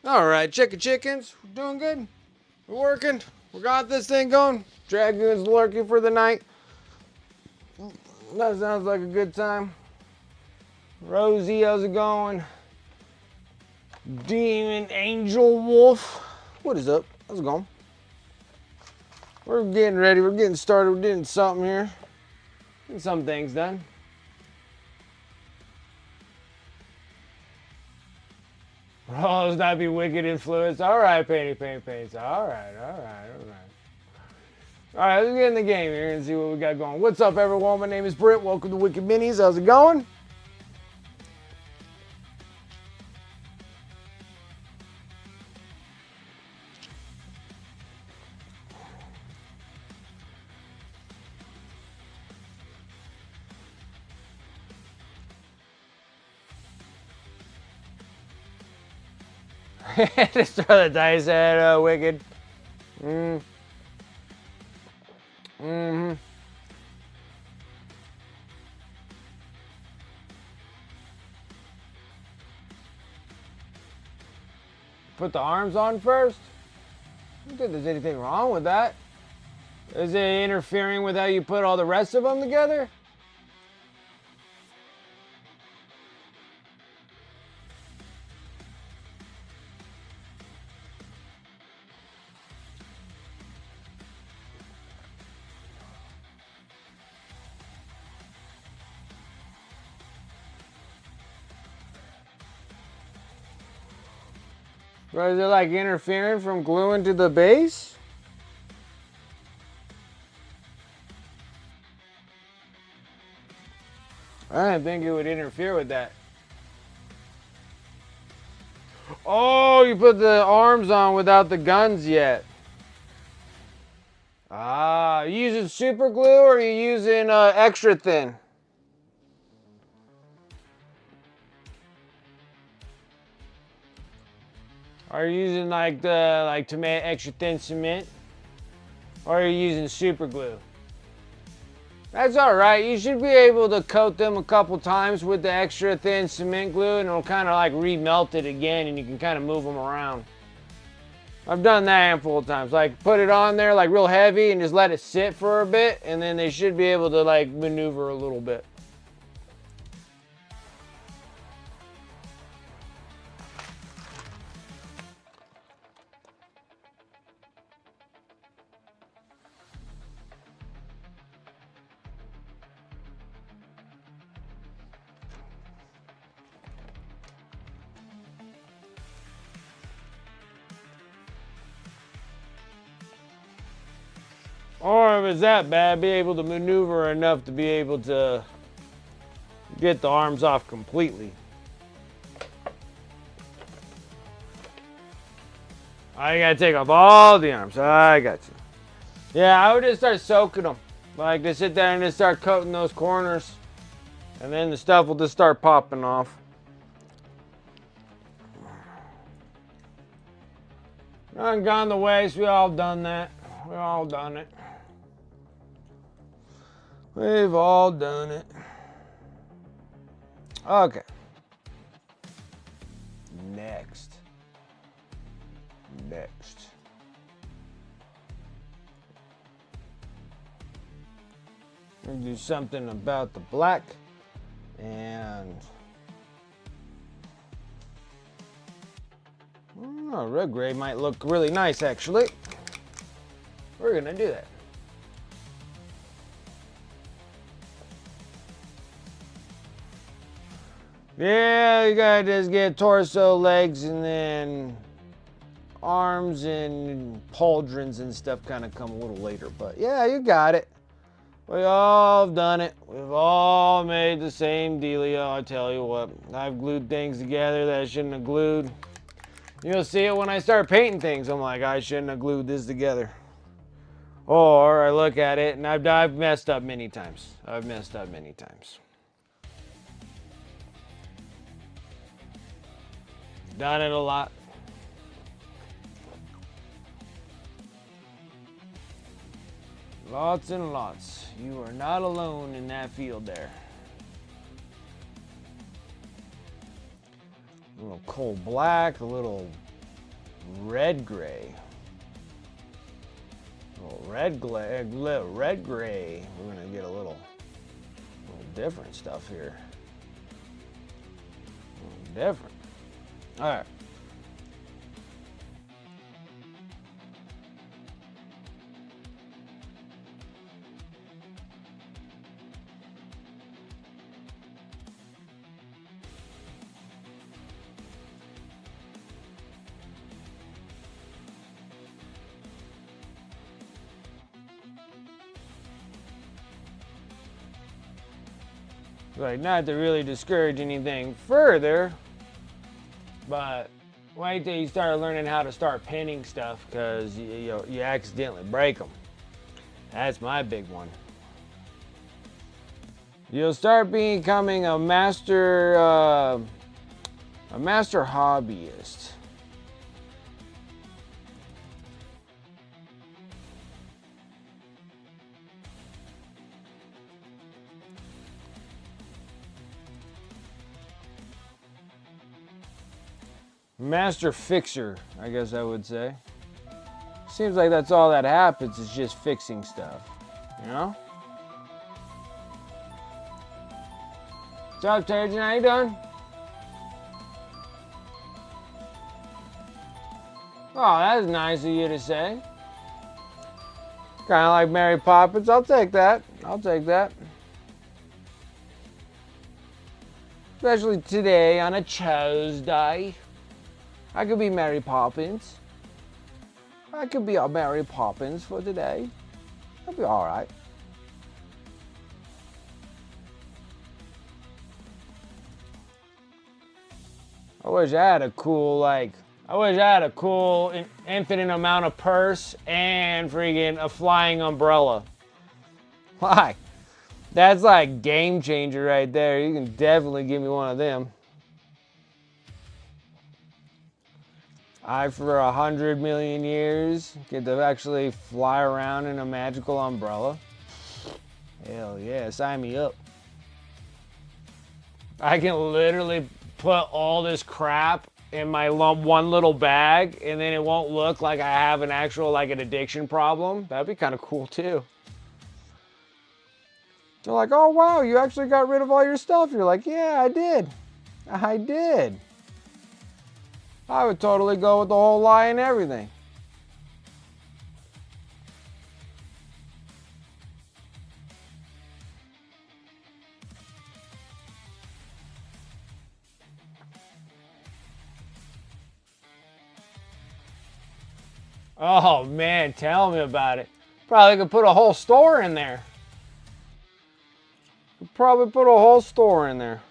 All right, chickens, we're doing good. We're working. We got this thing going. Dragoon's lurking for the night. That sounds like a good time. Rosie, how's it going? Demon Angel Wolf, what is up? How's it going? We're getting ready. We're getting started. We're doing something here. Getting some things done. Oh, that'd be wicked influence. All right, paints. All right. All right, let's get in the game here and see what we got going. What's up, everyone? My name is Britt. Welcome to Wicked Minis. How's it going? Just throw the dice at Wicked. Mm-hmm. Put the arms on first? I don't think there's anything wrong with that. Is it interfering with how you put all the rest of them together? Or is it like interfering from gluing to the base? I didn't think it would interfere with that. Oh, you put the arms on without the guns yet. Ah, you using super glue or are you using extra thin? Are you using like the tomato extra thin cement? Or are you using super glue? That's all right. You should be able to coat them a couple times with the extra thin cement glue and it'll kind of like remelt it again and you can kind of move them around. I've done that a handful of times. Like put it on there like real heavy and just let it sit for a bit and then they should be able to like maneuver a little bit. Or if it's that bad, be able to maneuver enough to be able to get the arms off completely. I gotta take off all the arms. I got you. Yeah, I would just start soaking them. Like just sit there and just start coating those corners. And then the stuff will just start popping off. Done gone the waste. We all done that. We all done it. We've all done it. Okay. Next. We're gonna do something about the black and red gray might look really nice actually. We're gonna do that. Yeah, you gotta just get torso, legs, and then arms and pauldrons and stuff kind of come a little later. But yeah, you got it. We all have done it. We've all made the same dealio. I tell you what, I've glued things together that I shouldn't have glued. You'll see it when I start painting things. I'm like, I shouldn't have glued this together. Or I look at it and I've messed up many times. Done it a lot. Lots and lots. You are not alone in that field there. A little coal black, a little red gray. Red gray. We're gonna get a little different stuff here. Different. All right. Like, not to really discourage anything further, but wait till you start learning how to start pinning stuff, because you accidentally break them. That's my big one. You'll start becoming a master hobbyist. Master fixer, I guess I would say. Seems like that's all that happens, is just fixing stuff, you know? What's up, Turgeon? How you doing? Oh, that's nice of you to say. Kind of like Mary Poppins. I'll take that. I'll take that. Especially today on a Tuesday. I could be Mary Poppins. I could be a Mary Poppins for today. That'll be alright. I wish I had a cool, infinite amount of purse and freaking a flying umbrella. Why? That's like game changer right there. You can definitely give me one of them. I, for 100 million years, get to actually fly around in a magical umbrella. Hell yeah, sign me up. I can literally put all this crap in my one little bag, and then it won't look like I have an actual, an addiction problem. That'd be kind of cool too. They're like, oh wow, you actually got rid of all your stuff. You're like, yeah, I did. I did. I would totally go with the whole lie and everything. Oh man, tell me about it. Probably could put a whole store in there. Probably put a whole store in there.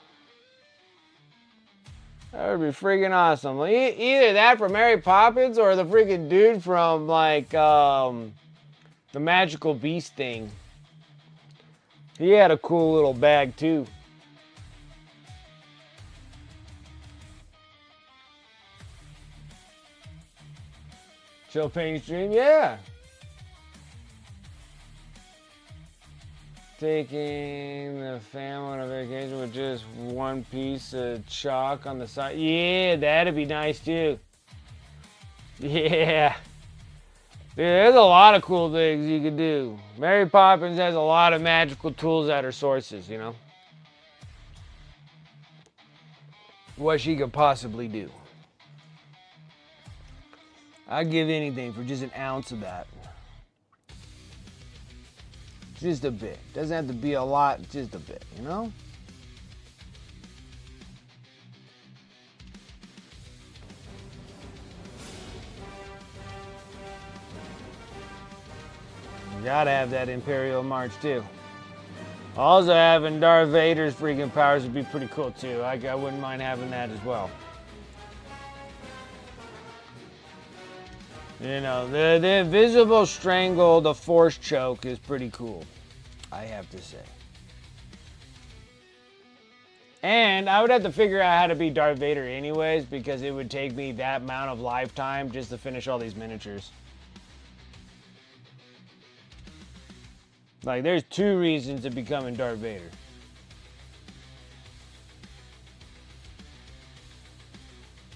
That would be freaking awesome. Either that from Mary Poppins or the freaking dude from the Magical Beast thing. He had a cool little bag too. Chill painting stream, yeah. Taking the family on a vacation with just one piece of chalk on the side. Yeah, that'd be nice too. Yeah. Dude, there's a lot of cool things you could do. Mary Poppins has a lot of magical tools at her sources, you know? What she could possibly do. I'd give anything for just an ounce of that. Just a bit. Doesn't have to be a lot, just a bit, you know? You gotta have that Imperial March too. Also having Darth Vader's freaking powers would be pretty cool too. I wouldn't mind having that as well. You know, the invisible strangle, the force choke is pretty cool, I have to say. And I would have to figure out how to be Darth Vader anyways, because it would take me that amount of lifetime just to finish all these miniatures. Like, there's 2 reasons to becoming Darth Vader.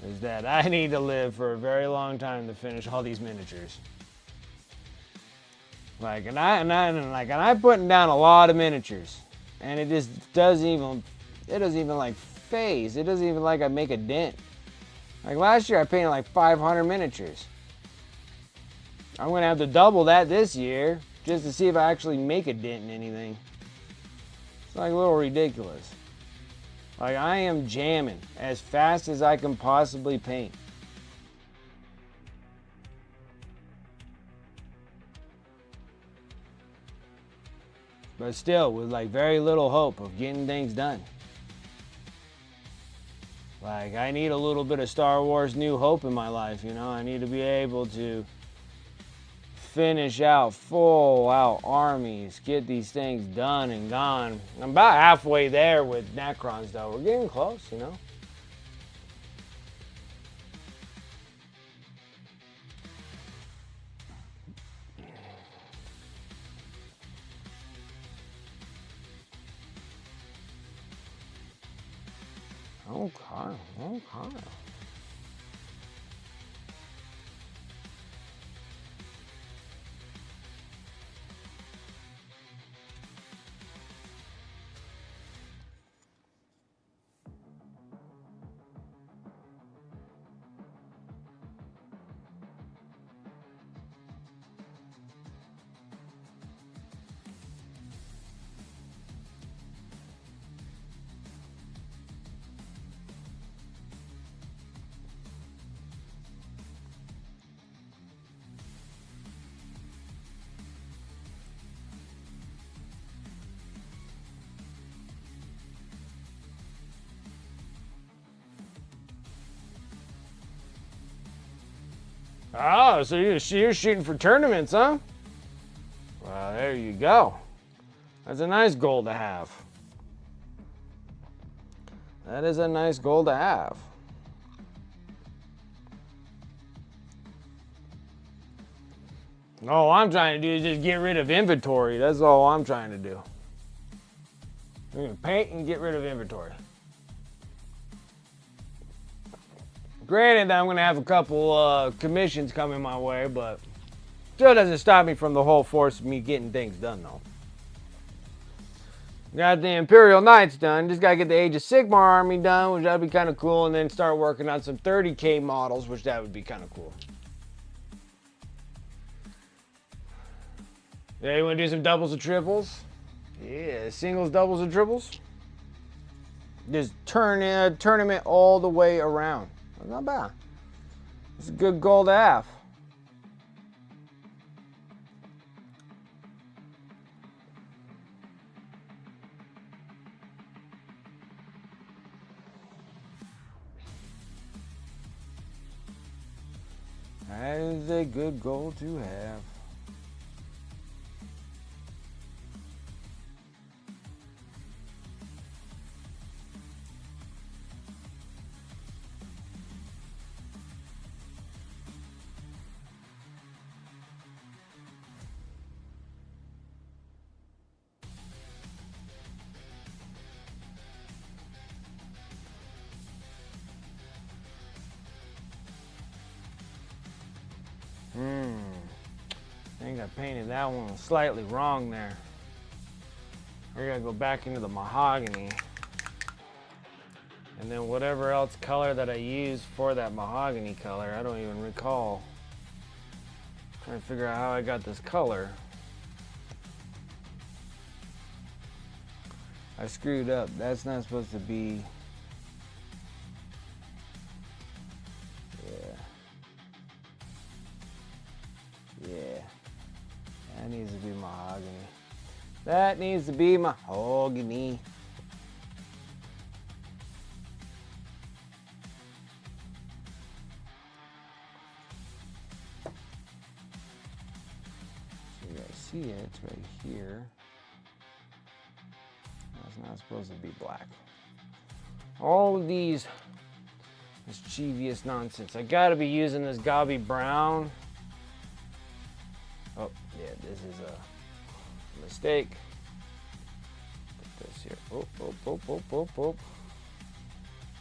is that I need to live for a very long time to finish all these miniatures. Like, and I'm putting down a lot of miniatures, and it just doesn't even like phase. It doesn't even like I make a dent. Like last year, I painted like 500 miniatures. I'm gonna have to double that this year just to see if I actually make a dent in anything. It's like a little ridiculous. Like I am jamming as fast as I can possibly paint. But still, with like very little hope of getting things done. Like I need a little bit of Star Wars New Hope in my life, you know? I need to be able to finish out full out armies, get these things done and gone. I'm about halfway there with Necrons though. We're getting close, you know? Okay. Oh, so you're shooting for tournaments, huh? Well, there you go. That's a nice goal to have. That is a nice goal to have. All I'm trying to do is just get rid of inventory. That's all I'm trying to do. I'm gonna paint and get rid of inventory. Granted, I'm going to have a couple commissions coming my way, but still doesn't stop me from the whole force of me getting things done, though. Got the Imperial Knights done. Just got to get the Age of Sigmar army done, which that would be kind of cool, and then start working on some 30K models, which that would be kind of cool. Yeah, you want to do some doubles and triples? Yeah, singles, doubles, and triples. Just turn tournament all the way around. That's not bad. It's a good goal to have. That is a good goal to have. I think I painted that one slightly wrong there. We're gonna go back into the mahogany. And then whatever else color that I used for that mahogany color, I don't even recall. I'm trying to figure out how I got this color. I screwed up. That's not supposed to be. Yeah. That needs to be mahogany. That needs to be mahogany. So you guys see it right here. That's not supposed to be black. All of these mischievous nonsense. I gotta be using this Gobby Brown. Oh, yeah, this is a mistake. Put this here. Oh.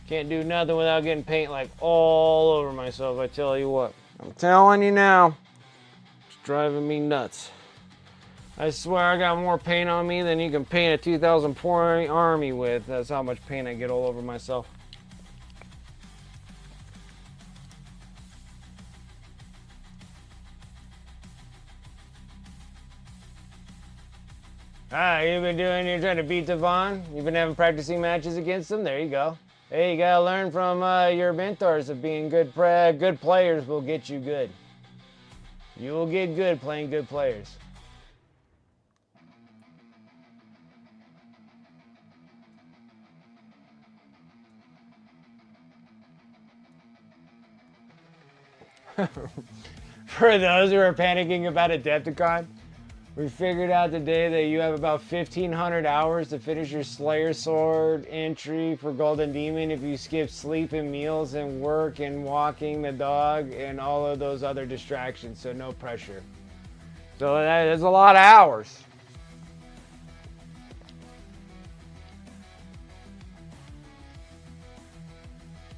Can't do nothing without getting paint like all over myself, I tell you what. I'm telling you now, it's driving me nuts. I swear I got more paint on me than you can paint a 2,000 point army with. That's how much paint I get all over myself. You've you're trying to beat Devon? You've been having practicing matches against him? There you go. Hey, you gotta learn from your mentors of being good players will get you good. You will get good playing good players. For those who are panicking about Adepticon, we figured out today that you have about 1,500 hours to finish your Slayer Sword entry for Golden Demon if you skip sleep and meals and work and walking the dog and all of those other distractions, so no pressure. So that's a lot of hours.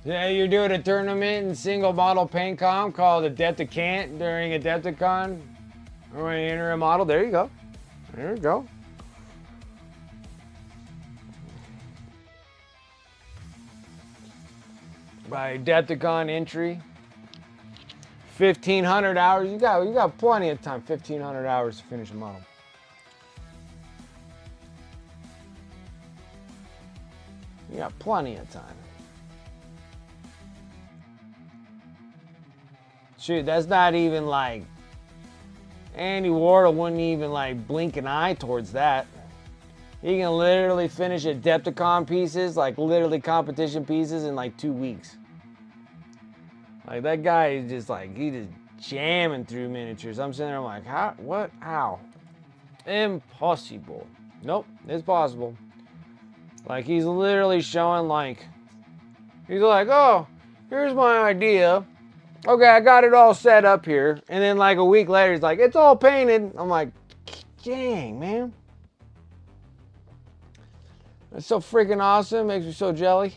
Yeah, you're doing a tournament in single model paint comp called Adepticant during Adepticon. Or when you enter a model, there you go. There you go. By Adepticon entry. 1,500 hours. You got plenty of time. 1,500 hours to finish a model. You got plenty of time. Shoot, that's not even like Andy Wardle wouldn't even like blink an eye towards that. He can literally finish Adepticon pieces, like literally competition pieces in like 2 weeks. Like that guy is just like, he just jamming through miniatures. I'm sitting there, I'm like, how, what, how? Impossible. Nope, it's possible. Like he's literally showing like, he's like, oh, here's my idea. Okay, I got it all set up here. And then like a week later, he's like, it's all painted. I'm like, dang, man. That's so freaking awesome. Makes me so jelly.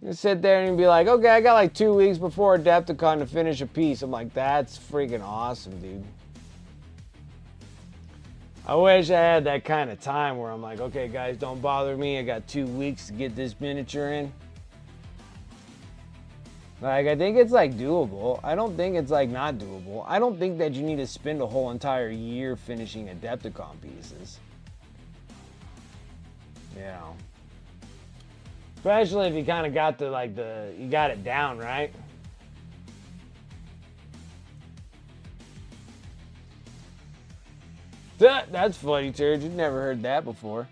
You sit there and be like, okay, I got like 2 weeks before Adepticon to finish a piece. I'm like, that's freaking awesome, dude. I wish I had that kind of time where I'm like, okay, guys, don't bother me. I got 2 weeks to get this miniature in. Like, I think it's like doable. I don't think it's like not doable. I don't think that you need to spend a whole entire year finishing Adepticon pieces. You know. Especially if you kind of got you got it down, right? That's funny, Turd. You've never heard that before.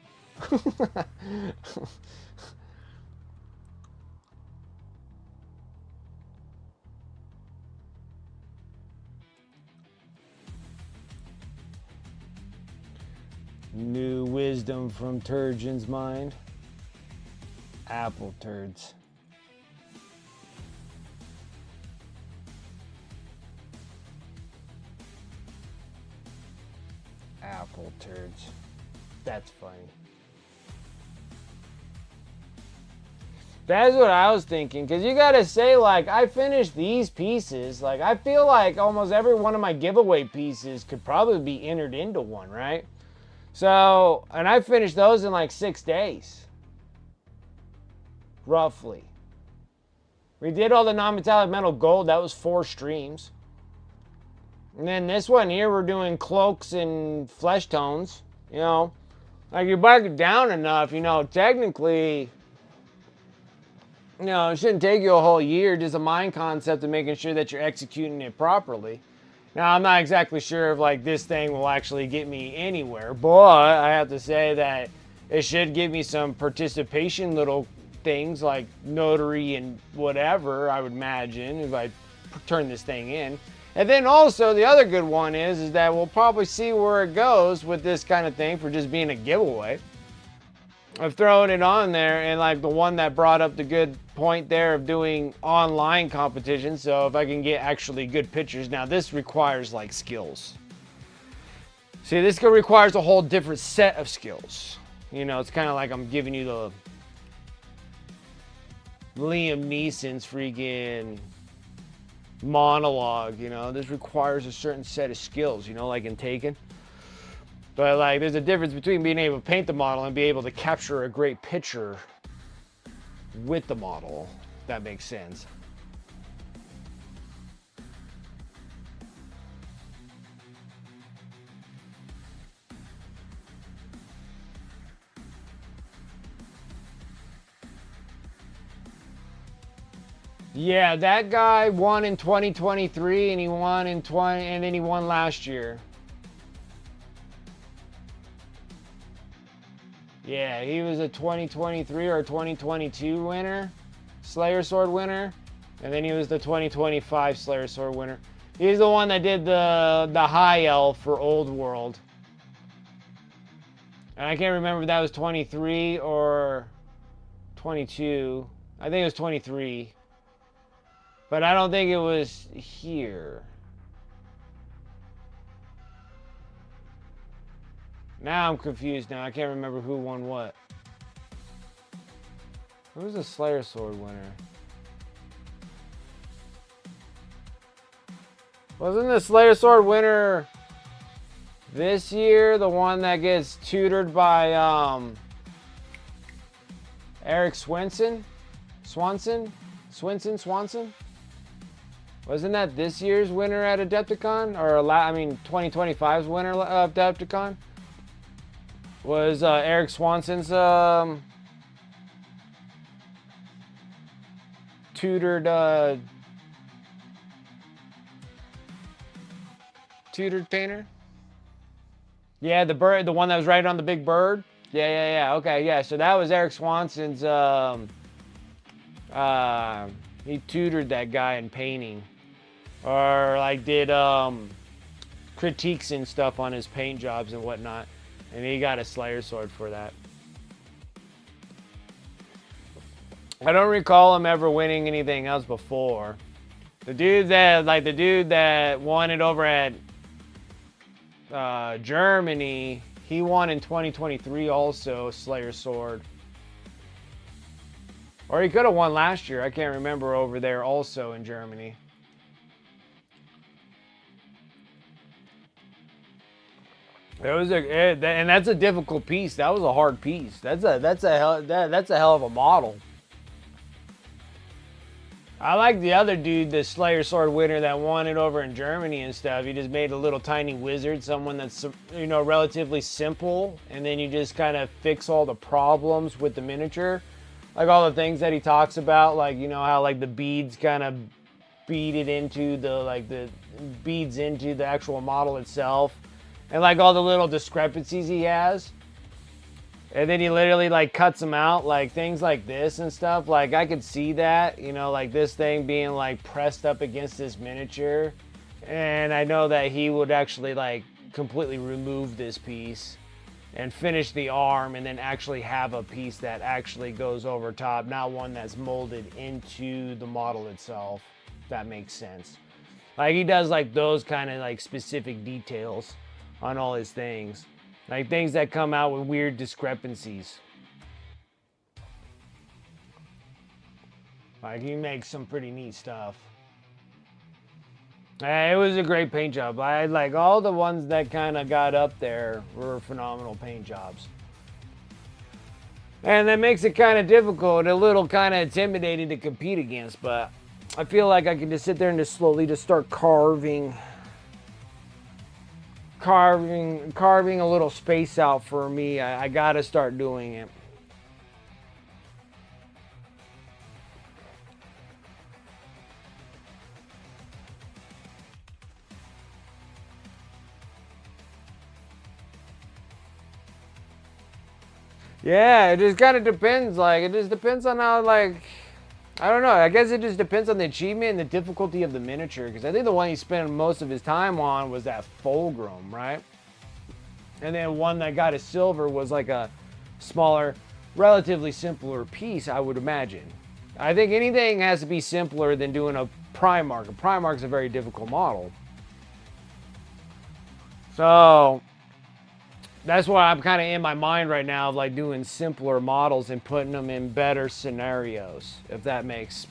New wisdom from Turgeon's mind. Apple turds. Apple turds. That's funny. That's what I was thinking, because you gotta say, like, I finished these pieces. Like, I feel like almost every one of my giveaway pieces could probably be entered into one, right? So, and I finished those in like 6 days. Roughly. We did all the non-metallic metal gold. That was 4 streams. And then this one here, we're doing cloaks and flesh tones. You know, like you break it down enough, you know, technically, you know, it shouldn't take you a whole year. Just a mind concept of making sure that you're executing it properly. Now, I'm not exactly sure if like this thing will actually get me anywhere, but I have to say that it should give me some participation little things like notary and whatever, I would imagine, if I turn this thing in. And then also the other good one is that we'll probably see where it goes with this kind of thing for just being a giveaway. Of throwing it on there, and like the one that brought up the good point there of doing online competitions. So if I can get actually good pictures. Now this requires like skills. See, this requires a whole different set of skills. You know, it's kind of like I'm giving you Liam Neeson's freaking monologue, you know. This requires a certain set of skills, you know, like in Taken. But like, there's a difference between being able to paint the model and be able to capture a great picture with the model. If that makes sense. Yeah, that guy won in 2023, and he won in 20, and then he won last year. Yeah, he was a 2023 or 2022 winner, Slayer Sword winner, and then he was the 2025 Slayer Sword winner. He's the one that did the high elf for Old World. And I can't remember if that was 23 or 22. I think it was 23. But I don't think it was here. Now I'm confused now. I can't remember who won what. Who was the Slayer Sword winner? Wasn't the Slayer Sword winner this year the one that gets tutored by Eric Swanson? Swanson? Wasn't that this year's winner at Adepticon? Or, 2025's winner of Adepticon? Was Eric Swanson's tutored painter? Yeah, the bird, the one that was right on the big bird? Yeah. Okay, yeah. So that was Eric Swanson's he tutored that guy in painting. Or like did critiques and stuff on his paint jobs and whatnot. And he got a Slayer Sword for that. I don't recall him ever winning anything else before. The dude that won it over at Germany, he won in 2023 also, Slayer Sword. Or he could have won last year. I can't remember over there also in Germany. And that's a difficult piece. That was a hard piece. That's a hell of a model. I like the other dude, the Slayer Sword winner that won it over in Germany and stuff. He just made a little tiny wizard, someone that's, you know, relatively simple, and then you just kind of fix all the problems with the miniature. Like all the things that he talks about, like, you know, how like the beads kind of bead it into the beads into the actual model itself. And like all the little discrepancies he has. And then he literally like cuts them out, like things like this and stuff. Like I could see that, you know, like this thing being like pressed up against this miniature. And I know that he would actually like completely remove this piece and finish the arm and then actually have a piece that actually goes over top, not one that's molded into the model itself, if that makes sense. Like he does like those kind of like specific details on all his things. Like things that come out with weird discrepancies. Like he makes some pretty neat stuff. It was a great paint job. I like all the ones that kind of got up there were phenomenal paint jobs. And that makes it kind of difficult, a little kind of intimidating to compete against, but I feel like I can just sit there and just slowly just start carving a little space out for me. I gotta start doing it. Yeah, it just kind of depends. Like, it just depends on how, like, I don't know. I guess it just depends on the achievement and the difficulty of the miniature. Because I think the one he spent most of his time on was that Fulgrim, right? And then one that got his silver was like a smaller, relatively simpler piece, I would imagine. I think anything has to be simpler than doing a Primarch. A Primarch's a very difficult model. So, that's why I'm kind of in my mind right now of like doing simpler models and putting them in better scenarios, if that makes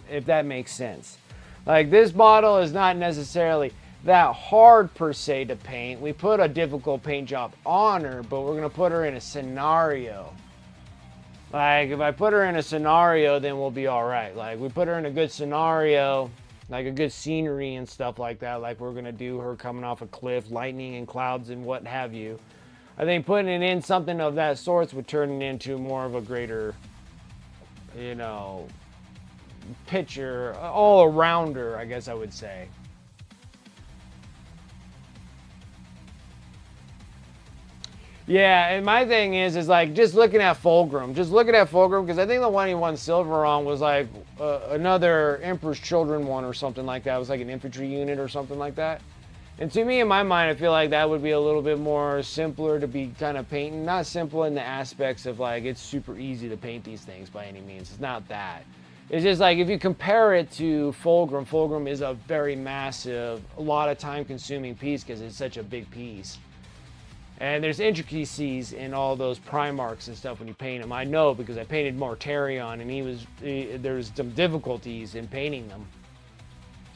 sense. Like this model is not necessarily that hard per se to paint. We put a difficult paint job on her, but we're gonna put her in a scenario. Like if I put her in a scenario, then we'll be all right. Like we put her in a good scenario, like a good scenery and stuff like that. Like we're gonna do her coming off a cliff, lightning and clouds and what have you. I think putting it in something of that sort would turn it into more of a greater, you know, picture, all arounder, I guess I would say. Yeah, and my thing is like just looking at Fulgrim, because I think the one he won silver on was like another Emperor's Children one or something like that. It was like an infantry unit or something like that. And to me, in my mind, I feel like that would be a little bit more simpler to be kind of painting. Not simple in the aspects of like it's super easy to paint these things by any means. It's not that. It's just like if you compare it to Fulgrim, Fulgrim is a very massive, a lot of time-consuming piece because it's such a big piece. And there's intricacies in all those Primarchs and stuff when you paint them. I know because I painted Mortarion and there was some difficulties in painting them.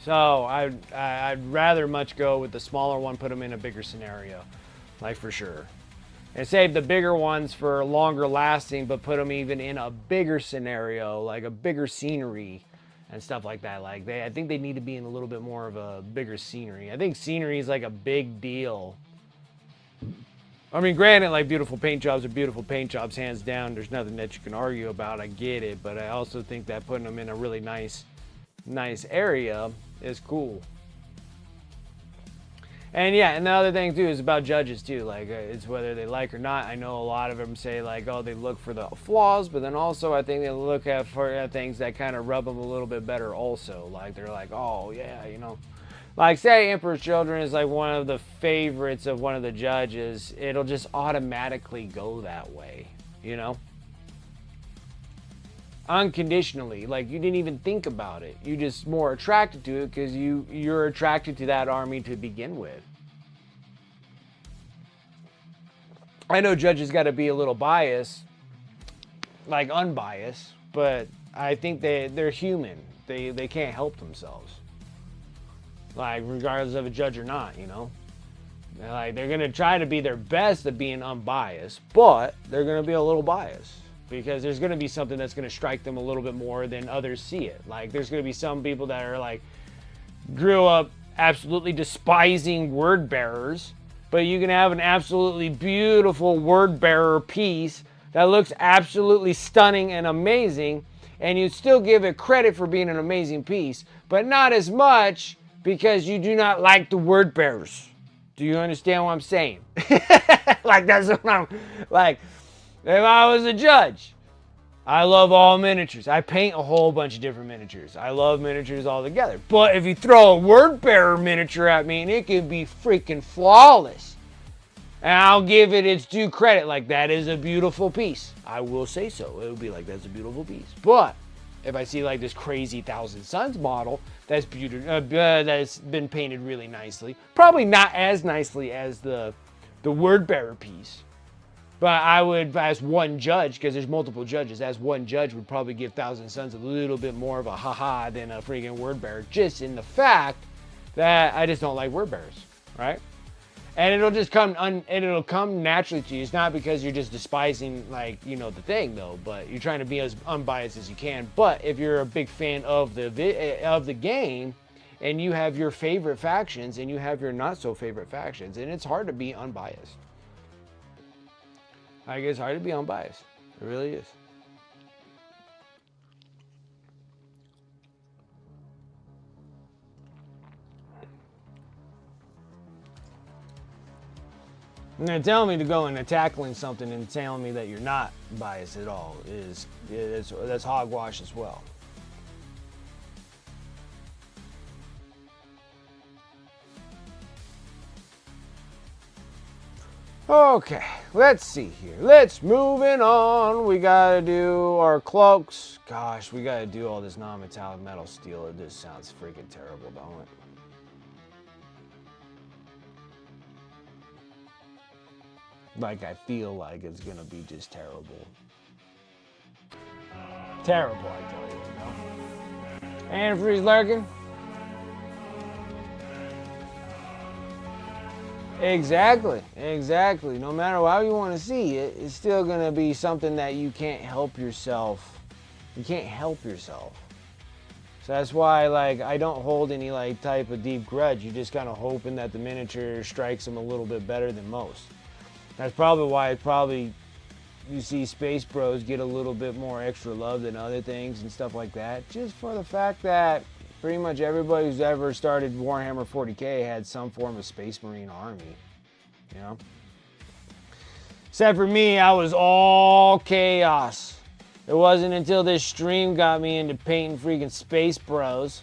So I'd rather much go with the smaller one, put them in a bigger scenario, like for sure. And save the bigger ones for longer lasting, but put them even in a bigger scenario, like a bigger scenery and stuff like that. Like I think they need to be in a little bit more of a bigger scenery. I think scenery is like a big deal. I mean, granted, like beautiful paint jobs are beautiful paint jobs, hands down. There's nothing that you can argue about. I get it, but I also think that putting them in a really nice area is cool. And yeah, and the other thing too is about judges too. Like it's whether they like or not. I know a lot of them say like, oh, they look for the flaws, but then also I think they look for things that kind of rub them a little bit better. Also, like they're like, oh yeah, you know. Like, say Emperor's Children is like one of the favorites of one of the judges, it'll just automatically go that way, you know? Unconditionally. Like, you didn't even think about it. You're just more attracted to it because you're attracted to that army to begin with. I know judges got to be a little biased, like unbiased, but I think they're human. They can't help themselves. Like, regardless of a judge or not, you know? Like, they're going to try to be their best at being unbiased, but they're going to be a little biased because there's going to be something that's going to strike them a little bit more than others see it. Like, there's going to be some people that are, like, grew up absolutely despising word bearers, but you can have an absolutely beautiful word bearer piece that looks absolutely stunning and amazing, and you still give it credit for being an amazing piece, but not as much because you do not like the word bearers. Do you understand what I'm saying? Like, that's what I'm, like, if I was a judge, I love all miniatures. I paint a whole bunch of different miniatures. I love miniatures all together. But if you throw a word bearer miniature at me and it can be freaking flawless, and I'll give it its due credit, like that is a beautiful piece. I will say so. It would be like, that's a beautiful piece. But if I see like this crazy Thousand Suns model that's that's been painted really nicely, probably not as nicely as the word bearer piece, but I would, as one judge, because there's multiple judges, as one judge would probably give Thousand Suns a little bit more of a haha than a freaking word bearer, just in the fact that I just don't like word bearers, right? And it'll just it'll come naturally to you. It's not because you're just despising, like, you know, the thing though, but you're trying to be as unbiased as you can. But if you're a big fan of the game, and you have your favorite factions and you have your not so favorite factions, and it's hard to be unbiased. Like, it's hard to be unbiased. It really is. And they're telling me to go into tackling something and telling me that you're not biased at all that's hogwash as well. Okay, let's see here. Let's moving on. We gotta do our cloaks. Gosh, we gotta do all this non-metallic metal steel. It just sounds freaking terrible, don't it? like I feel like it's gonna be just terrible. Terrible, I tell you, Antifreeze lurking. Exactly. No matter how you want to see it, it's still gonna be something that you can't help yourself. You can't help yourself. So that's why, like, I don't hold any like type of deep grudge. You're just kind of hoping that the miniature strikes them a little bit better than most. That's probably why you see Space Bros get a little bit more extra love than other things and stuff like that. Just for the fact that pretty much everybody who's ever started Warhammer 40K had some form of Space Marine army, you know? Except for me, I was all chaos. It wasn't until this stream got me into painting freaking Space Bros.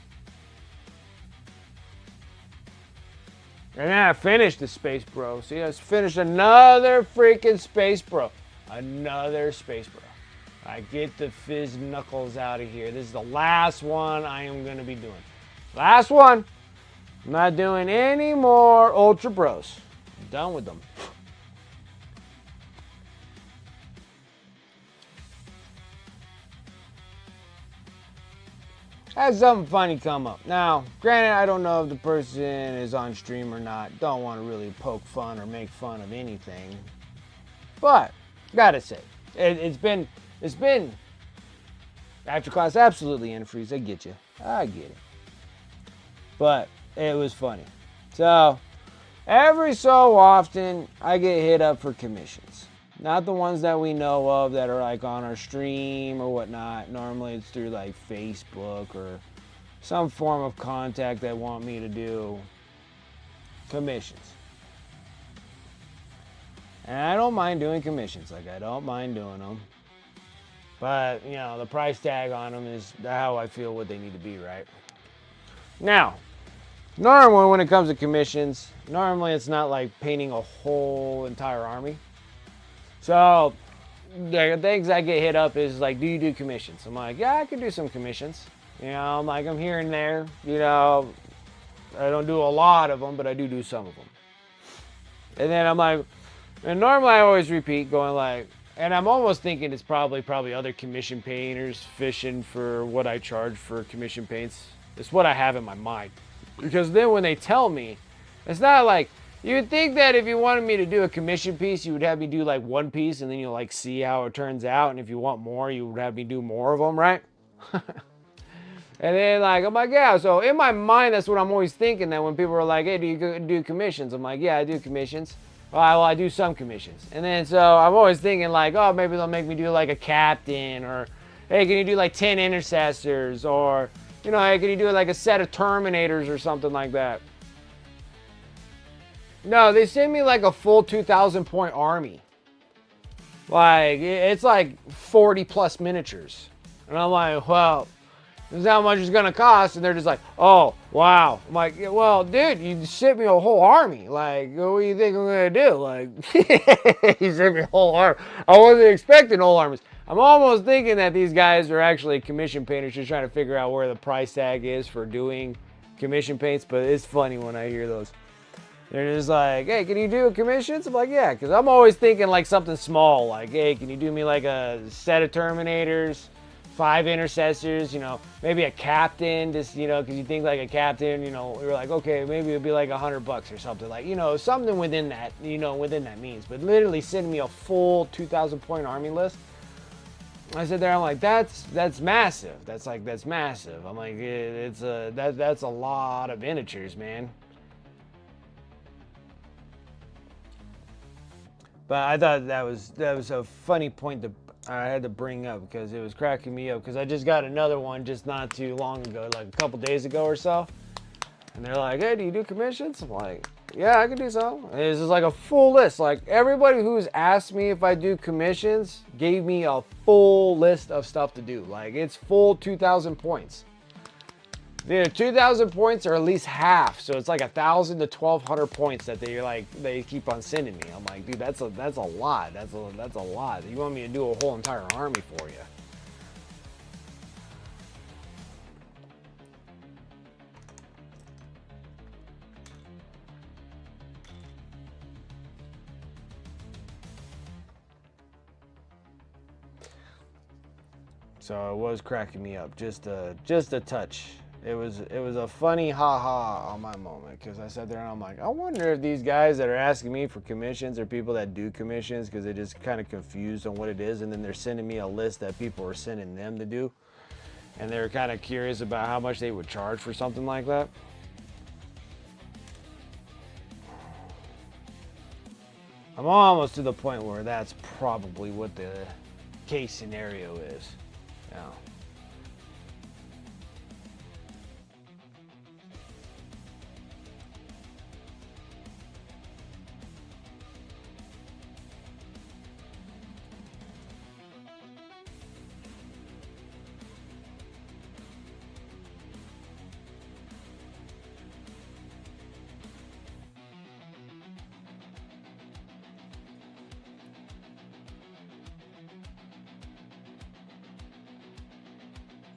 And then I finished the Space Bro. See, I finished another freaking Space Bro. Another Space Bro. I get the fizz knuckles out of here. This is the last one I am going to be doing. Last one. I'm not doing any more Ultra Bros. I'm done with them. Had something funny come up. Now, granted, I don't know if the person is on stream or not. Don't want to really poke fun or make fun of anything. But, gotta say, it's been after class, absolutely antifreeze. I get you. I get it. But it was funny. So, every so often, I get hit up for commissions. Not the ones that we know of that are like on our stream or whatnot. Normally it's through like Facebook or some form of contact that want me to do commissions. And I don't mind doing commissions. Like, I don't mind doing them. But, you know, the price tag on them is how I feel what they need to be, right? Now, normally when it comes to commissions, normally it's not like painting a whole entire army. So, the things I get hit up is like, do you do commissions? I'm like, yeah, I could do some commissions. You know, I'm like, I'm here and there. You know, I don't do a lot of them, but I do some of them. And then I'm like, and normally I always repeat going like, and I'm almost thinking it's probably other commission painters fishing for what I charge for commission paints. It's what I have in my mind. Because then when they tell me, it's not like, you would think that if you wanted me to do a commission piece, you would have me do like one piece and then you'll like see how it turns out. And if you want more, you would have me do more of them, right? And then like, I'm like, yeah. So in my mind, that's what I'm always thinking, that when people are like, hey, do you do commissions? I'm like, yeah, I do commissions. Well, I do some commissions. And then so I'm always thinking like, oh, maybe they'll make me do like a captain, or hey, can you do like 10 intercessors, or, you know, hey, can you do like a set of terminators or something like that? No, they send me like a full 2,000 point army. Like, it's like 40 plus miniatures. And I'm like, well, this is how much it's gonna cost. And they're just like, oh, wow. I'm like, yeah, well, dude, you sent me a whole army. Like, what do you think I'm gonna do? Like, you sent me a whole army. I wasn't expecting whole armies. I'm almost thinking that these guys are actually commission painters just trying to figure out where the price tag is for doing commission paints. But it's funny when I hear those. They're just like, hey, can you do commissions? I'm like, yeah, because I'm always thinking like something small. Like, hey, can you do me like a set of Terminators, 5 intercessors, you know, maybe a captain, just, you know, because you think like a captain, you know, you're like, okay, maybe it'd be like $100 or something, like, you know, something within that, you know, within that means. But literally sending me a full 2,000 point army list. I sit there, I'm like, that's massive. That's massive. I'm like, that's a lot of miniatures, man. But I thought that was a funny point that I had to bring up, because it was cracking me up, because I just got another one just not too long ago, like a couple days ago or so. And they're like, hey, do you do commissions? I'm like, yeah, I can do some. And it's just like a full list. Like, everybody who's asked me if I do commissions gave me a full list of stuff to do. Like, it's full 2,000 points. Dude, 2,000 points are at least half, so it's like 1,000 to 1,200 points that they keep on sending me. I'm like, dude, that's a lot. That's a lot. You want me to do a whole entire army for you? So it was cracking me up, just a touch. It was a funny ha-ha on my moment, because I sat there and I'm like, I wonder if these guys that are asking me for commissions are people that do commissions because they're just kind of confused on what it is, and then they're sending me a list that people are sending them to do, and they're kind of curious about how much they would charge for something like that. I'm almost to the point where that's probably what the case scenario is. Yeah.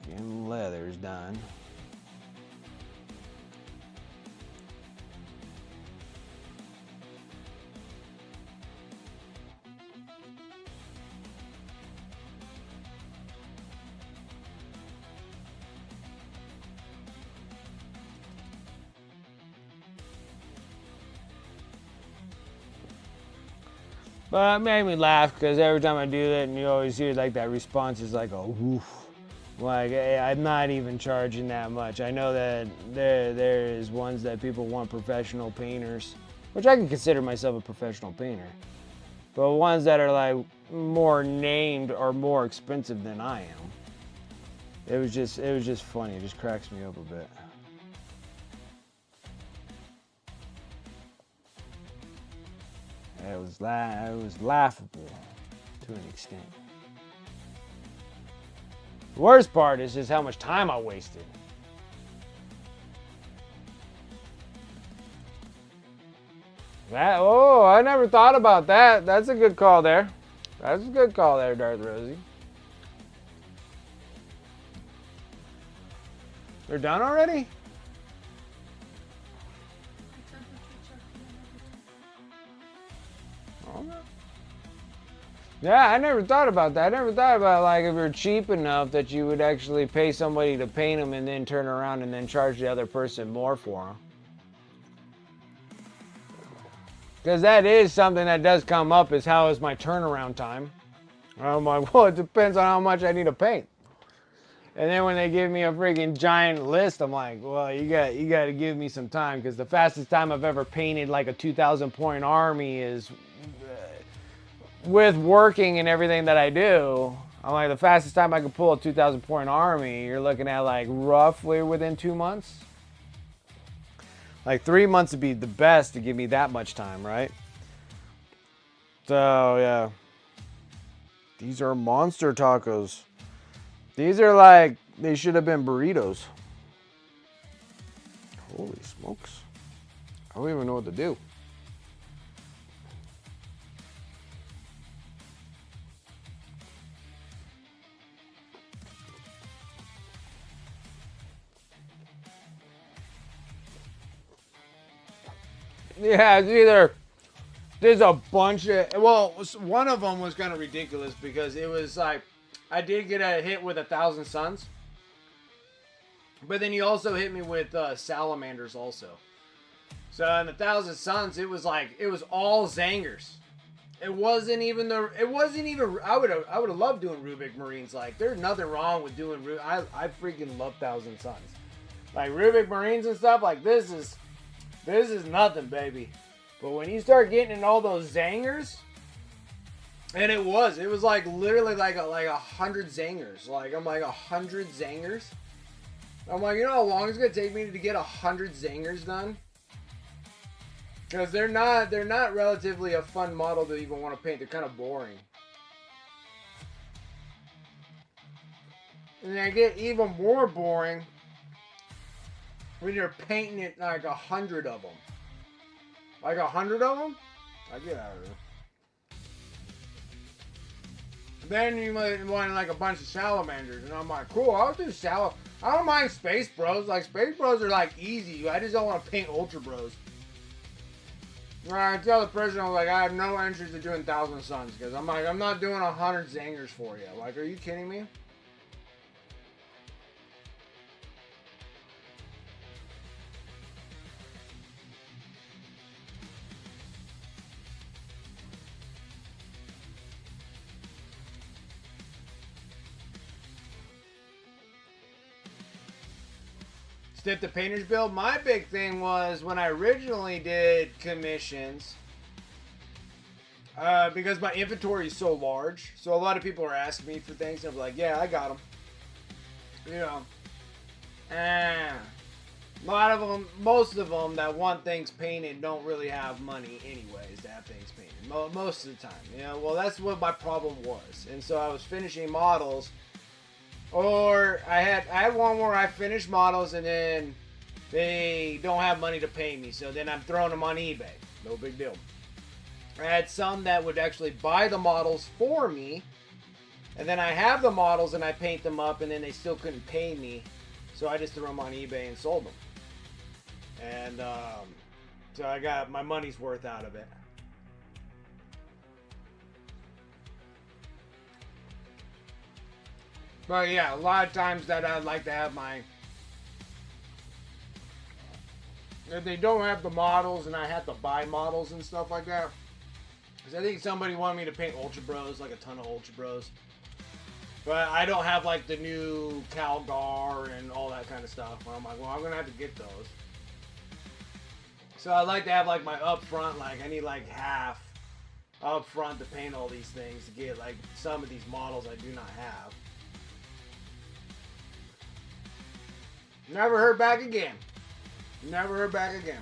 Getting leathers done. But it made me laugh because every time I do that, and you always hear like that response is like, "Oh, woof." Like, hey, I'm not even charging that much. I know that there is ones that people want professional painters, which I can consider myself a professional painter. But ones that are like more named are more expensive than I am. It was just funny. It just cracks me up a bit. It was laughable to an extent. The worst part is just how much time I wasted. I never thought about that. That's a good call there. That's a good call there, Darth Rosie. They're done already? Okay. Yeah, I never thought about that. I never thought about like if you're cheap enough that you would actually pay somebody to paint them and then turn around and then charge the other person more for them. Because that is something that does come up, is how is my turnaround time? I'm like, well, it depends on how much I need to paint. And then when they give me a freaking giant list, I'm like, well, you got to give me some time, because the fastest time I've ever painted like a 2,000 point army is with working and everything that I do. I'm like, the fastest time I could pull a 2,000 point army, you're looking at like roughly within 2 months. Like 3 months would be the best to give me that much time, right? So, yeah. These are monster tacos. These are like, they should have been burritos. Holy smokes. I don't even know what to do. Yeah, it's either there's a bunch of, well, one of them was kind of ridiculous because it was like, I did get a hit with 1,000 suns, but then you also hit me with salamanders also. So in the 1,000 suns, it was like, it was all zangers. I would have loved doing Rubik Marines. Like, there's nothing wrong with doing I freaking love 1,000 suns. Like Rubik Marines and stuff, like this is nothing, baby. But when you start getting in all those zangers, and it was like literally like 100 zangers. Like, I'm like 100 zangers. I'm like, you know how long it's gonna take me to get 100 zangers done? Because they're not relatively a fun model to even want to paint. They're kind of boring. And they get even more boring when you're painting it like 100 of them. Like 100 of them? I get out of here. Then you might want like a bunch of salamanders, and I'm like, cool, I'll do I don't mind Space Bros. Like, Space Bros are like easy. I just don't want to paint Ultra Bros. I tell the person, I'm like, I have no interest in doing 1,000 suns, because I'm like, I'm not doing 100 zangers for you. Like, are you kidding me? stiff the painter's bill. My big thing was when I originally did commissions, because my inventory is so large, so a lot of people are asking me for things, and I'm like, yeah, I got them. You know, and a lot of them, most of them that want things painted don't really have money anyways to have things painted. Most of the time, you know. Well, that's what my problem was, and so I was finishing models, or I had one where I finished models and then they don't have money to pay me, so then I'm throwing them on eBay. No big deal. I had some that would actually buy the models for me, and then I have the models and I paint them up, and then they still couldn't pay me, so I just threw them on eBay and sold them. And so I got my money's worth out of it. But yeah, a lot of times that I'd like to have my... If they don't have the models and I have to buy models and stuff like that. Because I think somebody wanted me to paint Ultra Bros, like a ton of Ultra Bros. But I don't have like the new Calgar and all that kind of stuff. I'm like, well, I'm going to have to get those. So I like to have like my up front, like I need like half up front to paint all these things to get like some of these models I do not have. Never heard back again. Never heard back again.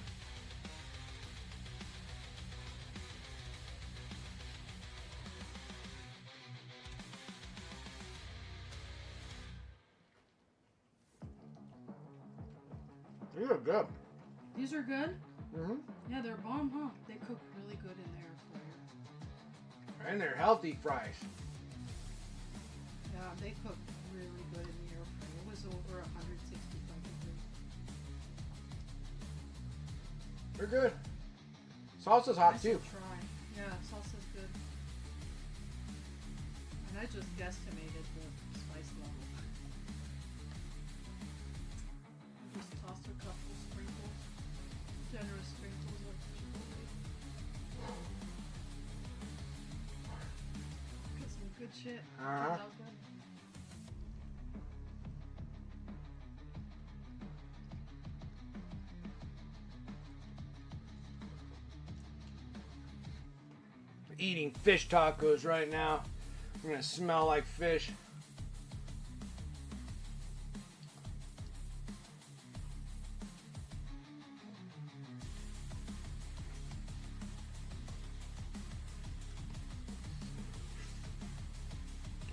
These are good. These are good? Mm-hmm. Yeah, they're bomb, huh? They cook really good in there for you. And they're healthy fries. Yeah, they cook really good in the air fryer. It was over 165 degrees. They're good. Salsa's hot Nice too. to try. Yeah, salsa's good. And I just guesstimated the spice level. Just toss a couple sprinkles, generous sprinkles of chipotle. Got some good shit. Turned out good. Eating fish tacos right now. I'm gonna smell like fish.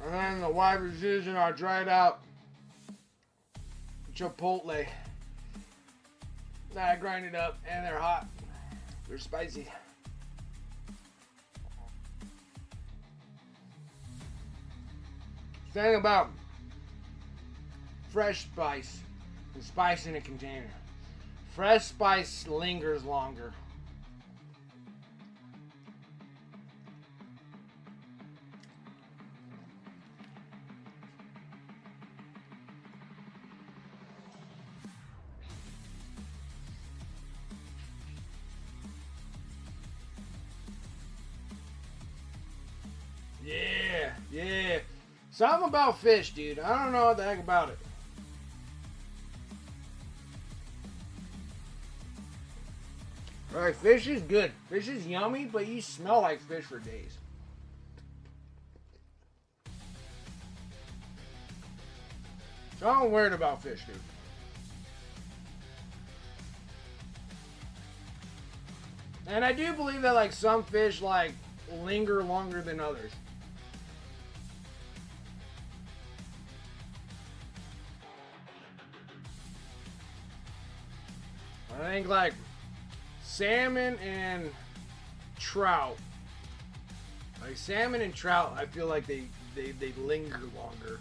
And then the wife is using our dried out chipotle that I grinded up, and they're hot. They're spicy. Thing about fresh spice and spice in a container. Fresh spice lingers longer. Yeah. Something about fish, dude. I don't know what the heck about it. Alright, fish is good. Fish is yummy, but you smell like fish for days. So I'm worried about fish, dude. And I do believe that like some fish like linger longer than others. I think like salmon and trout. Like salmon and trout, I feel like they linger longer.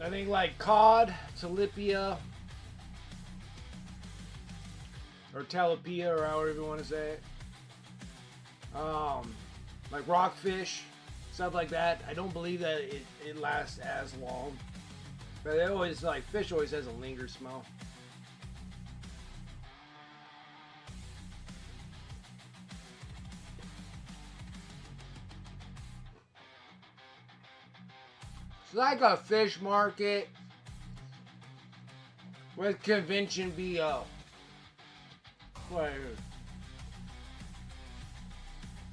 I think like cod, tilapia, or tilapia, or however you want to say it. Like rockfish, stuff like that. I don't believe that it lasts as long. But it always, like, fish always has a linger smell. It's like a fish market with convention BO. Right.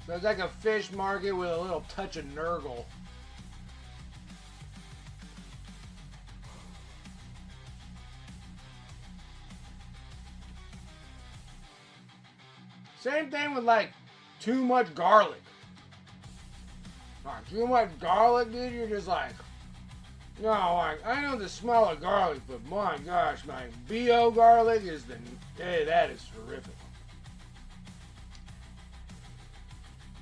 So it's like a fish market with a little touch of Nurgle. Same thing with like too much garlic. Like too much garlic, dude, you're just like, no, like I know the smell of garlic, but my gosh, my BO garlic is hey, that is horrific.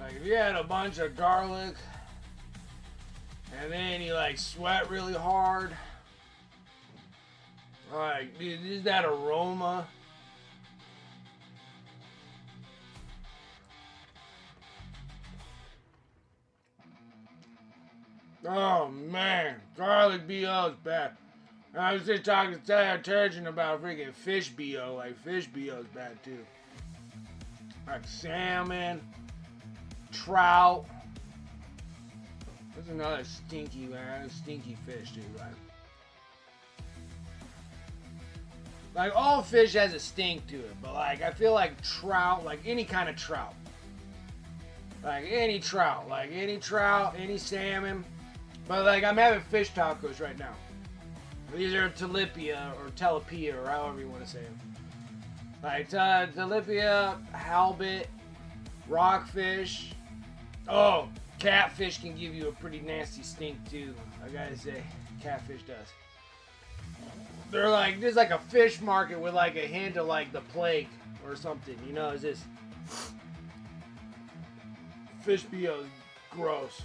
Like if you had a bunch of garlic and then you like sweat really hard, like dude, just that aroma. Oh man, garlic BO is bad. I was just talking to Sarah Turgeon about freaking fish BO. Like fish BO is bad too. Like salmon, trout. That's another stinky fish, dude. Like all fish has a stink to it, but like I feel like trout, like any kind of trout, like any trout, any salmon. But like I'm having fish tacos right now. These are tilapia or tilapia or however you want to say them. Like tilapia, halibut, rockfish. Oh, catfish can give you a pretty nasty stink too. I gotta say, catfish does. They're like there's like a fish market with like a hint of like the plague or something. You know, it's just fish BO is gross.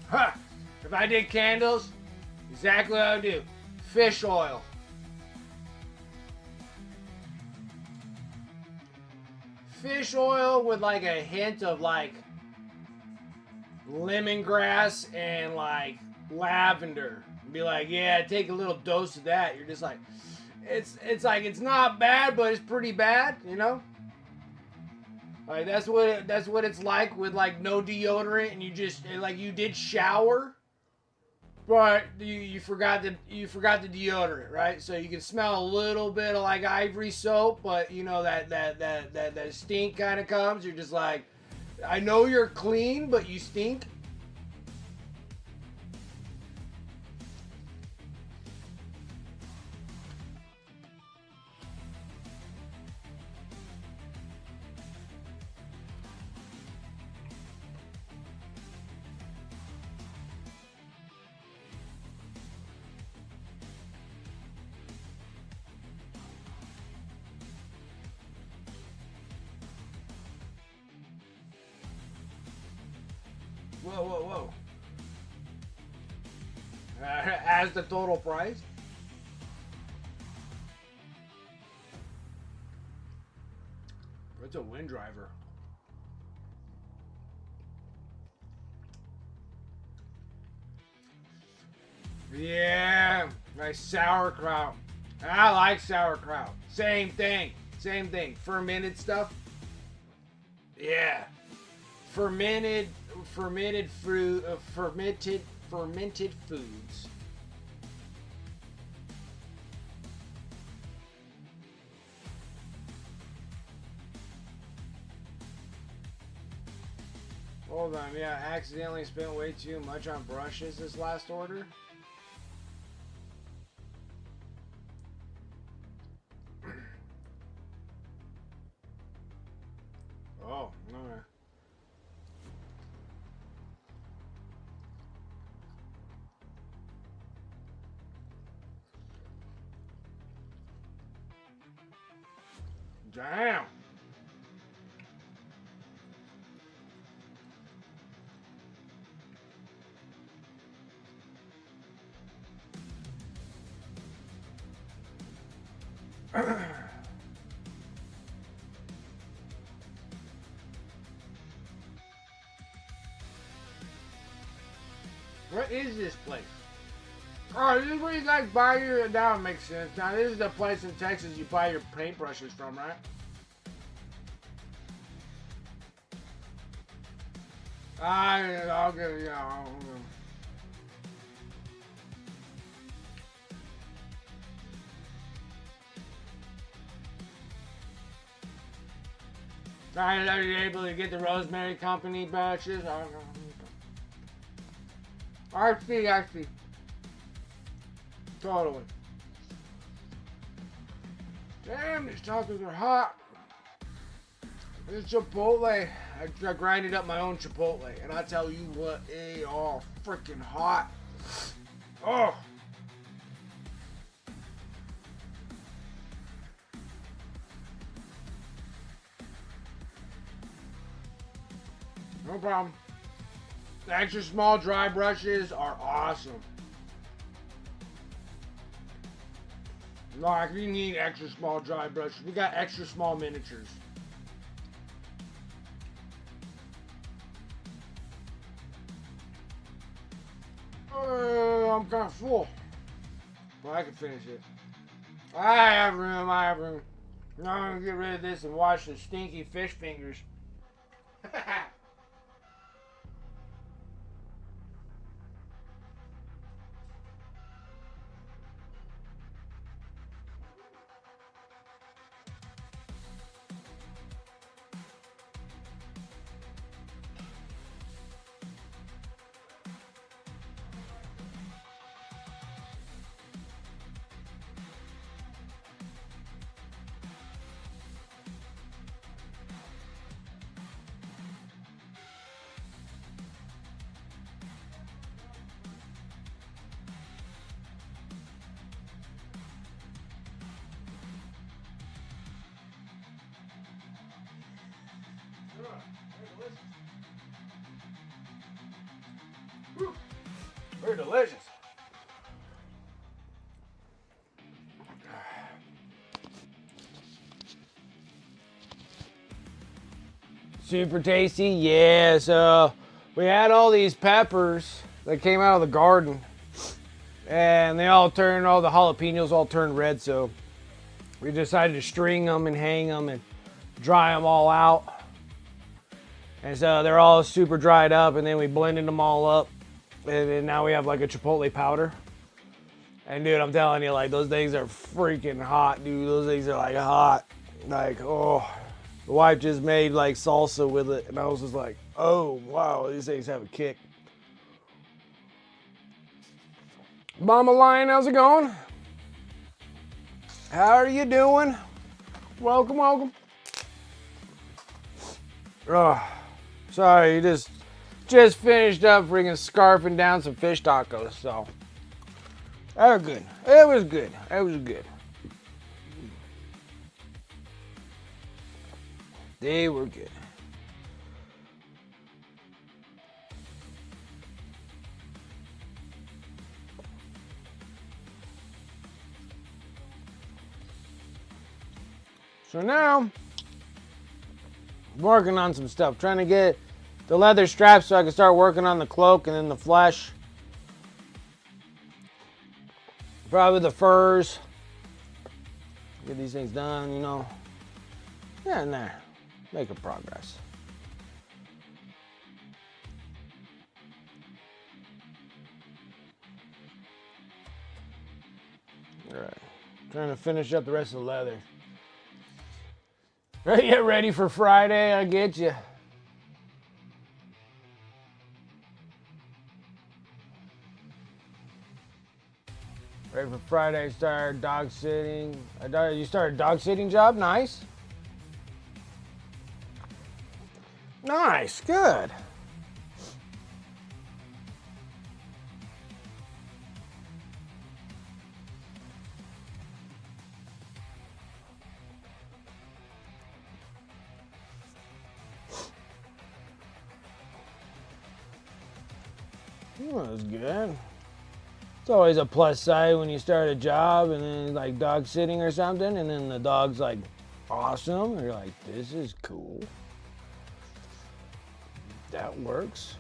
Huh. If I did candles, exactly what I would do. Fish oil. Fish oil with like a hint of like lemongrass and like lavender. Be like, yeah, take a little dose of that. You're just like, it's like it's not bad, but it's pretty bad, you know? Like that's what it's like with like no deodorant and you just like you did shower, but you forgot the deodorant, right? So you can smell a little bit of like ivory soap, but you know that stink kind of comes. You're just like, I know you're clean, but you stink. Whoa. As the total price? It's a wind driver. Yeah, nice sauerkraut. I like sauerkraut. Same thing. Fermented stuff. Yeah. Fermented fruit, fermented foods. Hold on, yeah, I accidentally spent way too much on brushes this last order. Oh, no. Damn. What is this place? Oh, this is where you guys buy your... Now it makes sense. Now, this is the place in Texas you buy your paintbrushes from, right? I'll get it, yeah. Are you able to get the Rosemary Company batches? I see. Totally. Damn, these tacos are hot. This Chipotle, I grinded up my own Chipotle, and I tell you what, they are freaking hot. Oh. No problem. The extra small dry brushes are awesome. Like, you need extra small dry brushes. We got extra small miniatures. I'm kind of full. Well, I can finish it. I have room. Now I'm going to get rid of this and wash the stinky fish fingers. They're delicious. Super tasty, yeah. So we had all these peppers that came out of the garden, and all the jalapenos all turned red. So we decided to string them and hang them and dry them all out. And so they're all super dried up, and then we blended them all up, and then now we have like a chipotle powder. And dude, I'm telling you, like, those things are freaking hot, dude. Those things are like hot. Like, oh, the wife just made like salsa with it, and I was just like, oh wow, these things have a kick. Mama Lion, how's it going? How are you doing? Welcome, welcome. Oh, sorry, you just finished up bringing scarfing down some fish tacos, so they were good. It was good. It was good. They were good. So now, I'm working on some stuff. Trying to get the leather straps so I can start working on the cloak and then the flesh. Probably the furs. Get these things done, you know. Yeah, and there. Making progress. Alright. Trying to finish up the rest of the leather. Get ready for Friday, I get you. Ready for Friday, start dog sitting. You started a dog sitting job? Nice. Nice, good. That was good. It's always a plus side when you start a job and then like dog sitting or something, and then the dog's like awesome. And you're like, this is cool. That works.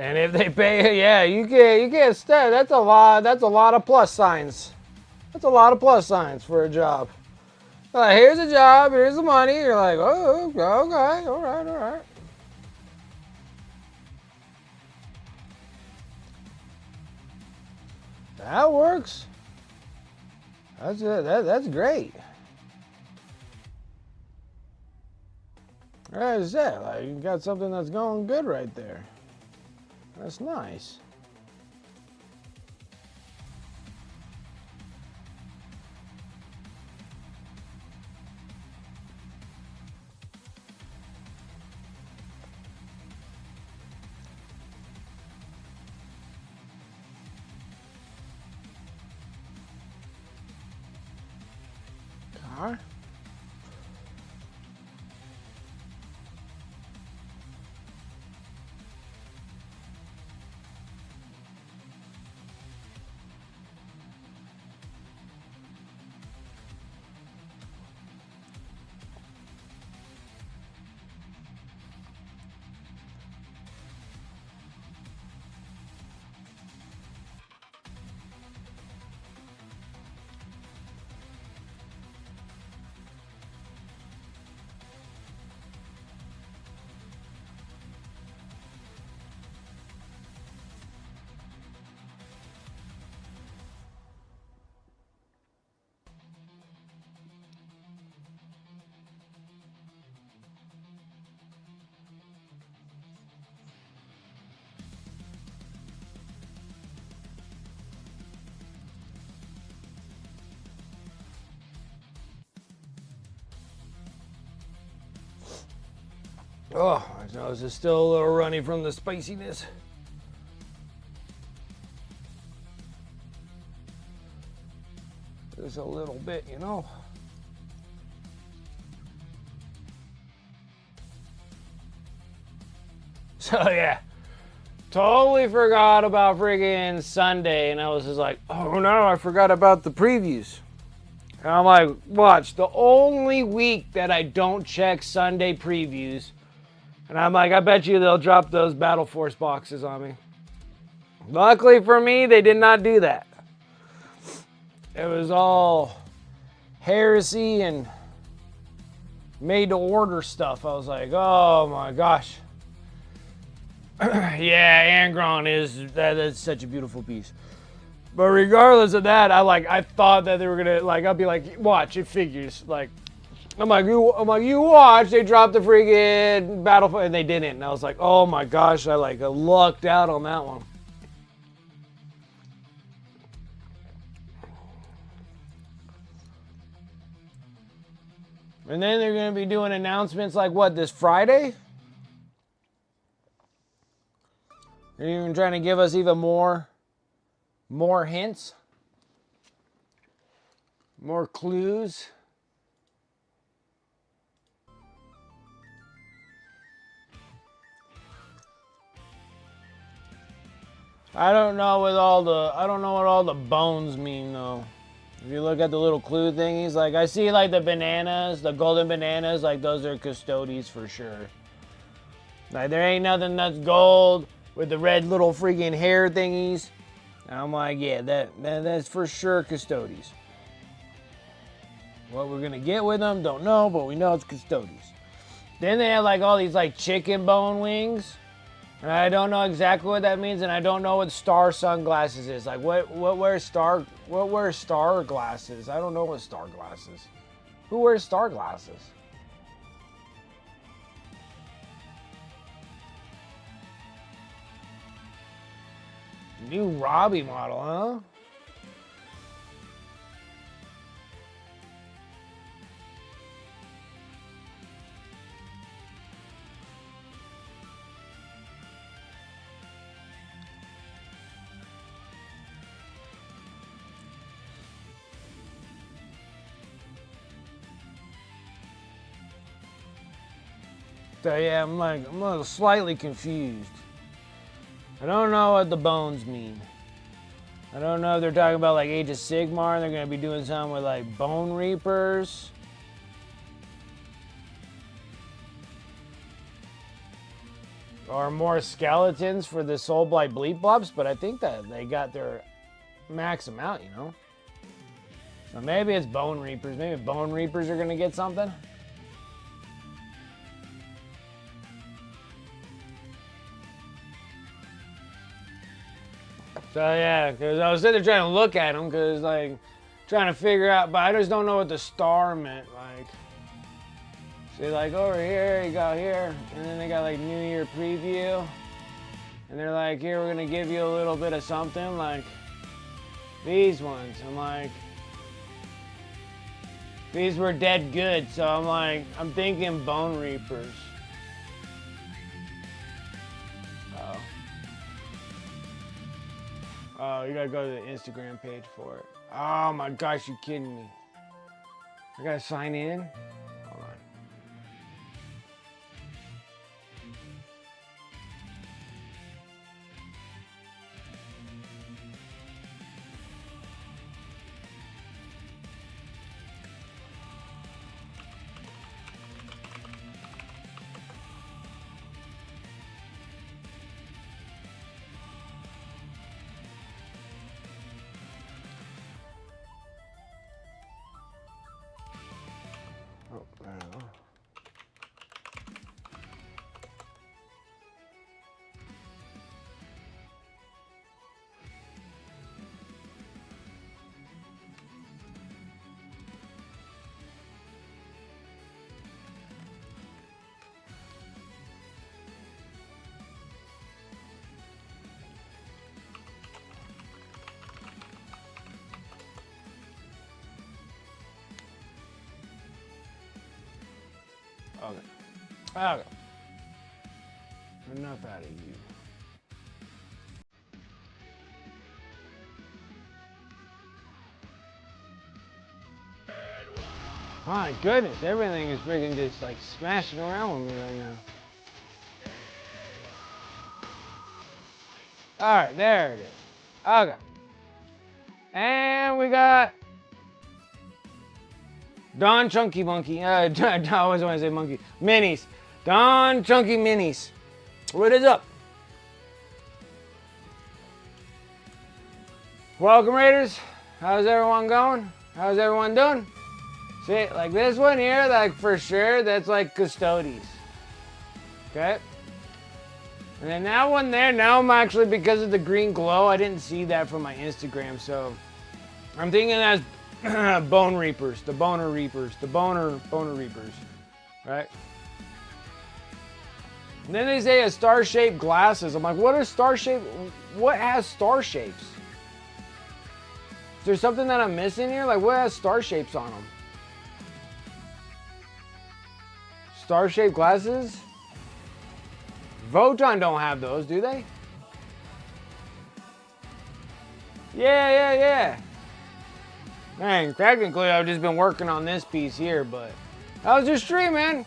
And if they pay, yeah, you can't stay. That's a lot. That's a lot of plus signs. That's a lot of plus signs for a job. Like, here's a job. Here's the money. You're like, oh, okay, all right. That works. That's it. That's great. As I said, like, you got something that's going good right there. That's nice. Car. Oh, my nose is still a little runny from the spiciness. Just a little bit, you know. So yeah, totally forgot about friggin' Sunday, and I was just like, oh no, I forgot about the previews. And I'm like, watch, the only week that I don't check Sunday previews, and I'm like, I bet you they'll drop those Battle Force boxes on me. Luckily for me, they did not do that. It was all heresy and made to order stuff. I was like, oh my gosh. Yeah, Angron that's such a beautiful piece. But regardless of that, I thought that they were gonna, like, I'll be like, watch, it figures. Like, I'm like, you watch, they dropped the friggin' Battlefield, and they didn't. And I was like, oh my gosh, I lucked out on that one. And then they're gonna be doing announcements like what, this Friday? They're even trying to give us even more hints, more clues. I don't know what all the bones mean though. If you look at the little clue thingies, like I see like the bananas, the golden bananas, like those are custodies for sure. Like there ain't nothing that's gold with the red little freaking hair thingies. And I'm like, yeah, that's for sure custodies. What we're gonna get with them, don't know, but we know it's custodies. Then they have like all these like chicken bone wings. And I don't know exactly what that means, and I don't know what star sunglasses is. Like what wears star glasses? I don't know what star glasses. Who wears star glasses? New Robbie model, huh? So yeah, I'm a little slightly confused. I don't know what the bones mean. I don't know if they're talking about like Age of Sigmar. They're gonna be doing something with like Bone Reapers. or more skeletons for the Soul Blight Bleep Blobs, but I think that they got their max amount, you know? So maybe it's Bone Reapers. Maybe Bone Reapers are gonna get something. So yeah, because I was sitting there trying to look at them, because like, trying to figure out, but I just don't know what the star meant, like. See, like over here, you got here, and then they got like New Year preview. And they're like, here, we're gonna give you a little bit of something, like these ones. I'm like, these were dead good, so I'm like, I'm thinking Bone Reapers. Oh, you gotta go to the Instagram page for it. Oh my gosh, you kidding me? I gotta sign in? Hold on. Oh, I don't know. Okay. Okay. Enough out of you. My goodness, everything is freaking just like smashing around with me right now. Alright, there it is. Okay. And we got Don Chunky Monkey. I always want to say monkey. Minis. Don Chunky Minis. What is up? Welcome, Raiders. How's everyone going? How's everyone doing? See, like this one here, like for sure, that's like Custodes. Okay? And then that one there, now I'm actually, because of the green glow, I didn't see that from my Instagram, so I'm thinking that's Bone Reapers, the Boner Reapers, the Boner Reapers, right? And then they say a star-shaped glasses. I'm like, what are star-shaped? What has star shapes? Is there something that I'm missing here? Like, what has star shapes on them? Star-shaped glasses? Voton don't have those, do they? Yeah. Man, technically I've just been working on this piece here, but how was your stream, man?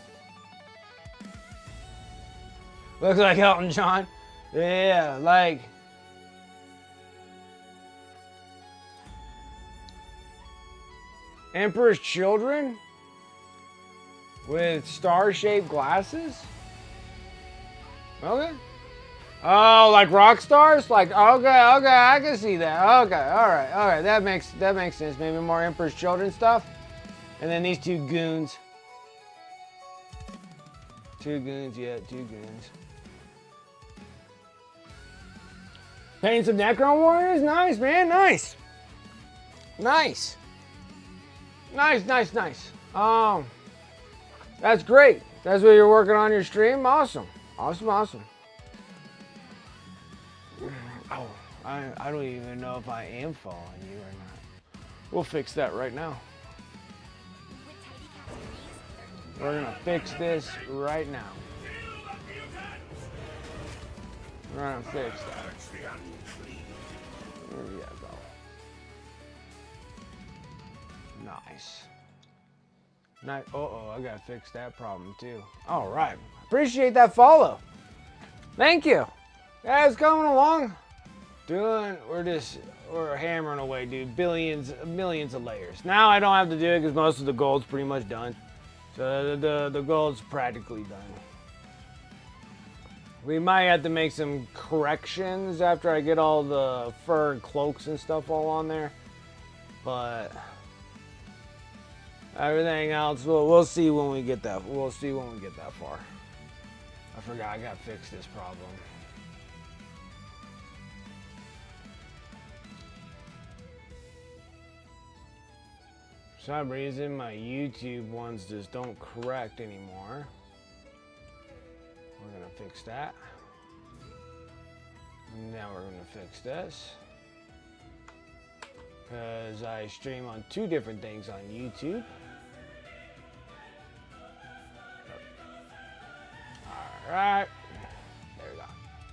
Looks like Elton John. Yeah, like Emperor's Children with star-shaped glasses? Okay. Oh, like rock stars? Like, okay, I can see that. Okay, all right, that makes sense. Maybe more Emperor's Children stuff. And then these two goons. Two goons. Paint some Necron Warriors? Nice, man, nice. Nice. That's great. That's what you're working on your stream? Awesome. Oh, I don't even know if I am following you or not. We'll fix that right now. We're gonna fix this right now. We're gonna fix that. There we go. Nice. Uh-oh, I gotta fix that problem too. All right. Appreciate that follow. Thank you. Guys, coming along. We're hammering away, dude. Millions of layers. Now I don't have to do it because most of the gold's pretty much done. So the gold's practically done. We might have to make some corrections after I get all the fur and cloaks and stuff all on there. But everything else, we'll see when we get that. We'll see when we get that far. I forgot I gotta fix this problem. For some reason, my YouTube ones just don't correct anymore. We're gonna fix that. Now we're gonna fix this. Because I stream on 2 different things on YouTube. Alright. There we go.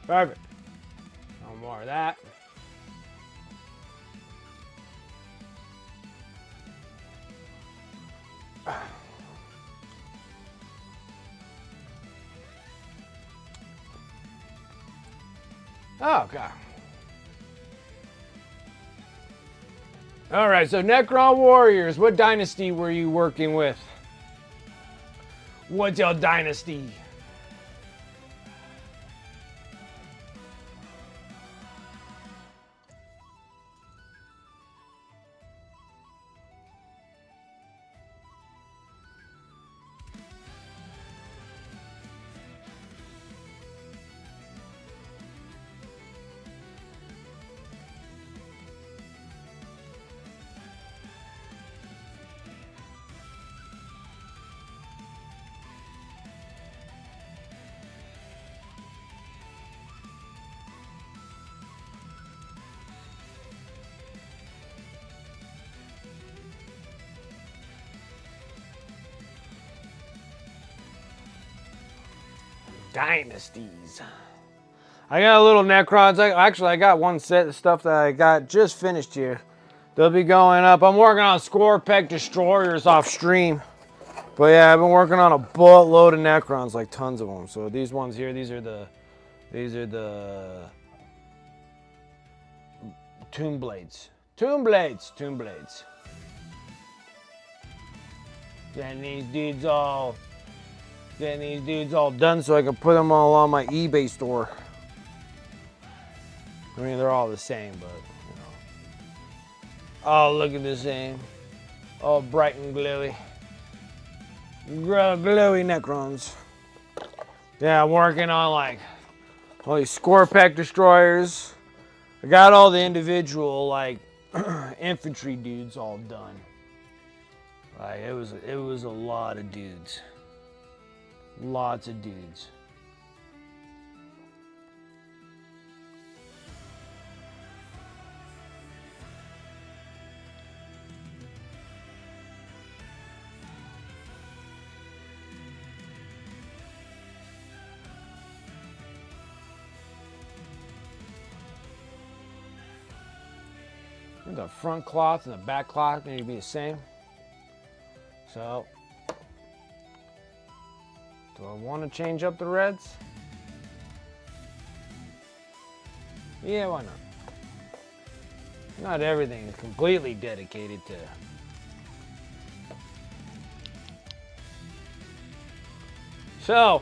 Perfect. No more of that. Oh, God. All right, so Necron Warriors, what dynasty were you working with? What's your dynasty? Dynasties. I got a little Necrons. I got one set of stuff that I got just finished here. They'll be going up. I'm working on Scorpec Destroyers off stream. But yeah, I've been working on a buttload of Necrons, like tons of them. So these ones here, these are the Tomb Blades. Tomb Blades. Getting these dudes all done so I can put them all on my eBay store. I mean, they're all the same, but, you know. Oh, look at the same. All bright and glowy. Glowy Necrons. Yeah, I'm working on, like, all these Scorpec Destroyers. I got all the individual, like, infantry dudes all done. Like, it was a lot of dudes. Lots of dudes. The front cloth and the back cloth need to be the same. So, do I want to change up the reds? Yeah, why not? Not everything is completely dedicated to. So,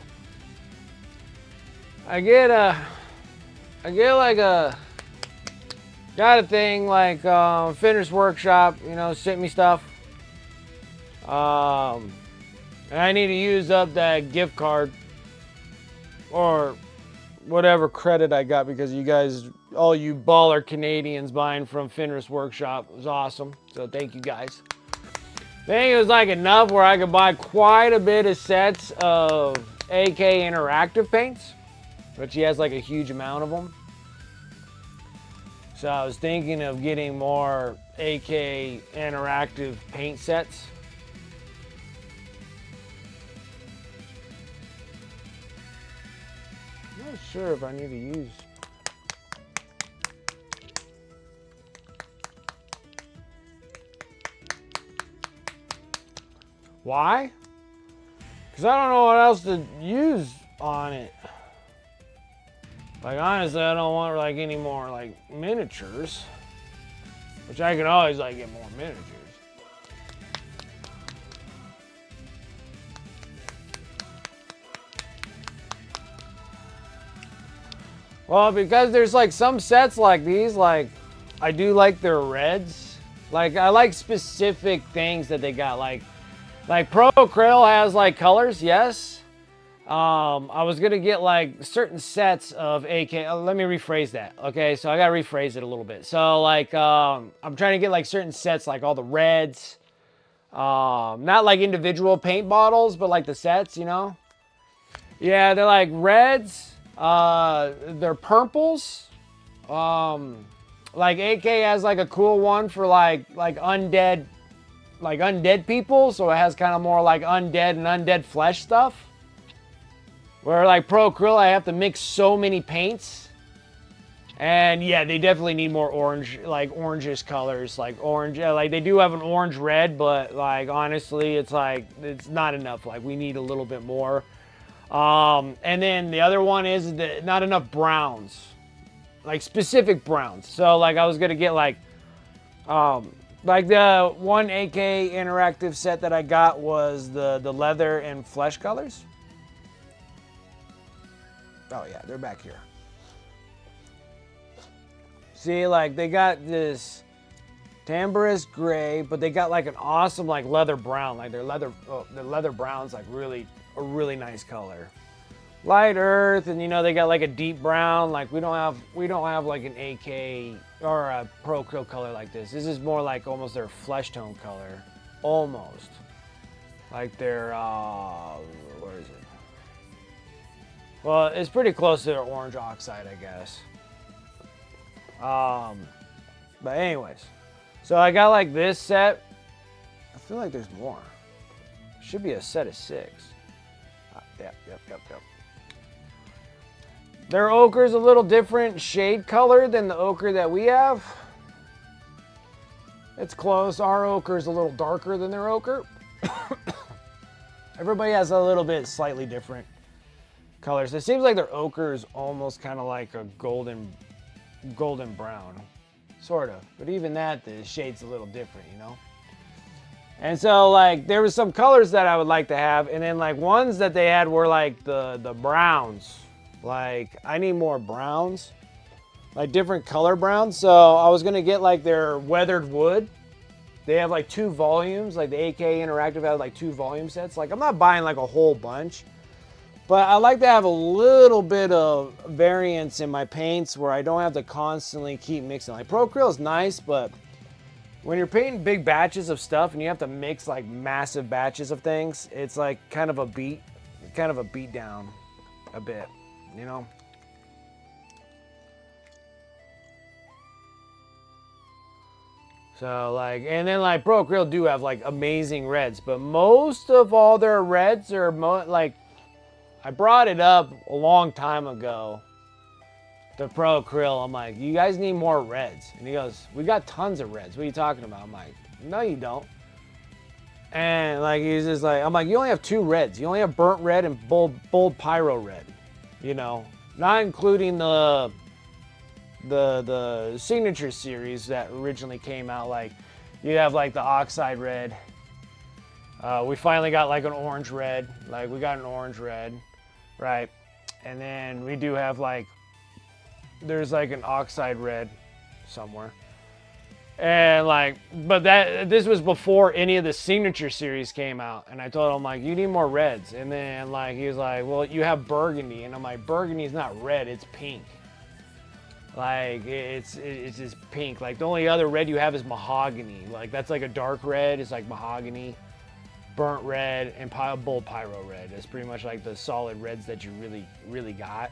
I get got a thing like Fitness Workshop, you know, sent me stuff. And I need to use up that gift card or whatever credit I got because you guys, all you baller Canadians buying from Fitness Workshop was awesome. So thank you guys. I think it was like enough where I could buy quite a bit of sets of AK interactive paints, but she has like a huge amount of them. So I was thinking of getting more AK interactive paint sets. I'm not sure if I need to use. Why? Because I don't know what else to use on it. Like, honestly, I don't want, like, any more, like, miniatures. Which I could always, like, get more miniatures. Well, because there's like some sets like these, like I do like their reds. Like I like specific things that they got. Like Pro Krill has like colors, yes. I was gonna get like certain sets of AK. Let me rephrase that. Okay, so I gotta rephrase it a little bit. So like, I'm trying to get like certain sets, like all the reds. Not like individual paint bottles, but like the sets, you know. Yeah, they're like reds. They're purples. Like AK has like a cool one for like undead people, so it has kind of more like undead and undead flesh stuff. Where like Pro Krill, I have to mix so many paints. And yeah, they definitely need more orange, like orangish colors, like orange. Like they do have an orange red, but like honestly, it's like it's not enough. Like we need a little bit more. And then the other one is that not enough browns, like specific browns. So like I was gonna get like the one AK interactive set that I got was the leather and flesh colors. Oh yeah, they're back here. See, like they got this Tamboris gray, but they got like an awesome like leather brown. Like their leather brown's like a really nice color. Light earth, and you know they got like a deep brown. Like we don't have like an AK or a Pro Krill color like this. This is more like almost their flesh tone color, almost like their where is it? Well, it's pretty close to their orange oxide, I guess. But anyways, so I got like this set. I feel like there's more. Should be a set of 6. Yep. Their ochre's a little different shade color than the ochre that we have. It's close. Our ochre's a little darker than their ochre. Everybody has a little bit slightly different colors. It seems like their ochre is almost kind of like a golden brown, sort of. But even that, the shade's a little different, you know? And so like there was some colors that I would like to have, and then like ones that they had were like the browns. Like I need more browns, like different color browns. So I was gonna get like their weathered wood. They have like 2 volumes, like the AK Interactive has like 2 volume sets. Like I'm not buying like a whole bunch, but I like to have a little bit of variance in my paints where I don't have to constantly keep mixing. Like Pro Krill is nice, but when you're painting big batches of stuff and you have to mix like massive batches of things, it's like kind of a beat down a bit, you know? So like, and then like Pro Krill do have like amazing reds, but most of all their reds are like, I brought it up a long time ago to Pro Krill. I'm like, you guys need more reds. And he goes, we got tons of reds. What are you talking about? I'm like, no, you don't. And like, he's just like, I'm like, you only have 2 reds. You only have burnt red and bold pyro red, you know, not including the signature series that originally came out. Like you have like the oxide red. We finally got like an orange red. Like we got an orange red, right? And then we do have like, there's like an oxide red somewhere. And like, but this was before any of the signature series came out. And I told him like, you need more reds. And then like, he was like, well, you have burgundy. And I'm like, burgundy's not red, it's pink. Like it's just pink. Like the only other red you have is mahogany. Like that's like a dark red. It's like mahogany, burnt red, and bold pyro red. It's pretty much like the solid reds that you really got.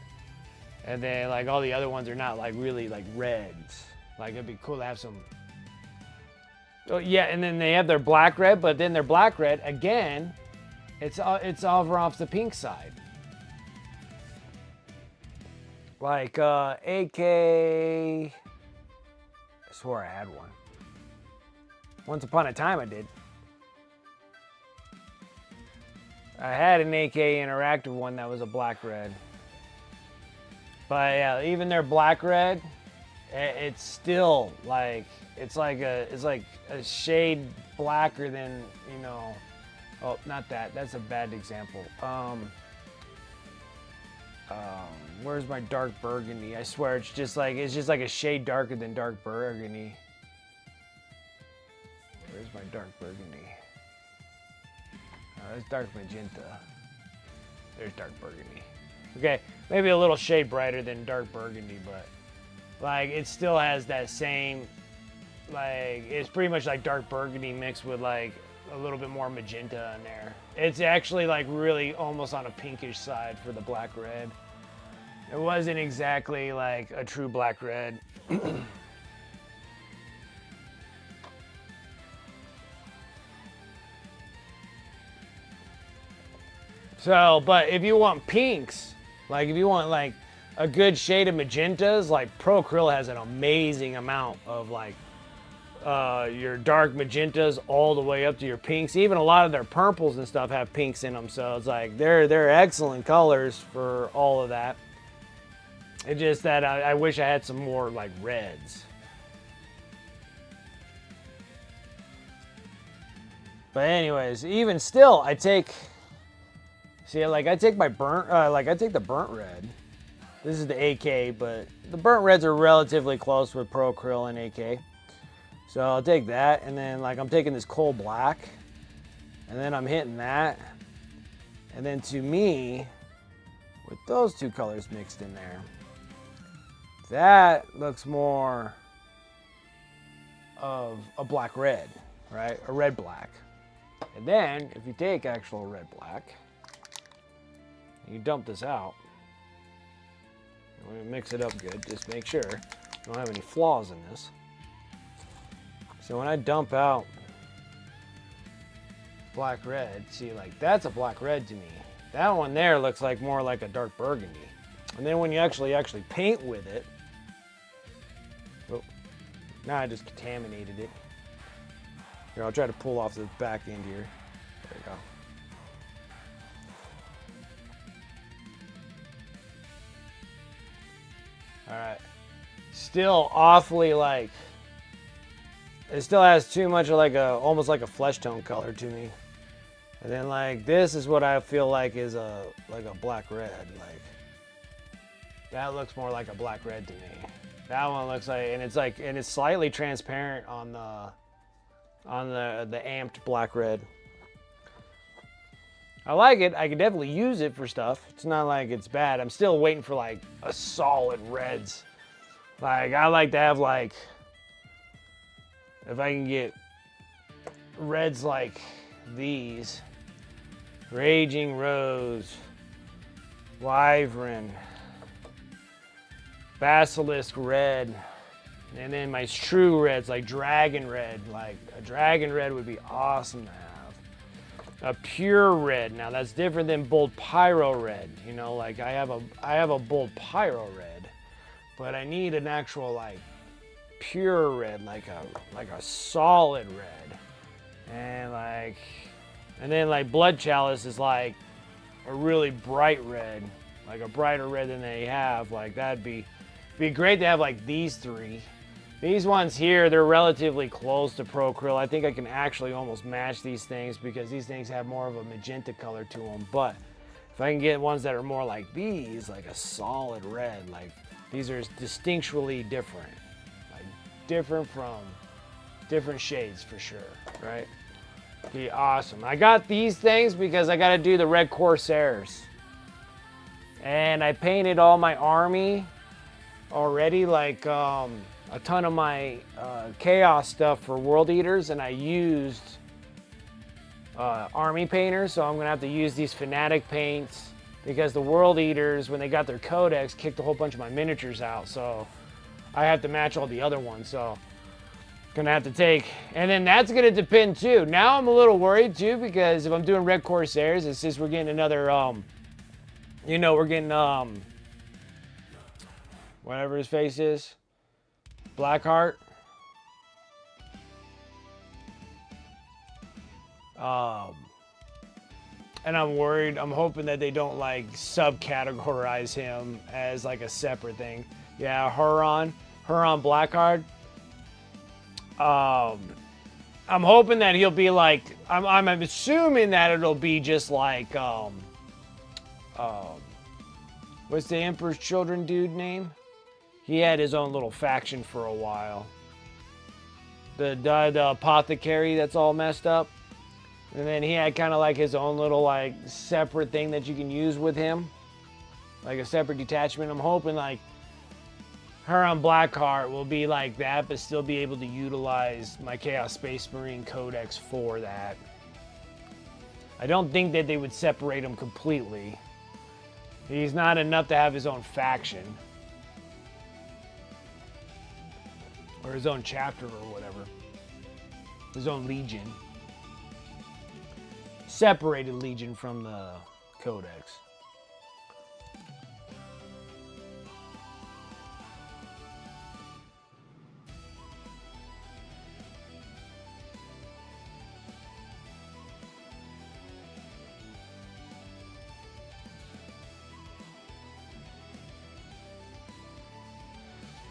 And then like all the other ones are not like really like reds. Like it'd be cool to have some. Oh yeah, and then they have their black red, but then their black red again, it's over off the pink side. Like AK, I swore I had one. Once upon a time I did. I had an AK Interactive one that was a black red. But yeah, even their black red, it's still like, it's like a shade blacker than, you know, oh, not that, that's a bad example. Where's my dark burgundy? I swear it's just like a shade darker than dark burgundy. Where's my dark burgundy? That's dark magenta. There's dark burgundy. Okay, maybe a little shade brighter than dark burgundy, but like it still has that same, like it's pretty much like dark burgundy mixed with like a little bit more magenta in there. It's actually like really almost on a pinkish side for the black red. It wasn't exactly like a true black red. So, but if you want pinks, like if you want like a good shade of magentas, like Pro Acryl has an amazing amount of like your dark magentas all the way up to your pinks. Even a lot of their purples and stuff have pinks in them, so it's like they're excellent colors for all of that. It's just that I wish I had some more like reds. But anyways, even still, I take my burnt, I take the burnt red. This is the AK, but the burnt reds are relatively close with Pro Acryl and AK. So I'll take that, and then like I'm taking this coal black, and then I'm hitting that. And then to me, with those two colors mixed in there, that looks more of a black red, right? A red black. And then if you take actual red black, you dump this out. I'm gonna mix it up good, just make sure I don't have any flaws in this. So when I dump out black red, see, like that's a black red to me. That one there looks like more like a dark burgundy. And then when you actually paint with it, oh, now I just contaminated it. Here, I'll try to pull off the back end here. There you go. All right. Still awfully like, it still has too much of like almost like a flesh tone color to me. And then like this is what I feel like is like a black red. Like that looks more like a black red to me. That one looks like, and it's slightly transparent on the amped black red. I like it. I can definitely use it for stuff. It's not like it's bad. I'm still waiting for like a solid reds. Like I like to have like, if I can get reds like these, Raging Rose, Wyvern, Basilisk Red, and then my true reds like Dragon Red. Like a Dragon Red would be awesome to have. A pure red. Now that's different than Bold Pyro Red. You know, like I have a Bold Pyro Red, but I need an actual like pure red, like a solid red. And then like Blood Chalice is like a really bright red, like a brighter red than they have. Like that'd be great to have like these three. These ones here, they're relatively close to Pro Acryl. I think I can actually almost match these things because these things have more of a magenta color to them. But if I can get ones that are more like these, like a solid red, like these are distinctually different. Like different from different shades for sure, right? Be awesome. I got these things because I got to do the Red Corsairs. And I painted all my army already, like a ton of my chaos stuff for World Eaters, and I used army painters, so I'm gonna have to use these Fanatic paints because the World Eaters, when they got their codex, kicked a whole bunch of my miniatures out, so I have to match all the other ones. So gonna have to take, and then that's gonna depend too. Now I'm a little worried too because if I'm doing Red Corsairs, it's just we're getting another we're getting whatever his face is, Blackheart. And I'm worried. I'm hoping that they don't like subcategorize him as like a separate thing. Yeah, Huron Blackheart. I'm hoping that he'll be like. I'm assuming that it'll be just like what's the Emperor's Children dude name? He had his own little faction for a while. The apothecary that's all messed up. And then he had kind of like his own little like separate thing that you can use with him. Like a separate detachment. I'm hoping like her on Blackheart will be like that, but still be able to utilize my Chaos Space Marine Codex for that. I don't think that they would separate him completely. He's not enough to have his own faction. Or his own chapter or whatever. His own legion. Separated legion from the Codex.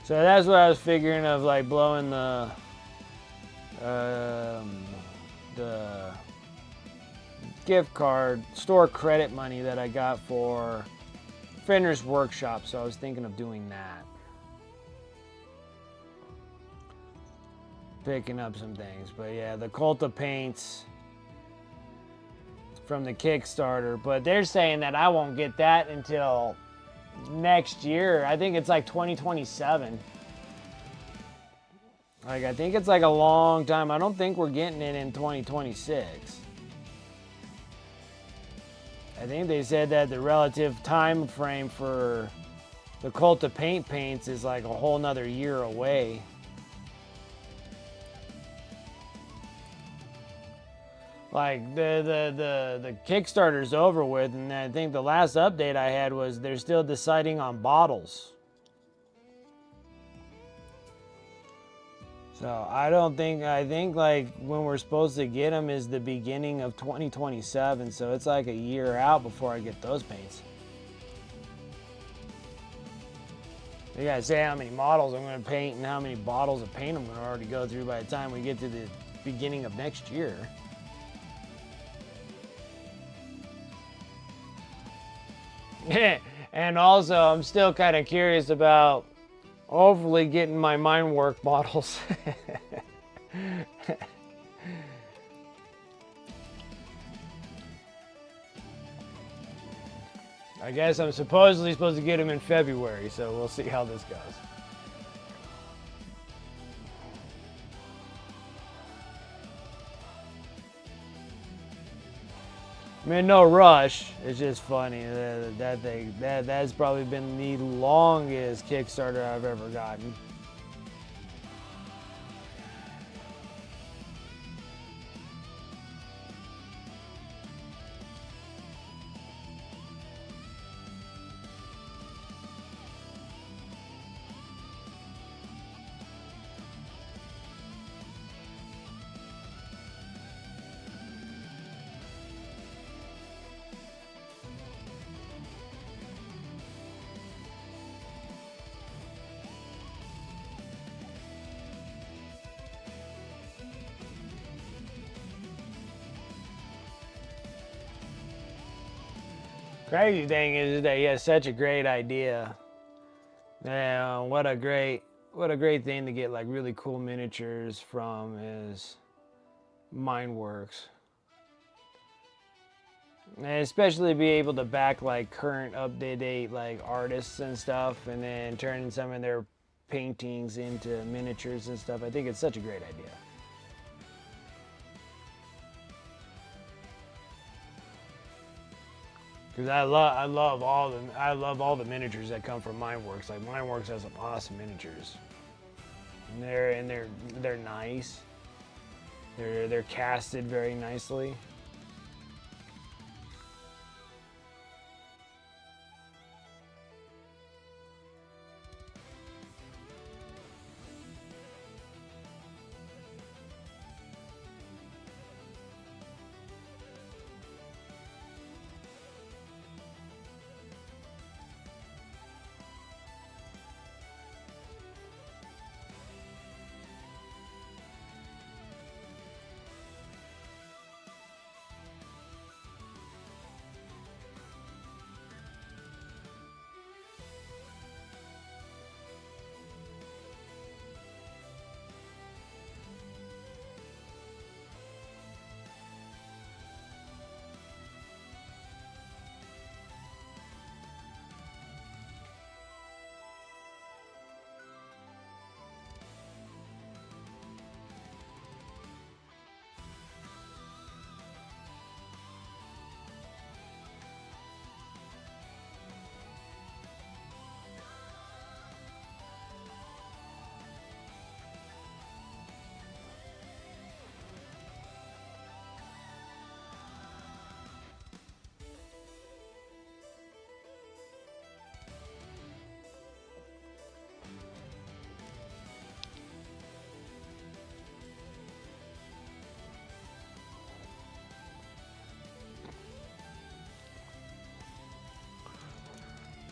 So that's what I was figuring of, like blowing the gift card store credit money that I got for Fenrir's Workshop. So I was thinking of doing that, picking up some things. But yeah, the Cult of Paints from the Kickstarter, but they're saying that I won't get that until next year. I think it's like 2027. Like, I think it's like a long time. I don't think we're getting it in 2026. I think they said that the relative time frame for the Cult of Paints is like a whole nother year away. Like the Kickstarter's over with, and I think the last update I had was they're still deciding on bottles. So I think like when we're supposed to get them is the beginning of 2027. So it's like a year out before I get those paints. You gotta say how many models I'm gonna paint and how many bottles of paint I'm gonna already go through by the time we get to the beginning of next year. And also, I'm still kind of curious about hopefully getting my mine work models. I guess I'm supposedly supposed to get them in February, so we'll see how this goes. I mean, no rush. It's just funny that's probably been the longest Kickstarter I've ever gotten. Crazy thing is that he has such a great idea. Yeah, what a great thing to get like really cool miniatures from his Mineworks. And especially be able to back like current up-to-date like artists and stuff, and then turning some of their paintings into miniatures and stuff. I think it's such a great idea. Because I love all the miniatures that come from Mineworks. Like Mineworks has some awesome miniatures. And they're nice. They're casted very nicely.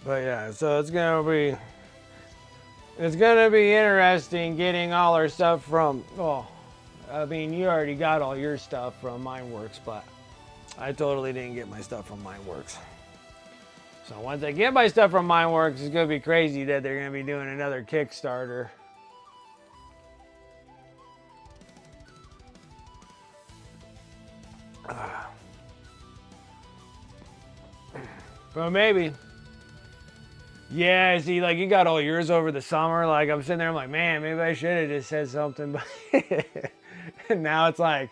But yeah, so it's gonna be interesting getting all our stuff from. Well, I mean, you already got all your stuff from Mineworks, but I totally didn't get my stuff from Mineworks. So once I get my stuff from Mineworks, it's gonna be crazy that they're gonna be doing another Kickstarter. But maybe. Yeah, see, like you got all yours over the summer. Like I'm sitting there, I'm like, man, maybe I should have just said something. But and now it's like,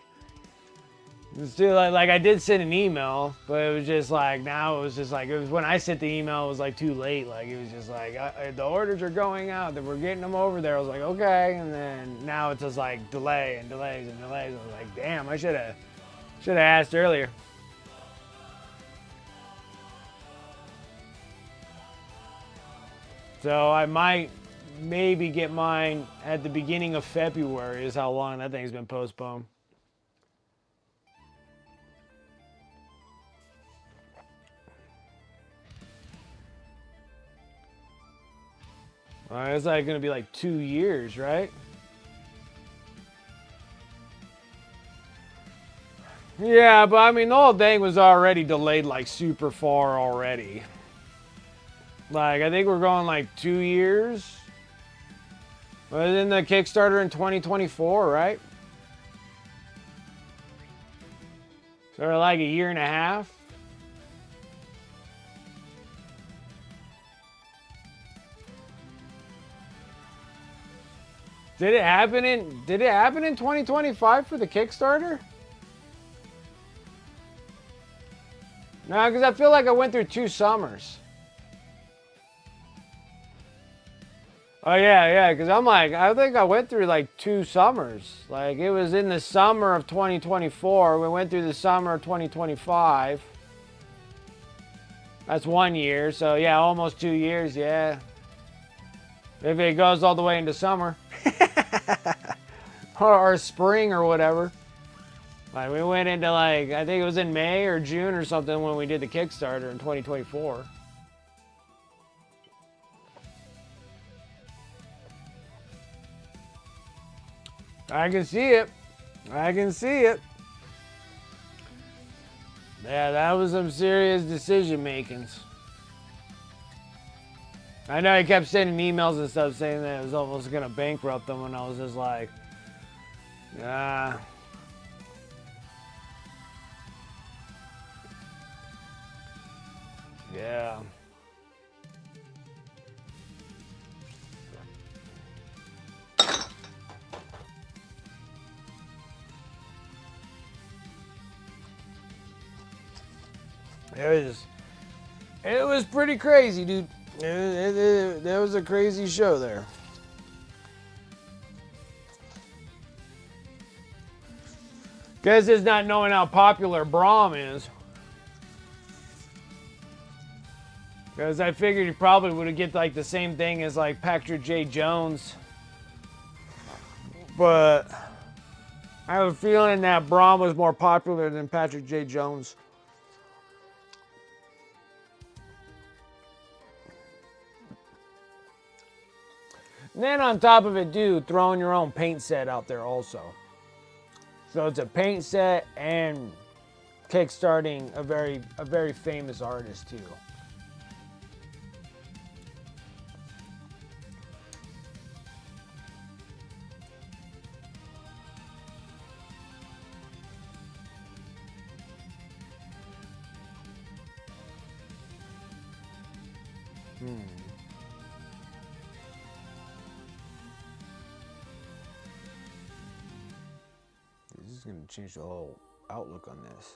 it's too like I did send an email, but it was just like now it was just like it was when I sent the email, it was like too late. Like it was just like the orders are going out, that we're getting them over there. I was like, okay, and then now it's just like delay and delays and delays. I was like, damn, I should have asked earlier. So I might maybe get mine at the beginning of February is how long that thing's been postponed. It's like gonna be like 2 years, right? Yeah, but I mean the whole thing was already delayed like super far already. Like I think we're going like 2 years. But then the Kickstarter in 2024, right? So like a year and a half. Did it happen in 2025 for the Kickstarter? No, because I feel like I went through 2 summers. Oh yeah, because I'm like, I think I went through like 2 summers. Like it was in the summer of 2024. We went through the summer of 2025. That's 1 year, so yeah, almost 2 years, yeah. If it goes all the way into summer. or spring or whatever. Like we went into like, I think it was in May or June or something when we did the Kickstarter in 2024. I can see it. I can see it. Yeah, that was some serious decision makings. I know he kept sending emails and stuff saying that it was almost gonna bankrupt them, and I was just like, ah. Yeah. It was pretty crazy, dude. There was a crazy show there. Guess it's not knowing how popular Braum is. Because I figured he probably would have get like the same thing as like Patrick J. Jones. But I have a feeling that Braum was more popular than Patrick J. Jones. And then on top of it, dude, throwing your own paint set out there also. So it's a paint set and kickstarting a very famous artist too. This is going to change the whole outlook on this.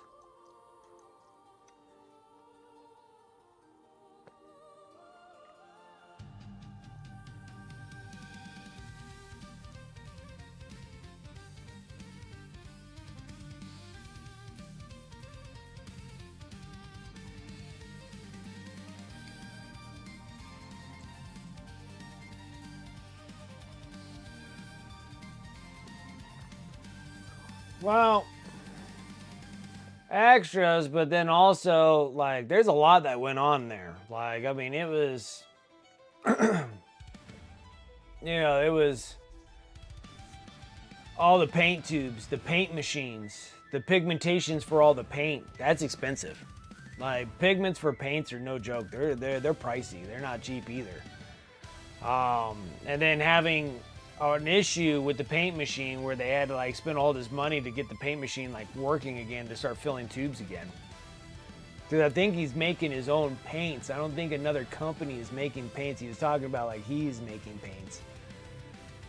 Well, extras, but then also like there's a lot that went on there. Like I mean, it was, it was all the paint tubes, the paint machines, the pigmentations for all the paint. That's expensive. Like pigments for paints are no joke. They're pricey. They're not cheap either. And then having an issue with the paint machine where they had to like spend all this money to get the paint machine like working again to start filling tubes again. Because I think he's making his own paints. I don't think another company is making paints. He was talking about like he's making paints.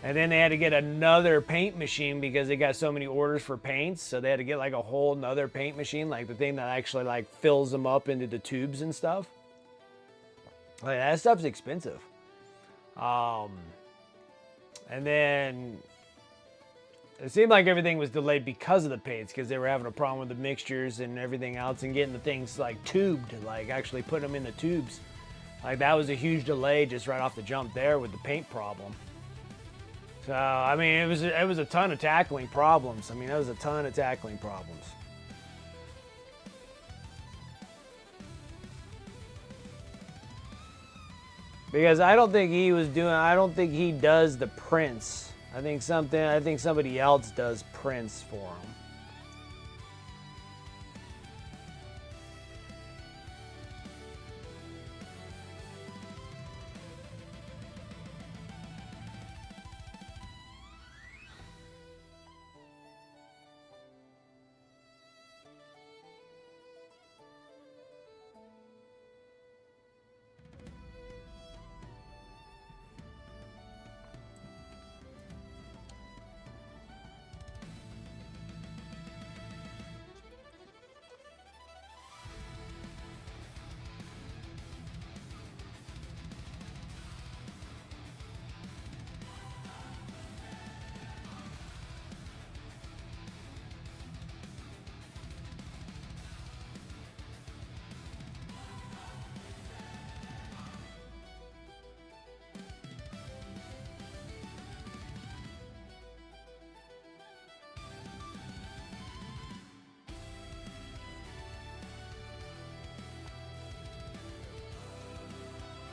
And then they had to get another paint machine because they got so many orders for paints. So they had to get like a whole nother paint machine, like the thing that actually like fills them up into the tubes and stuff. Like that stuff's expensive. And then it seemed like everything was delayed because of the paints, because they were having a problem with the mixtures and everything else and getting the things like tubed, like actually putting them in the tubes. Like that was a huge delay just right off the jump there with the paint problem. So, I mean, it was a ton of tackling problems. I mean, that was a ton of tackling problems. Because I don't think he does the prints. I think somebody else does prints for him.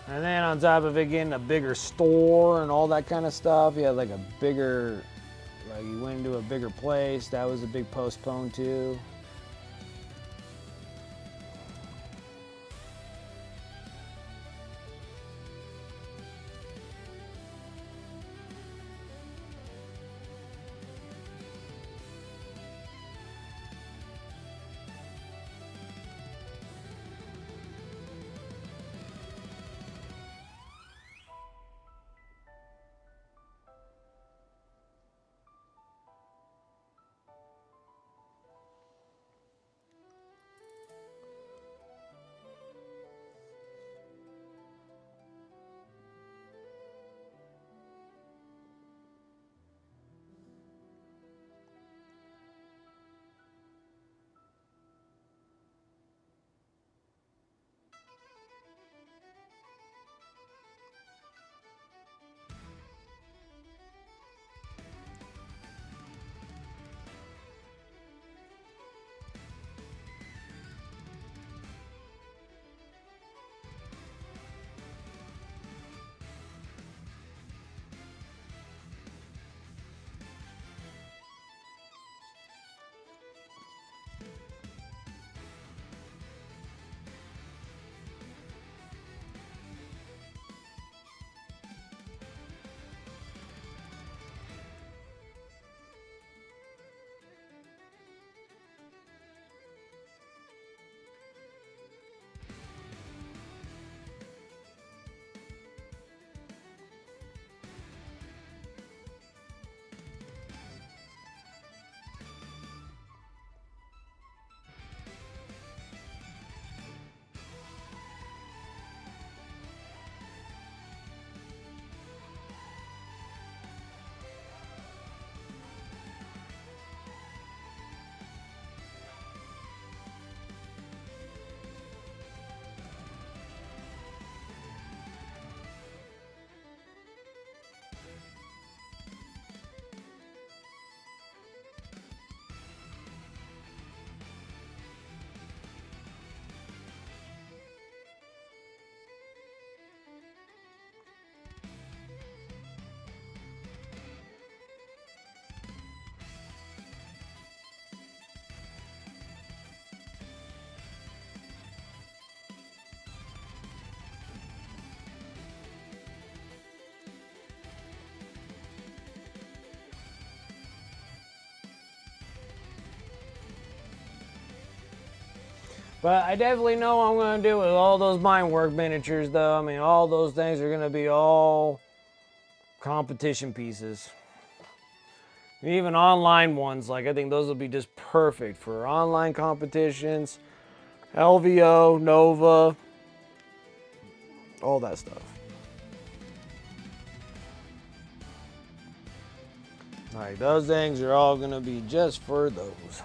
And then on top of it, getting a bigger store and all that kind of stuff, you had like a bigger, like you went into a bigger place. That was a big postpone too. But I definitely know what I'm going to do with all those mine work miniatures, though. I mean, all those things are going to be all competition pieces. Even online ones, like I think those will be just perfect for online competitions, LVO, Nova, all that stuff. Like those things are all gonna be just for those.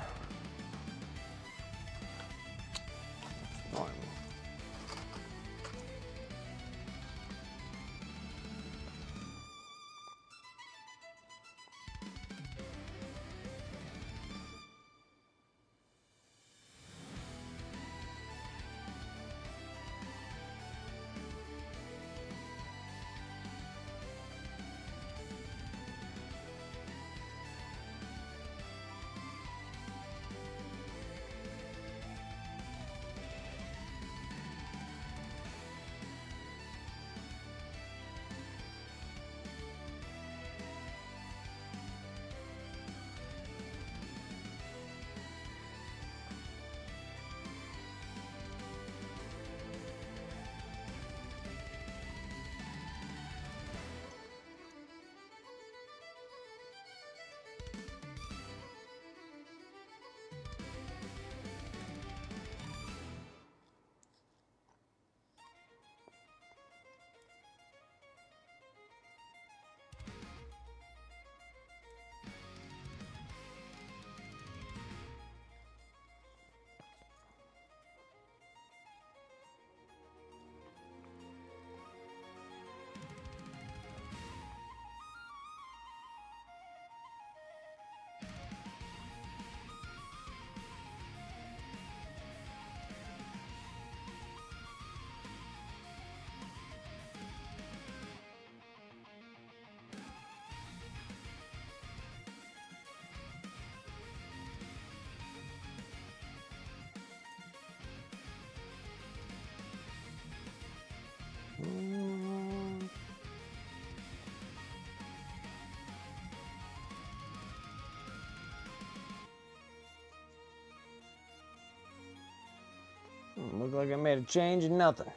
Look like I made a change in nothing.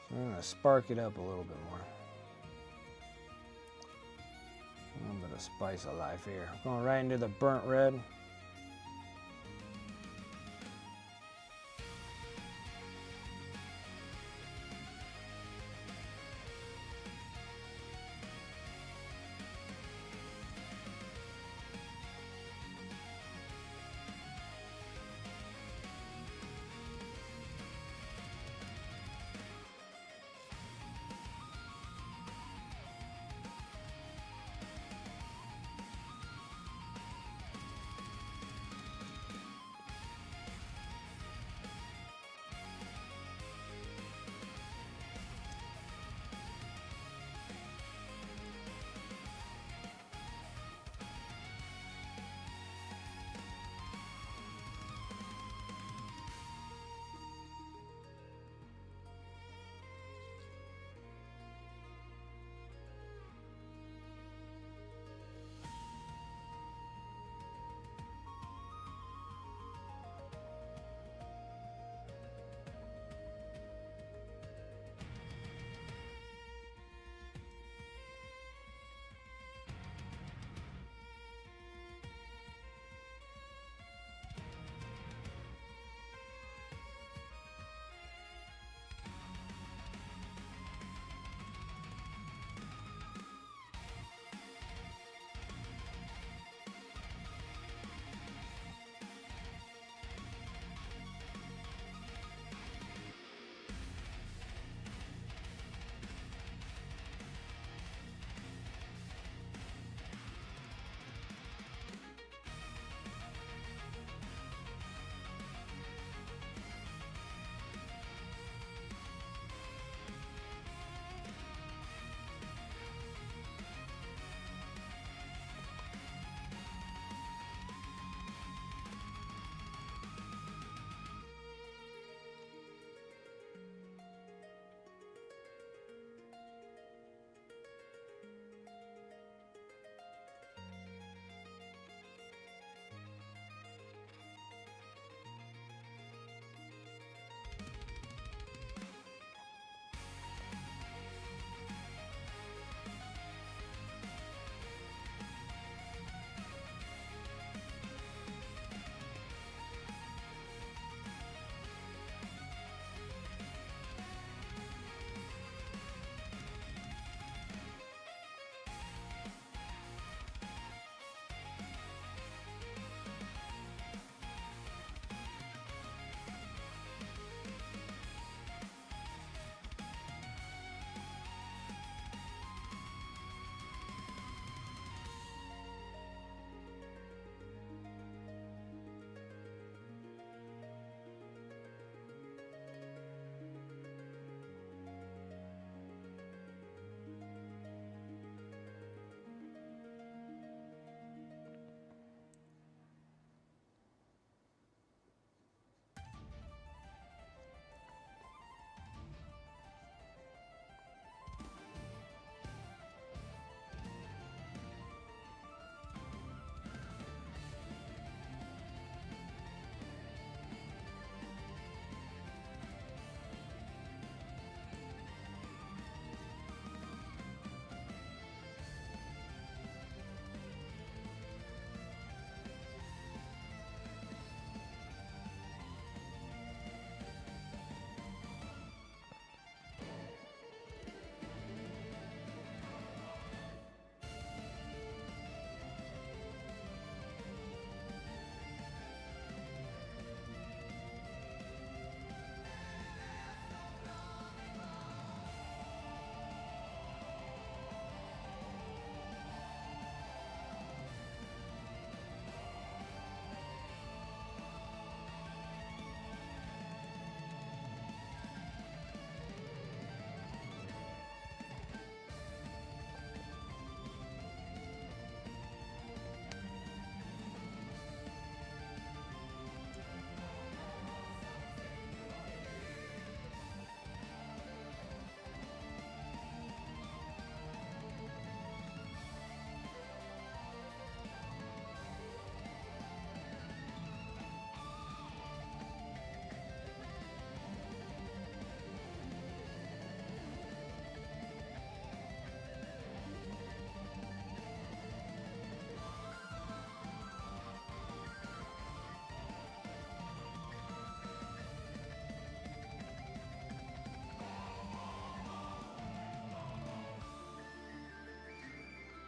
So I'm gonna spark it up a little bit more. A little bit of spice of life here. Going right into the burnt red.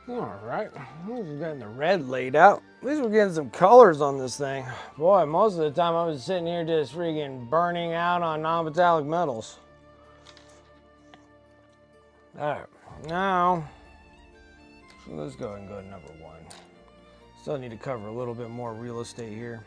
All right, we're getting the red laid out. At least we're getting some colors on this thing. Boy, most of the time I was sitting here just freaking burning out on non-metallic metals. All right, now, so let's go ahead and go to number 1. Still need to cover a little bit more real estate here.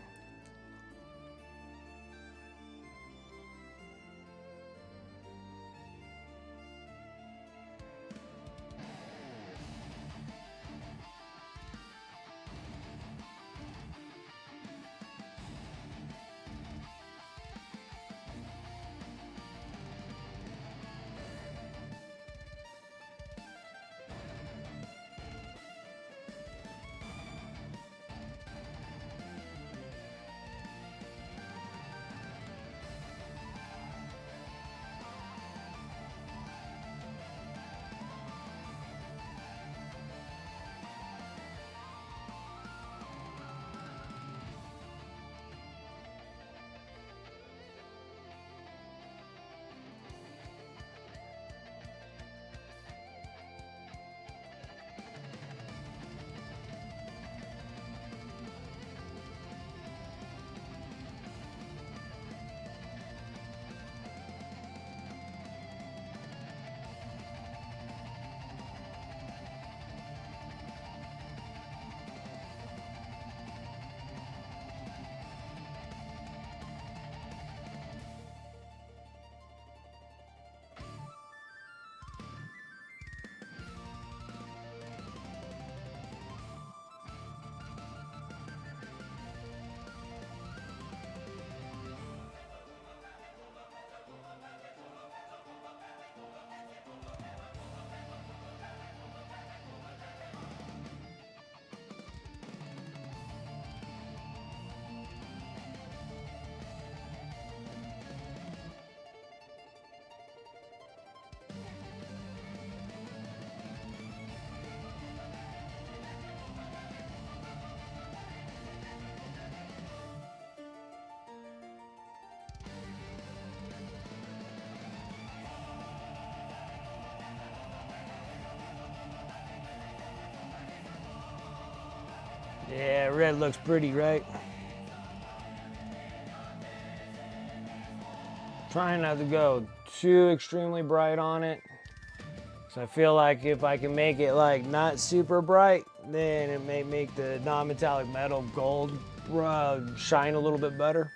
Yeah, red looks pretty, right? Trying not to go too extremely bright on it. So I feel like if I can make it like not super bright, then it may make the non-metallic metal gold shine a little bit better.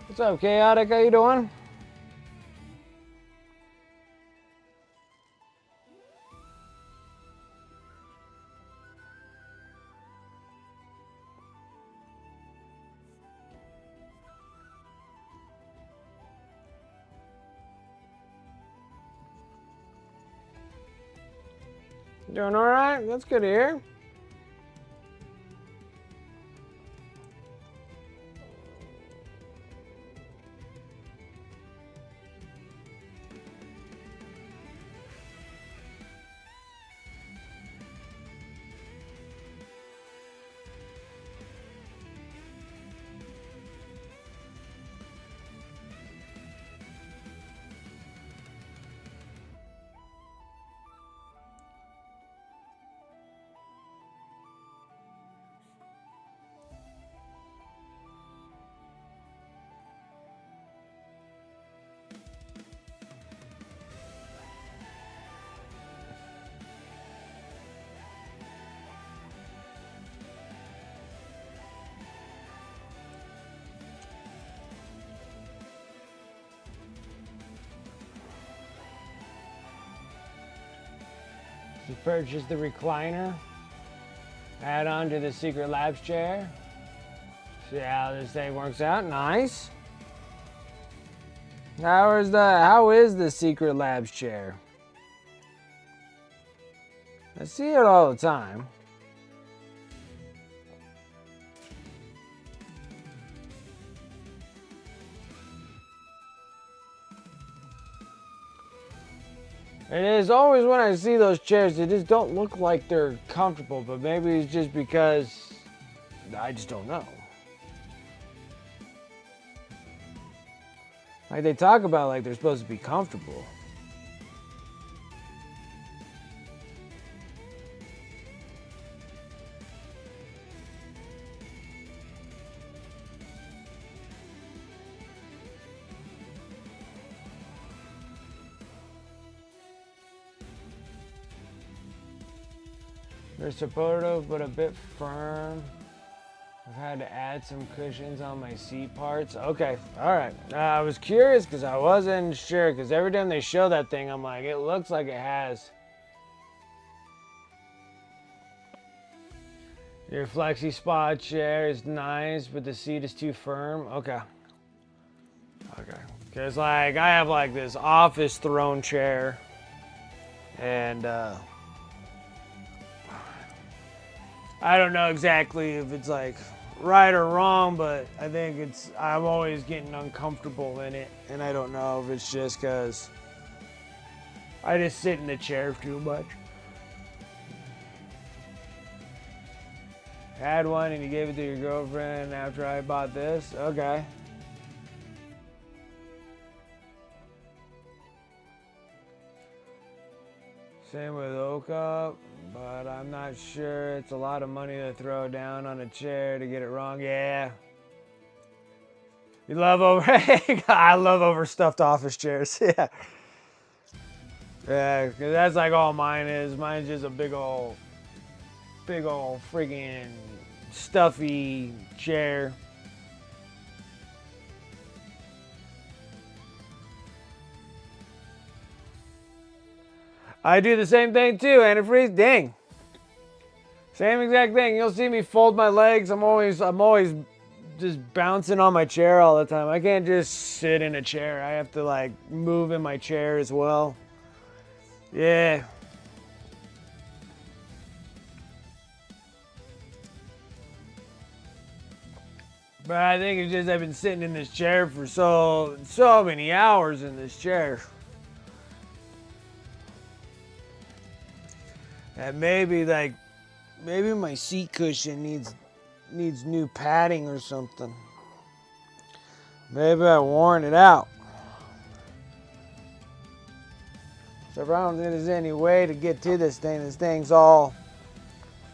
What's up, Chaotic? How you doing? Doing all right? That's good to hear. You purchased the recliner. Add on to the Secret Labs chair. See how this thing works out. Nice. How is the Secret Labs chair? I see it all the time. It is always when I see those chairs, they just don't look like they're comfortable, but maybe it's just because I just don't know. Like they talk about like they're supposed to be comfortable. They're supportive but a bit firm. I've had to add some cushions on my seat parts. Okay, all right. I was curious because I wasn't sure because every time they show that thing, I'm like, it looks like it has. Your Flexi Spa chair is nice, but the seat is too firm. Okay. Okay. Because like I have like this office throne chair, and I don't know exactly if it's like right or wrong, but I think I'm always getting uncomfortable in it, and I don't know if it's just because I just sit in the chair too much. Had one and you gave it to your girlfriend after I bought this? Okay. Same with Oka, but I'm not sure. It's a lot of money to throw down on a chair to get it wrong. Yeah. You love I love overstuffed office chairs. Yeah. Yeah, 'cause that's like all mine is. Mine's just a big old freaking stuffy chair. I do the same thing too, antifreeze. Dang. Same exact thing. You'll see me fold my legs. I'm always just bouncing on my chair all the time. I can't just sit in a chair. I have to like move in my chair as well. Yeah. But I think it's just I've been sitting in this chair for so many hours in this chair. And maybe my seat cushion needs new padding or something. Maybe I worn it out. So if I don't think there's any way to get to this thing, this thing's all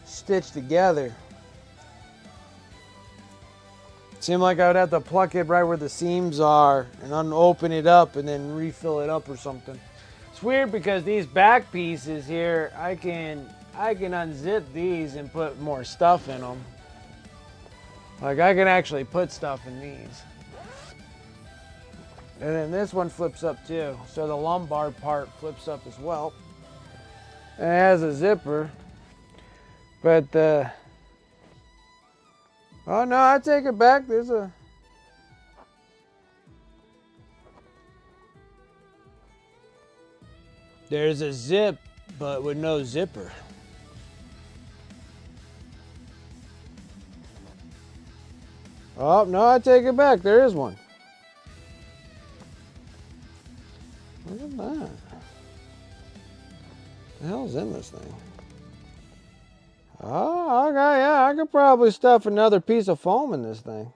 stitched together. Seemed like I would have to pluck it right where the seams are and open it up and then refill it up or something. It's weird because these back pieces here, I can unzip these and put more stuff in them. Like I can actually put stuff in these. And then this one flips up too. So the lumbar part flips up as well. And it has a zipper. But oh no, I take it back. There's a zip but with no zipper. Oh, no, I take it back. There is one. Look at that. What the hell's in this thing? Oh, okay, yeah, I could probably stuff another piece of foam in this thing.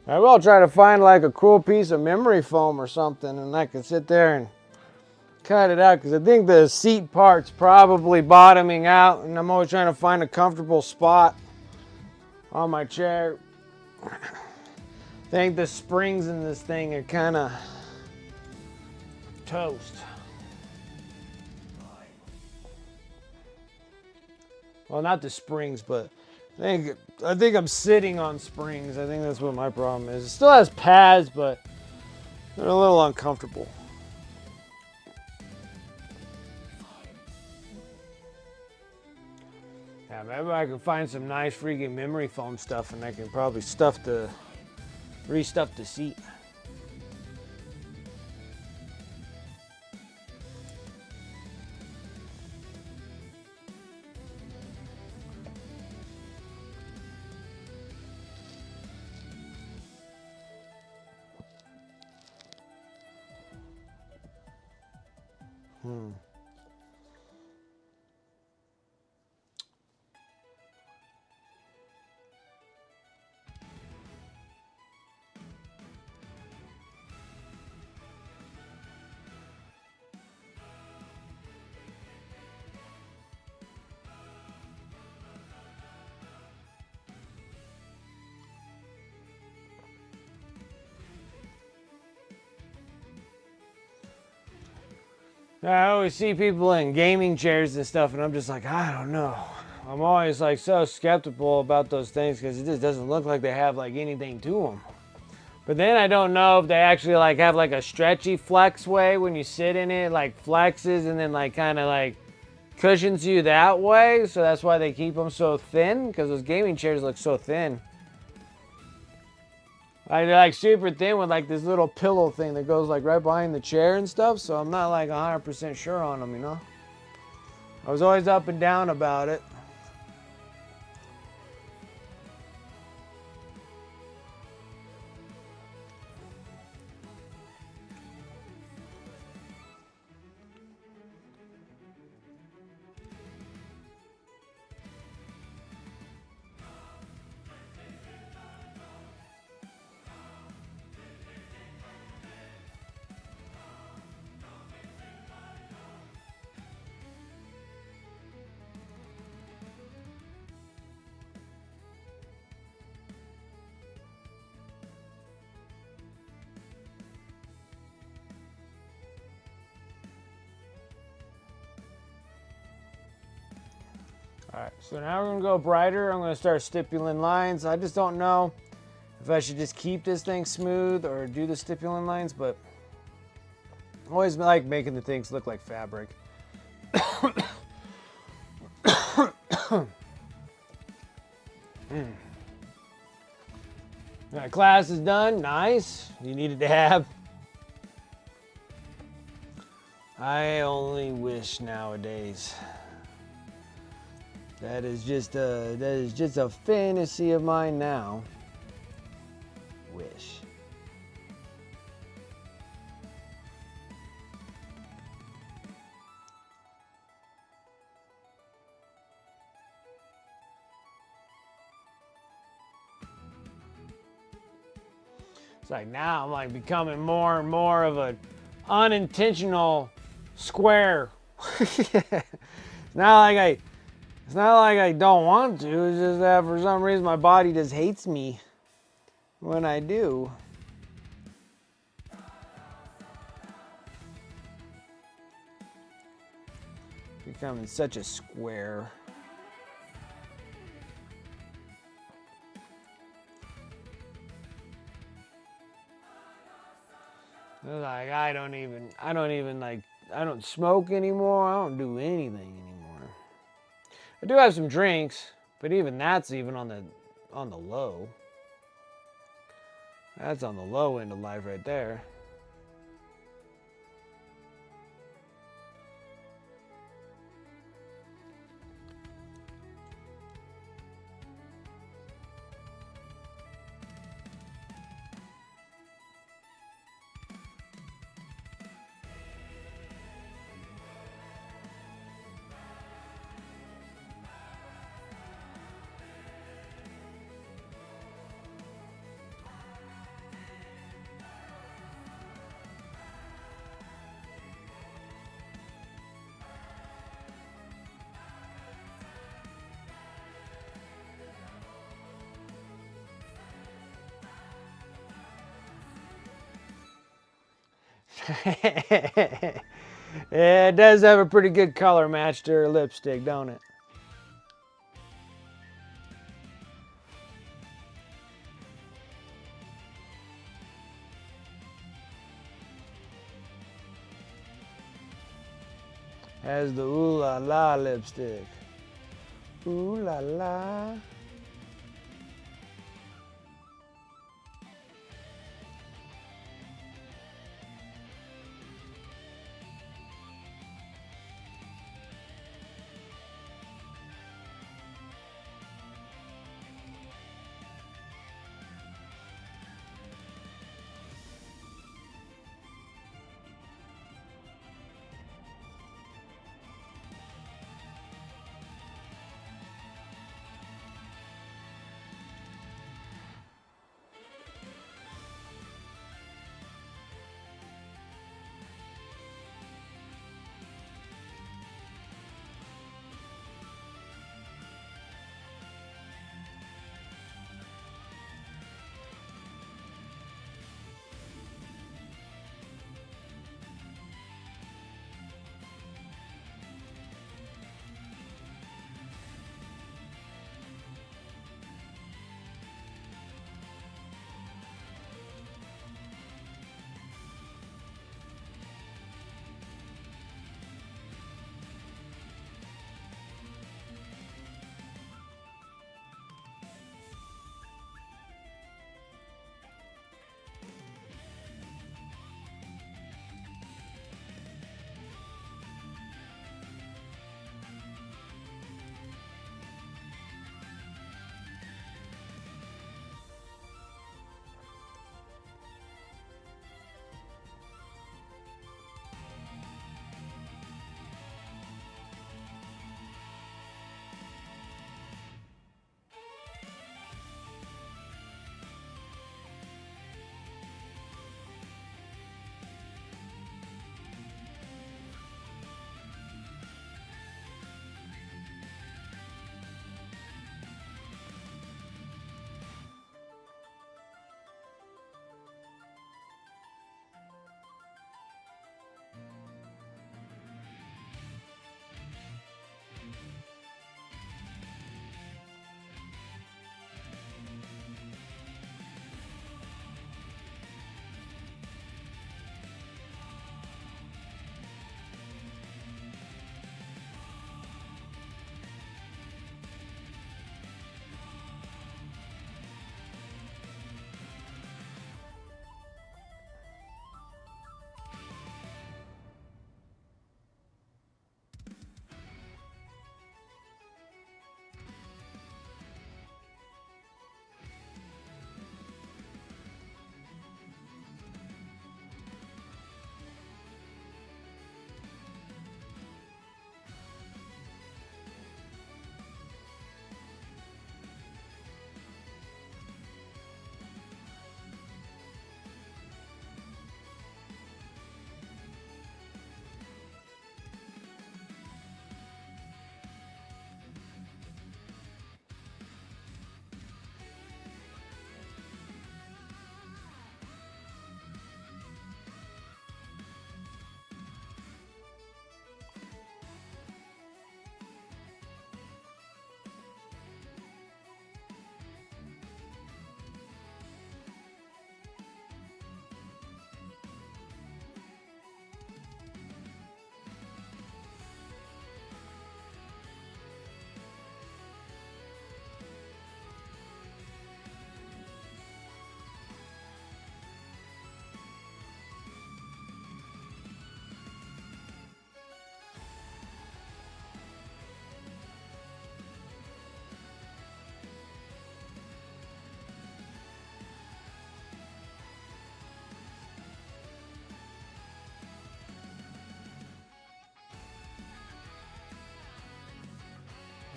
I will try to find like a cool piece of memory foam or something, and I can sit there and cut it out, because I think the seat part's probably bottoming out, and I'm always trying to find a comfortable spot on my chair. I think the springs in this thing are kind of toast. Well, not the springs, but I think I'm sitting on springs. I think that's what my problem is. It still has pads, but they're a little uncomfortable. Yeah, maybe I can find some nice freaking memory foam stuff, and I can probably restuff the seat. I always see people in gaming chairs and stuff, and I'm just like, I don't know. I'm always like so skeptical about those things, because it just doesn't look like they have like anything to them. But then I don't know if they actually like have like a stretchy flex way when you sit in it, like flexes and then like kind of like cushions you that way. So that's why they keep them so thin, because those gaming chairs look so thin. Like, they're like super thin with like this little pillow thing that goes like right behind the chair and stuff. So I'm not like 100% sure on them, you know? I was always up and down about it. All right, so now we're gonna go brighter. I'm gonna start stippling lines. I just don't know if I should just keep this thing smooth or do the stippling lines, but I always like making the things look like fabric. That class is done. Nice. You needed to have. I only wish nowadays. That is just a fantasy of mine now. Wish. It's like now I'm like becoming more and more of an unintentional square. It's not like I don't want to. It's just that for some reason my body just hates me when I do. Becoming such a square. Like I don't smoke anymore. I don't do anything anymore. I do have some drinks, but even that's even on the low. That's on the low end of life right there. Yeah, it does have a pretty good color match to her lipstick, don't it? Has the ooh la la lipstick. Ooh la la.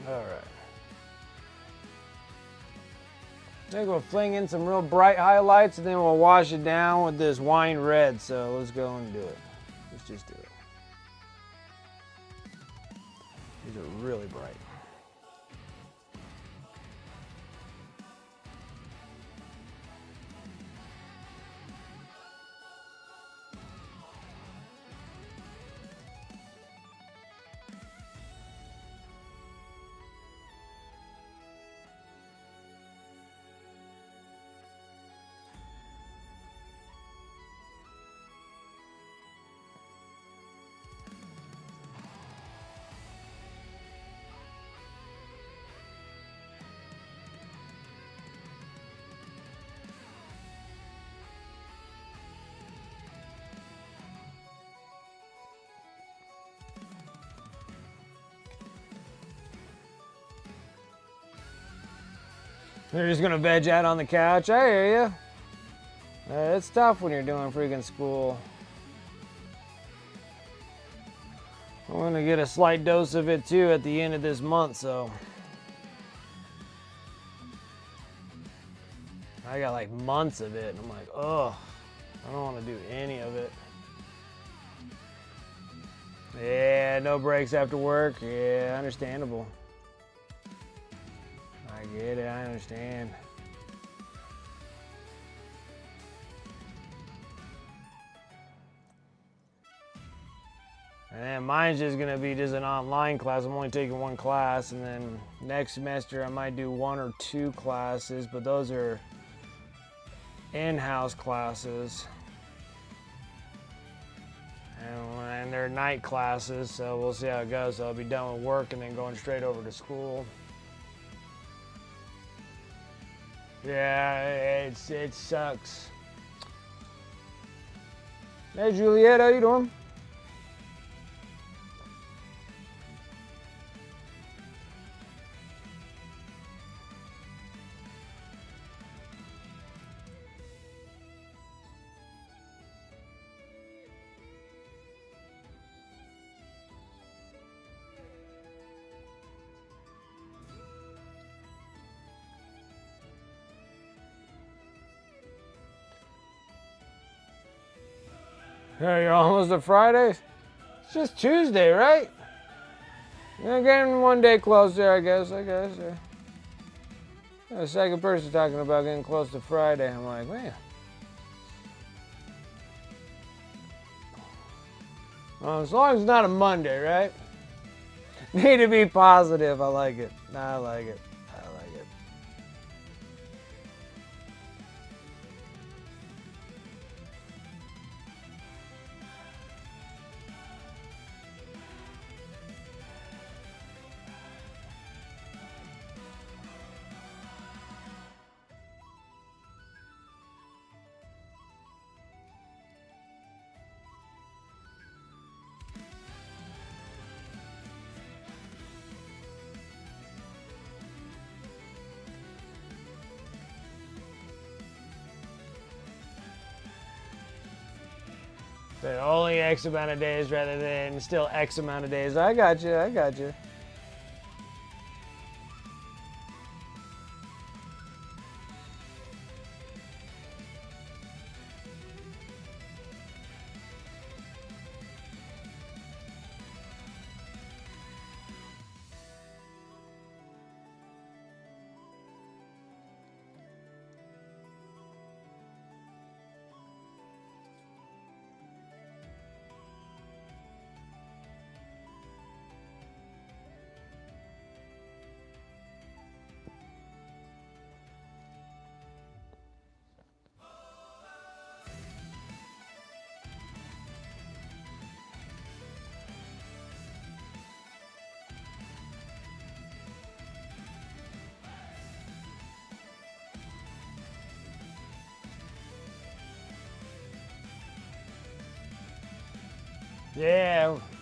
All right. I think we'll fling in some real bright highlights and then we'll wash it down with this wine red. So let's go and do it. Let's just do it. These are really bright. They're just gonna veg out on the couch. I hear you. It's tough when you're doing freaking school. I'm gonna get a slight dose of it too at the end of this month, so. I got like months of it, and I'm like, ugh, I don't wanna do any of it. Yeah, no breaks after work. Yeah, understandable. I get it, I understand. And then mine's just gonna be just an online class. I'm only taking one class, and then next semester I might do 1 or 2 classes, but those are in-house classes. And they're night classes, so we'll see how it goes. So I'll be done with work and then going straight over to school. Yeah, it sucks. Hey Juliet, how you doing? Hey, you're almost to Friday? It's just Tuesday, right? You're getting one day closer, I guess. Yeah. The second person talking about getting close to Friday. I'm like, man. Well, as long as it's not a Monday, right? Need to be positive. I like it. I like it. I like it. But only X amount of days rather than still X amount of days. I got you. I got you.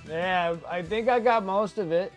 Yeah, I think I got most of it.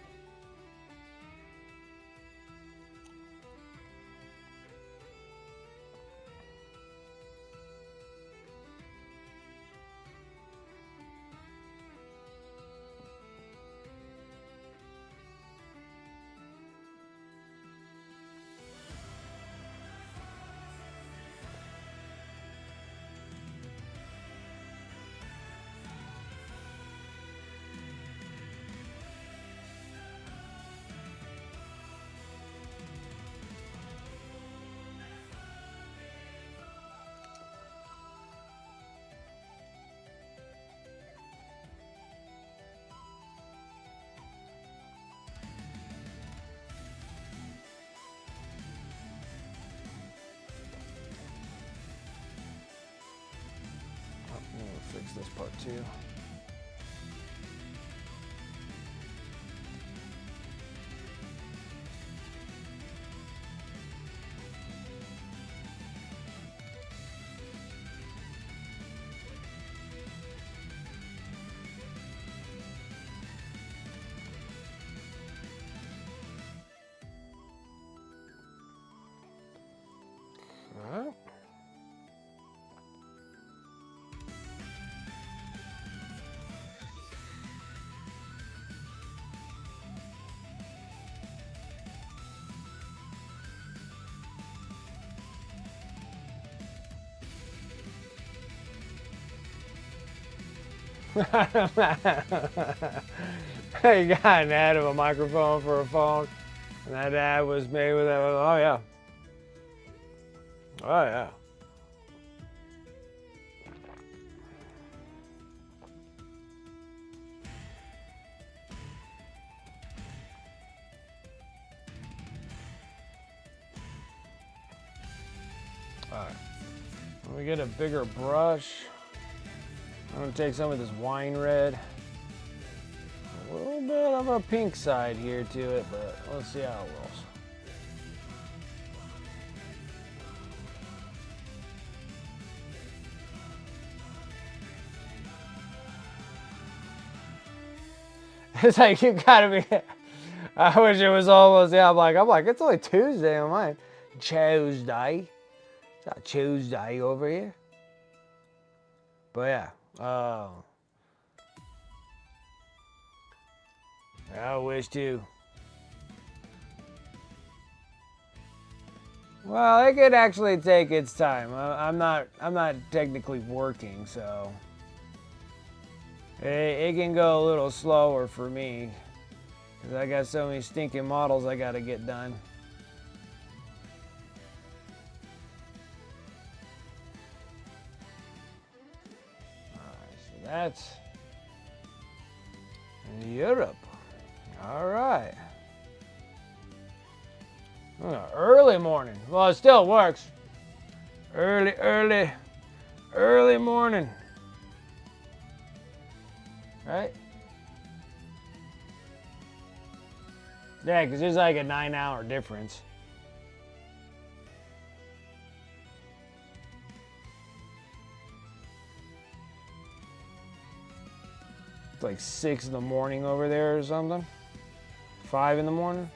I'm gonna fix this part too. You got an ad of a microphone for a phone, and that ad was made with that. Oh yeah. Oh yeah. All right. Let me get a bigger brush. I'm gonna take some of this wine red. A little bit of a pink side here to it, but let's see how it rolls. It's like you gotta be. I wish it was almost. Yeah, I'm like, it's only Tuesday on mine. Tuesday. It's not Tuesday over here. But yeah. I wish too. Well, it could actually take its time. I'm not technically working, so it can go a little slower for me because I got so many stinking models I got to get done. All right, so that's in Europe. All right. Early morning. Well, it still works. Early morning. Right? Yeah, because there's like a 9-hour difference. It's like 6 in the morning over there or something. 5 in the morning.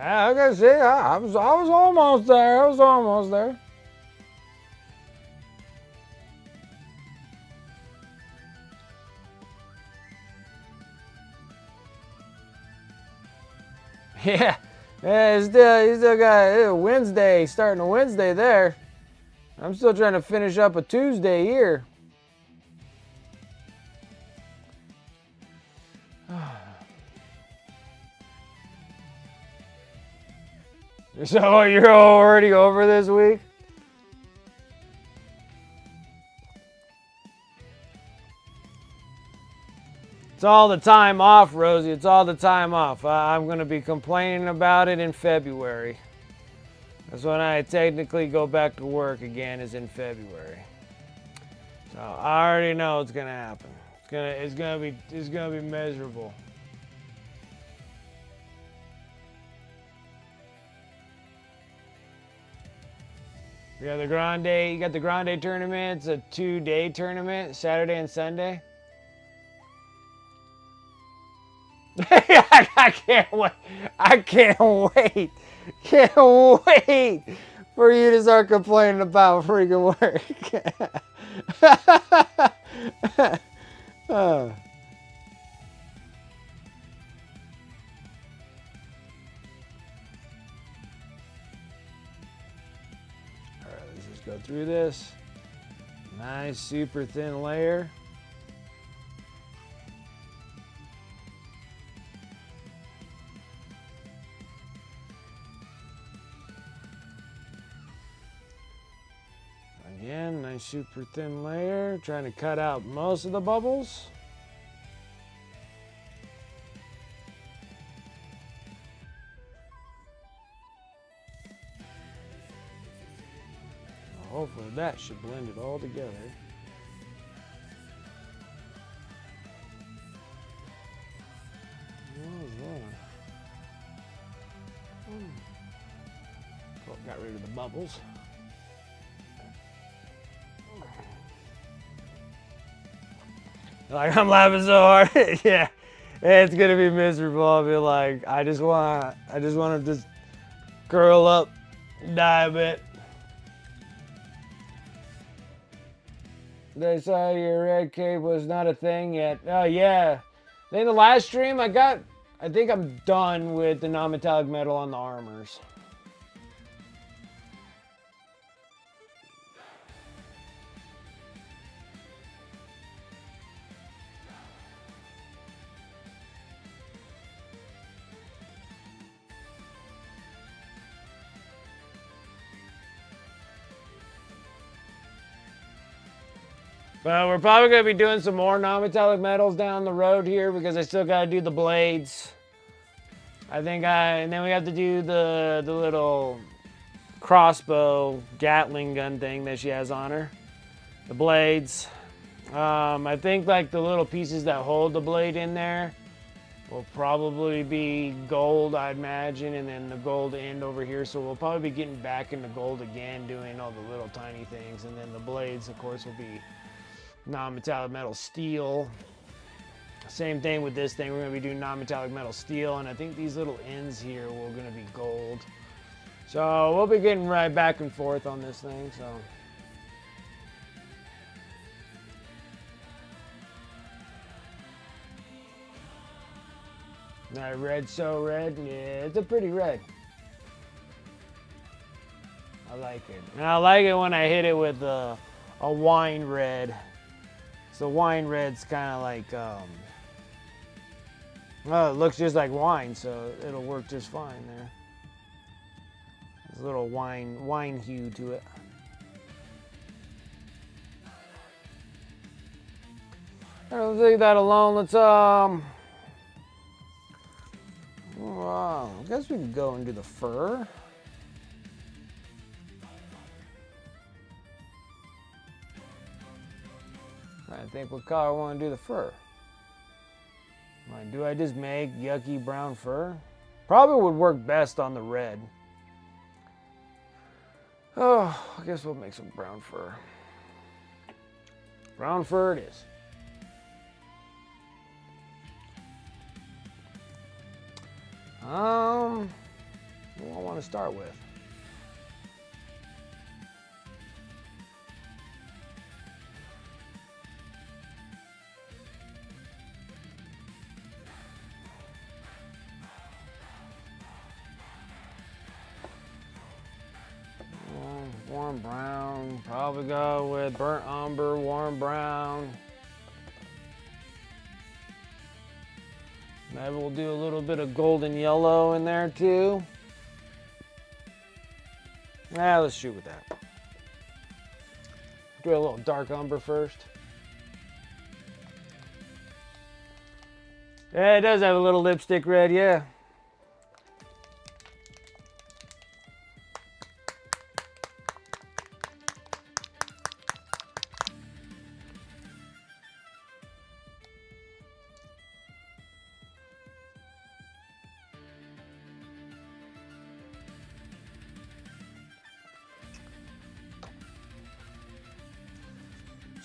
I can see. I was almost there. I was almost there. Yeah, you still got Wednesday, starting a Wednesday there. I'm still trying to finish up a Tuesday here. So you're already over this week? It's all the time off, Rosie. It's all the time off. I'm going to be complaining about it in February. That's when I technically go back to work again, is in February. So I already know it's going to happen. It's going to be miserable. You got the Grande tournament. It's a 2-day tournament, Saturday and Sunday. I can't wait. I can't wait. Can't wait for you to start complaining about freaking work. Oh. All right, let's just go through this. Nice, super thin layer. Again, nice super thin layer, trying to cut out most of the bubbles. Hopefully that should blend it all together. What was that? Oh, got rid of the bubbles. Like, I'm laughing so hard. Yeah, it's gonna be miserable. I'll be like, I just want to just Curl up, die a bit. They saw your red cape was not a thing yet. Oh yeah. Then the last stream I think I'm done with the non-metallic metal on the armors. But we're probably going to be doing some more non-metallic metals down the road here because I still got to do the blades. And then we have to do the little crossbow Gatling gun thing that she has on her. The blades. I think like the little pieces that hold the blade in there will probably be gold, I'd imagine, and then the gold end over here. So we'll probably be getting back into gold again, doing all the little tiny things. And then the blades, of course, will be non-metallic metal steel. Same thing with this thing. We're going to be doing non-metallic metal steel, and I think these little ends here are going to be gold. So we'll be getting right back and forth on this thing. So that red, so red. Yeah, it's a pretty red. I like it. And I like it when I hit it with a wine red. So wine red's kind of like, well, it looks just like wine, so it'll work just fine there. There's a little wine hue to it. Let's leave that alone. Let's, well, I guess we could go and do the fur. I think what color I want to do the fur. Do I just make yucky brown fur? Probably would work best on the red. Oh, I guess we'll make some brown fur. Brown fur it is. What do I want to start with? Warm brown. Probably go with burnt umber, warm brown. Maybe we'll do a little bit of golden yellow in there too. Let's shoot with that. Do a little dark umber first. Yeah, it does have a little lipstick red, yeah.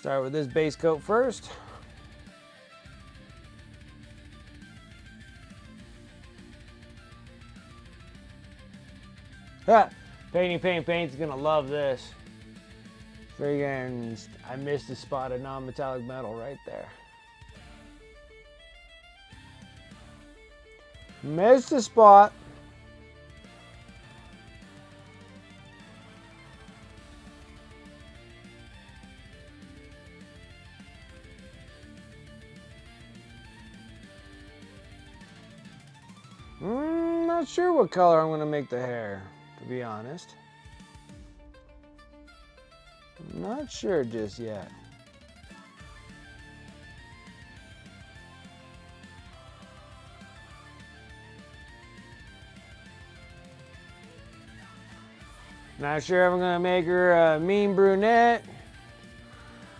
Start with this base coat first. Paint's gonna love this. Friggin', I missed a spot of non-metallic metal right there. Missed a spot. Not sure what color I'm gonna make the hair, to be honest. Not sure just yet. Not sure if I'm gonna make her a mean brunette,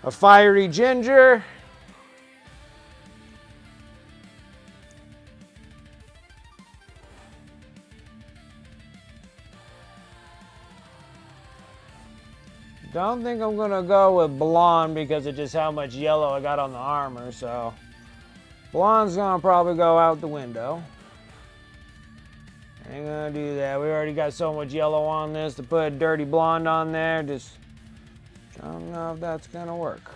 a fiery ginger. Don't think I'm gonna go with blonde because of just how much yellow I got on the armor, so blonde's gonna probably go out the window. Ain't gonna do that. We already got so much yellow on this to put a dirty blonde on there. Just, I don't know if that's gonna work.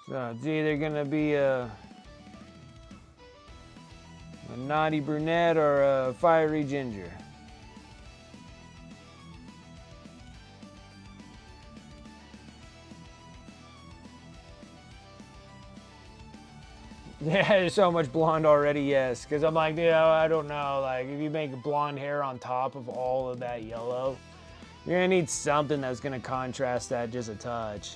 So it's either gonna be a naughty brunette or a fiery ginger. Yeah, there's so much blonde already, yes. Because I'm like, I don't know. Like, if you make blonde hair on top of all of that yellow, you're gonna need something that's gonna contrast that just a touch.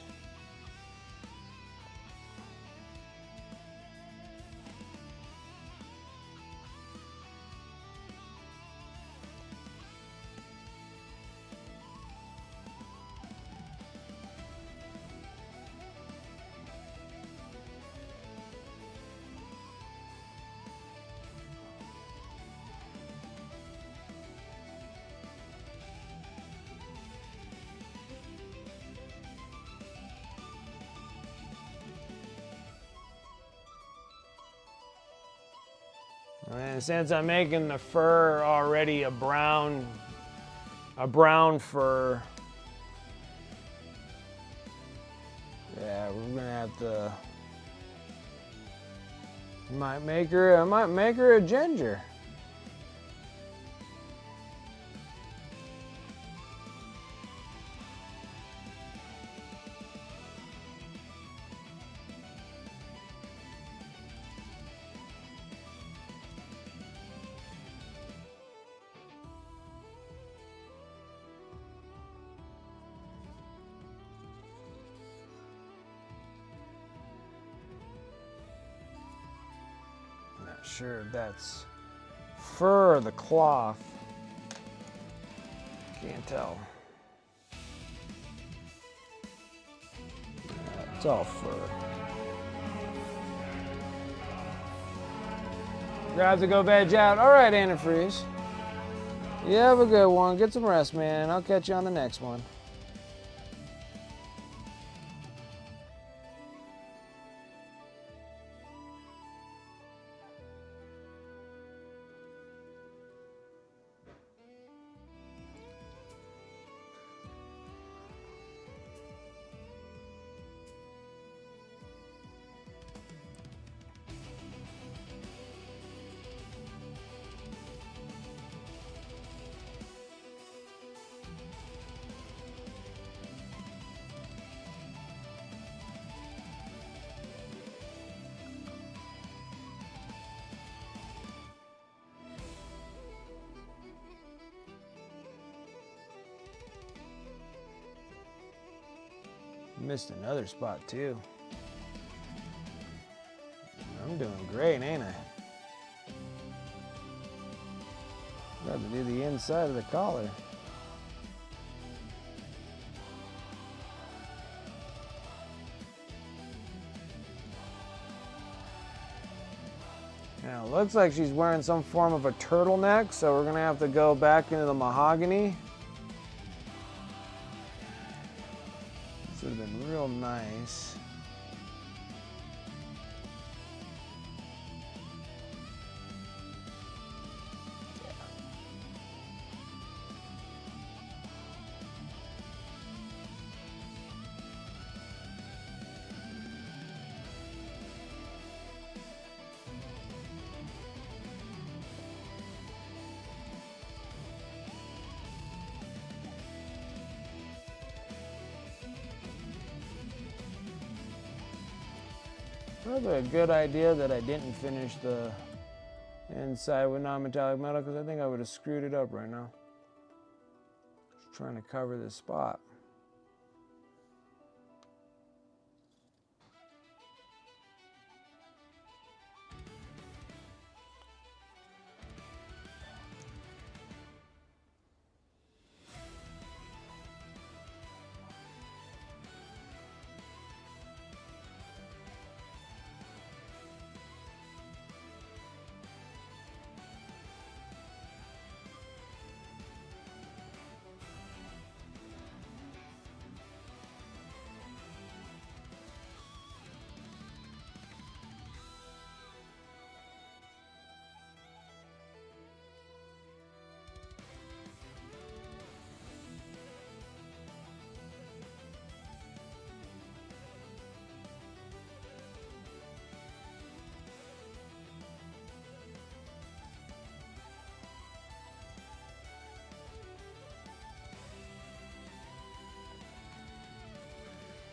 And since I'm making the fur already a brown fur, yeah, we're gonna have to. I might make her a ginger. Not sure if that's fur or the cloth. Can't tell. It's all fur. You have to go veg out. All right, antifreeze. You have a good one. Get some rest, man. I'll catch you on the next one. Missed another spot too. I'm doing great, ain't I? Got to do the inside of the collar. Now it looks like she's wearing some form of a turtleneck, so we're gonna have to go back into the mahogany. This would have been real nice. Probably a good idea that I didn't finish the inside with non-metallic metal, because I think I would have screwed it up right now. Just trying to cover this spot.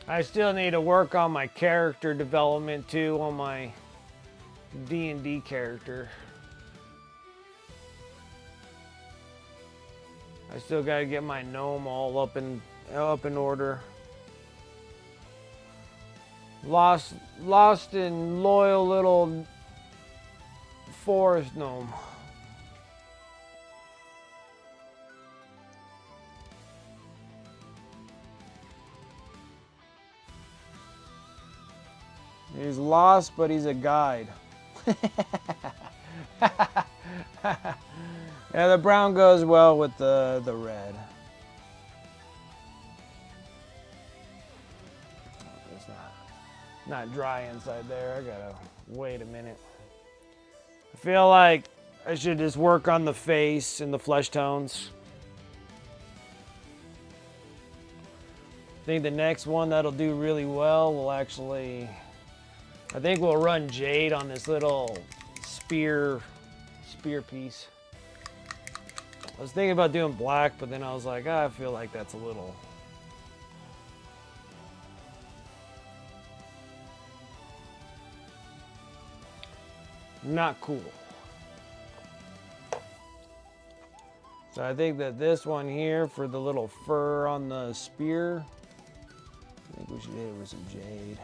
I still need to work on my character development too, on my D&D character. I still gotta get my gnome all up in order. Lost and loyal little forest gnome. He's lost, but he's a guide. Yeah, the brown goes well with the red. It's not dry inside there. I gotta wait a minute. I feel like I should just work on the face and the flesh tones. I think the next one that'll do really well will actually, I think we'll run jade on this little spear piece. I was thinking about doing black, but then I was like, I feel like that's a little. Not cool. So I think that this one here for the little fur on the spear, I think we should hit it with some jade.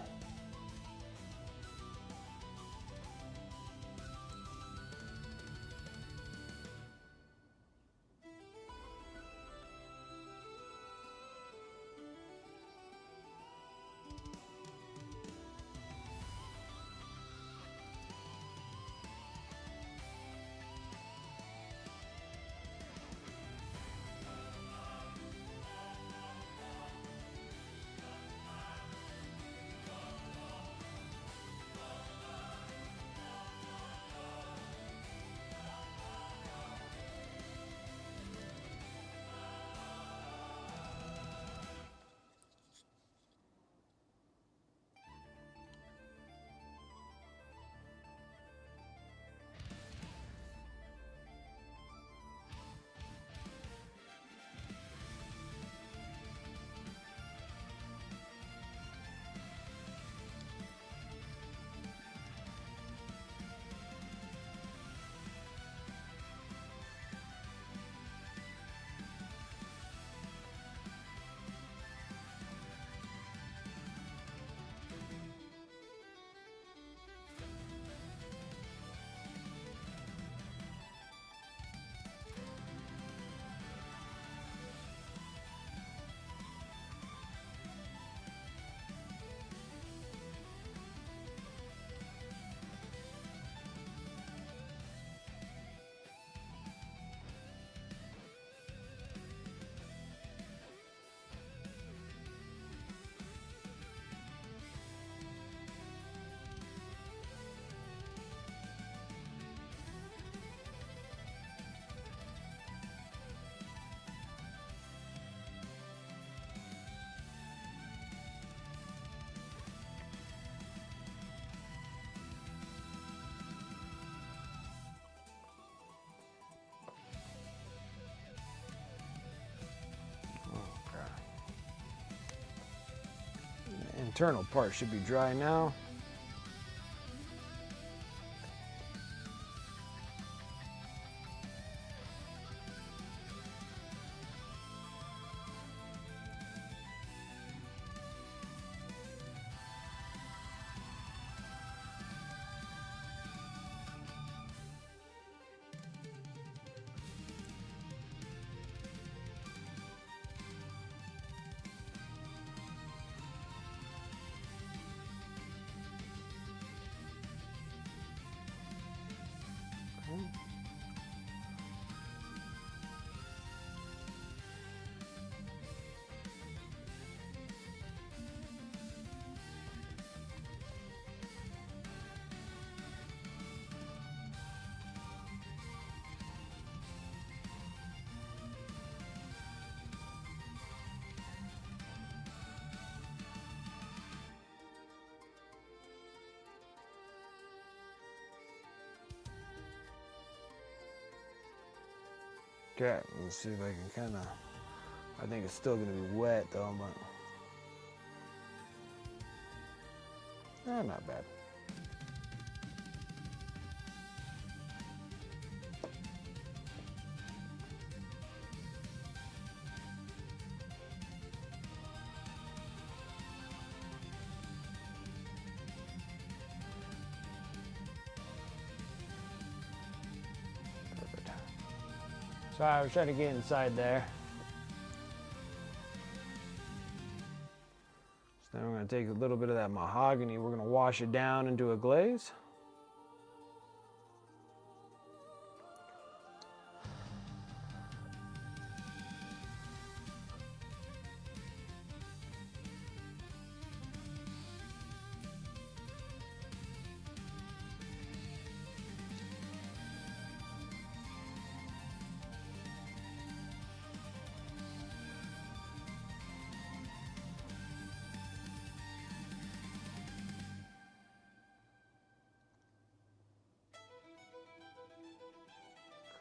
The internal part should be dry now. Okay, let's see if I can kind of, I think it's still going to be wet though, but. Not bad. Perfect. Sorry, I was trying to get inside there. So now we're going to take a little bit of that mahogany. We're going to wash it down into a glaze.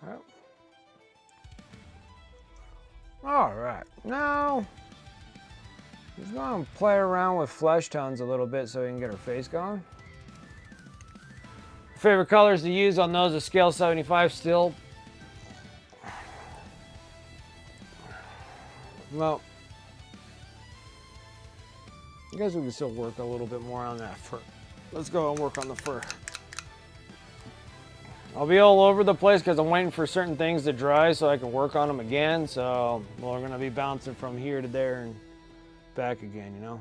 Okay. All right, now just going to play around with flesh tones a little bit so we can get our face going. Favorite colors to use on those is scale 75 still. Well, I guess we can still work a little bit more on that fur. Let's go and work on the fur. I'll be all over the place because I'm waiting for certain things to dry so I can work on them again. So we're going to be bouncing from here to there and back again, you know.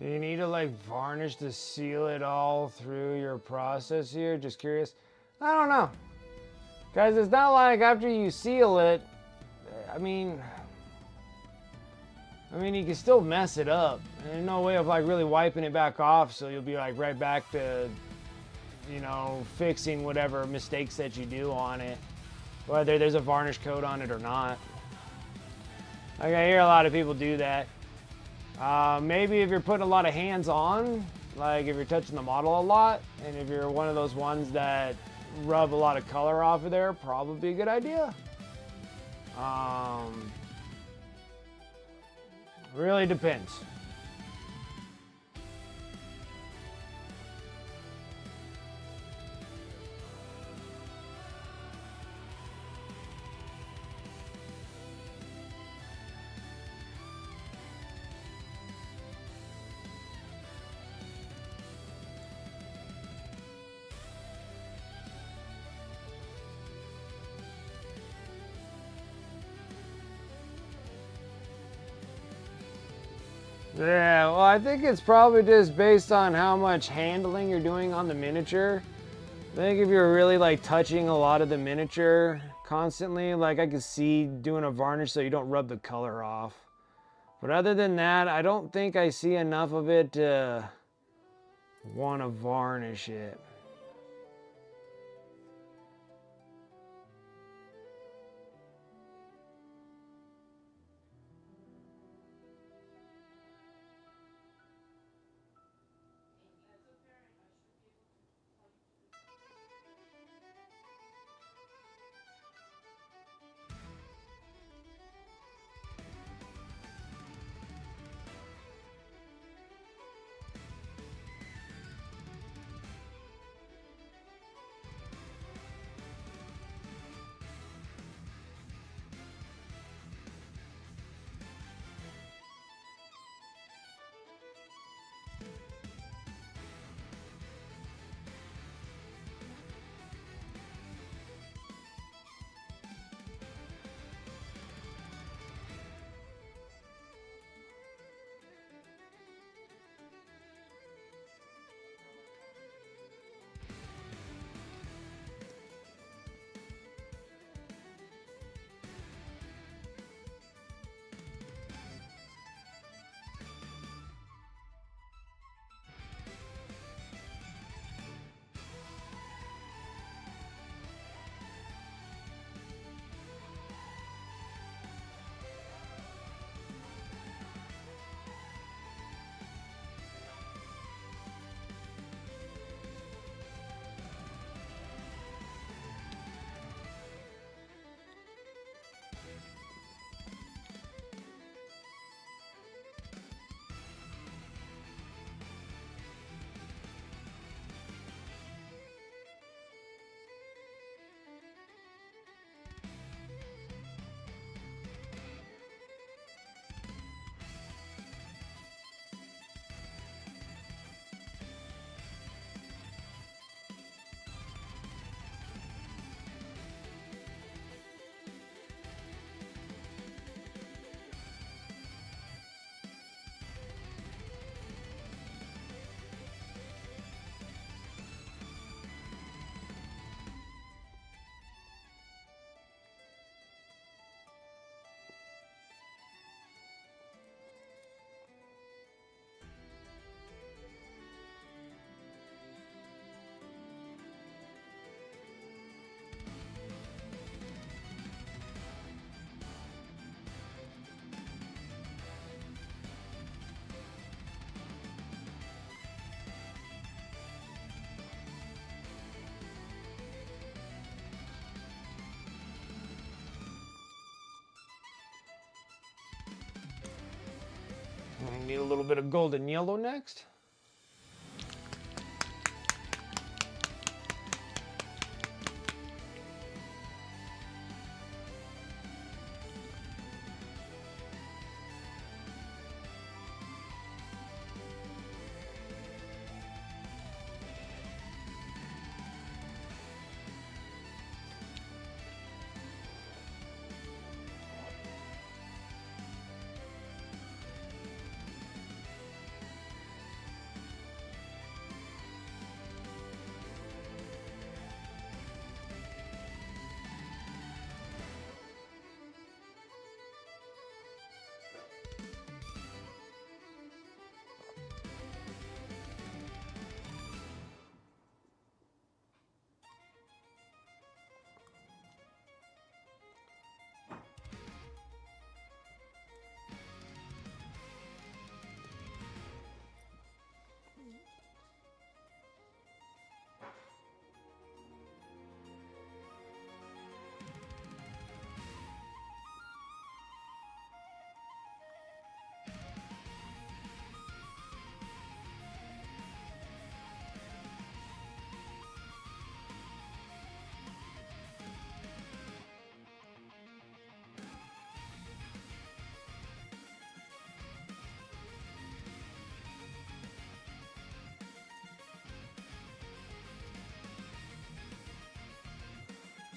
Do you need to like varnish to seal it all through your process here? Just curious. I don't know. Guys, it's not like after you seal it, I mean, you can still mess it up. There's no way of like really wiping it back off, so you'll be like right back to, you know, fixing whatever mistakes that you do on it, whether there's a varnish coat on it or not. Like I hear a lot of people do that. Maybe if you're putting a lot of hands on, like if you're touching the model a lot, and if you're one of those ones that rub a lot of color off of there, probably a good idea. Really depends. Yeah, well, I think it's probably just based on how much handling you're doing on the miniature. I think if you're really like touching a lot of the miniature constantly, like I could see doing a varnish so you don't rub the color off. But other than that, I don't think I see enough of it to want to varnish it. need a little bit of golden yellow next.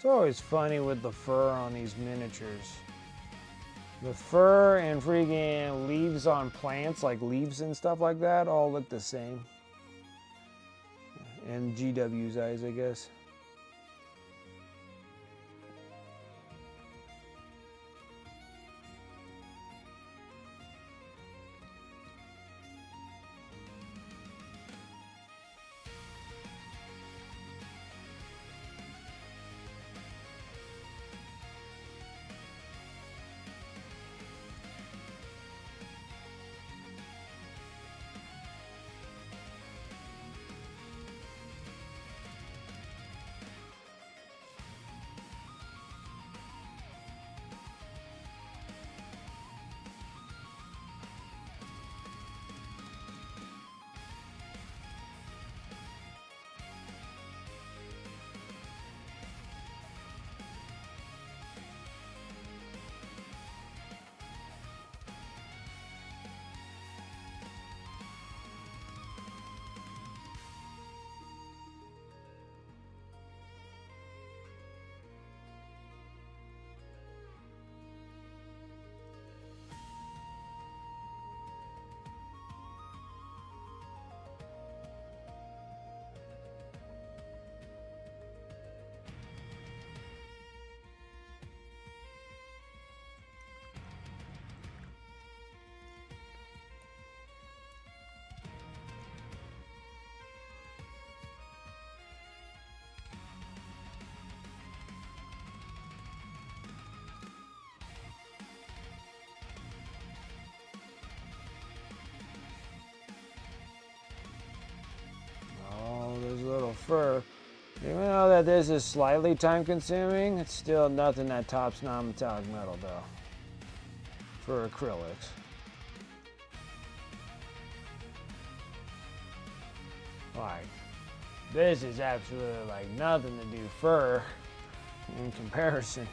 It's always funny with the fur on these miniatures. The fur and freaking leaves on plants, like leaves and stuff like that, all look the same. And GW's eyes, I guess. Little fur. Even though that this is slightly time consuming, it's still nothing that tops non-metallic metal though. For acrylics. Like, this is absolutely like nothing to do fur in comparison.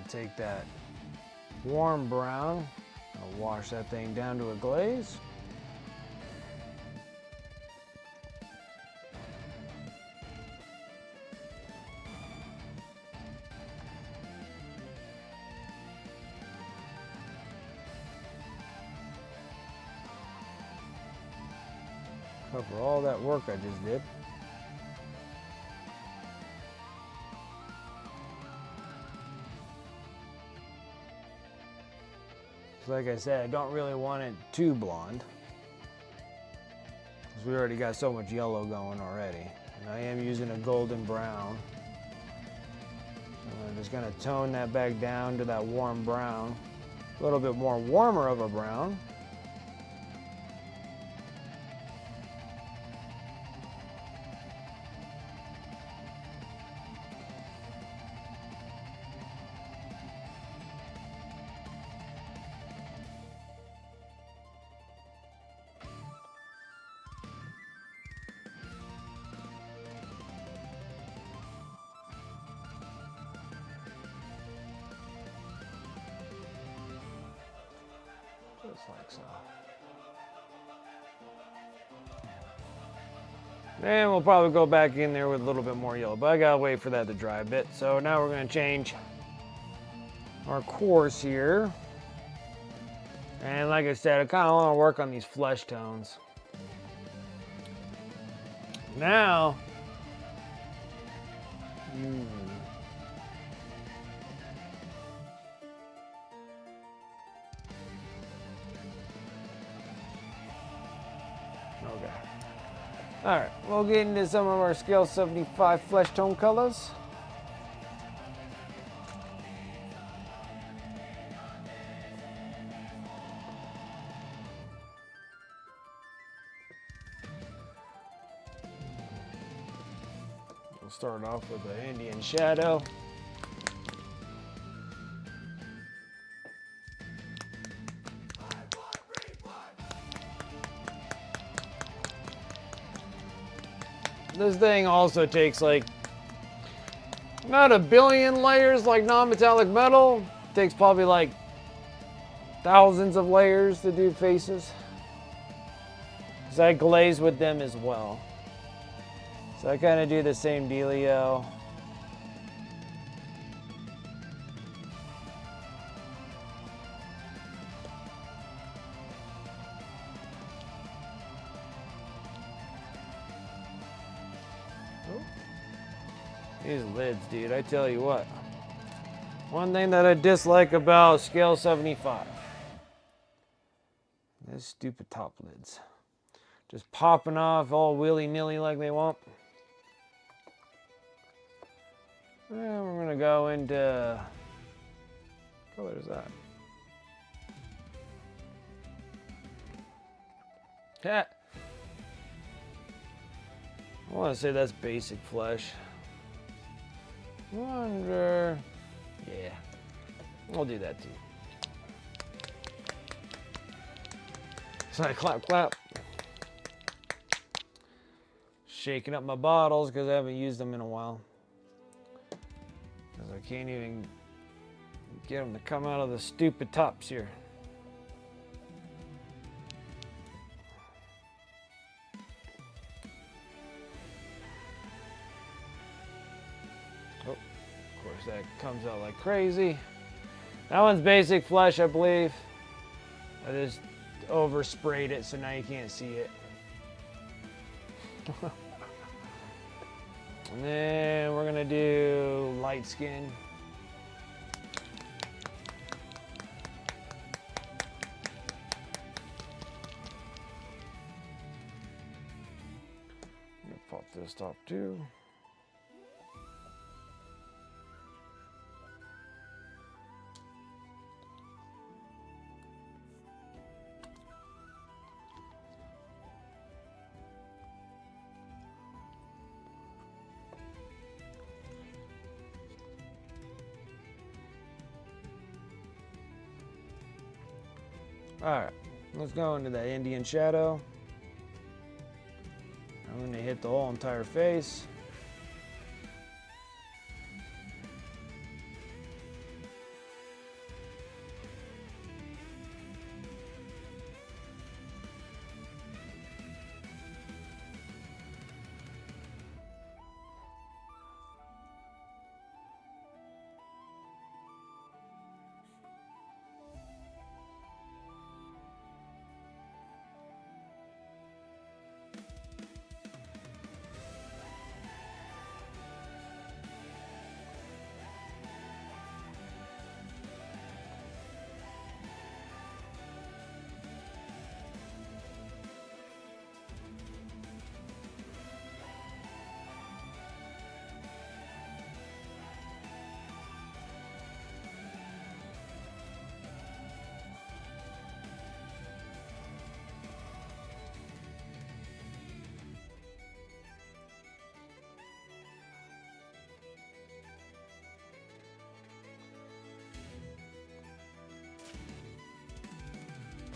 take that warm brown. I'll wash that thing down to a glaze. Cover all that work I just did. So like I said, I don't really want it too blonde, because we already got so much yellow going already. And I am using a golden brown. So I'm just gonna tone that back down to that warm brown. A little bit more warmer of a brown. Just like so. And we'll probably go back in there with a little bit more yellow, but I gotta wait for that to dry a bit. So now we're gonna change our course here. And like I said, I kinda wanna work on these flesh tones. Now, okay. All right, we'll get into some of our scale 75 flesh tone colors. We'll start off with the Indian Shadow. This thing also takes like not a billion layers like non-metallic metal. It takes probably like thousands of layers to do faces. Because I glaze with them as well. So I kind of do the same dealio. These lids, dude, I tell you what. One thing that I dislike about scale 75. These stupid top lids. Just popping off all willy-nilly like they want. And we're gonna go into, what color is that? Yeah. I want to say that's basic flesh. Wonder, yeah, we'll do that too. So I clap, clap. Shaking up my bottles because I haven't used them in a while. Because I can't even get them to come out of the stupid tops here. Oh, of course that comes out like crazy. That one's basic flesh, I believe. I just oversprayed it, so now you can't see it. And then we're gonna do light skin. I'm gonna pop this top too. Alright, let's go into that Indian Shadow. I'm going to hit the whole entire face.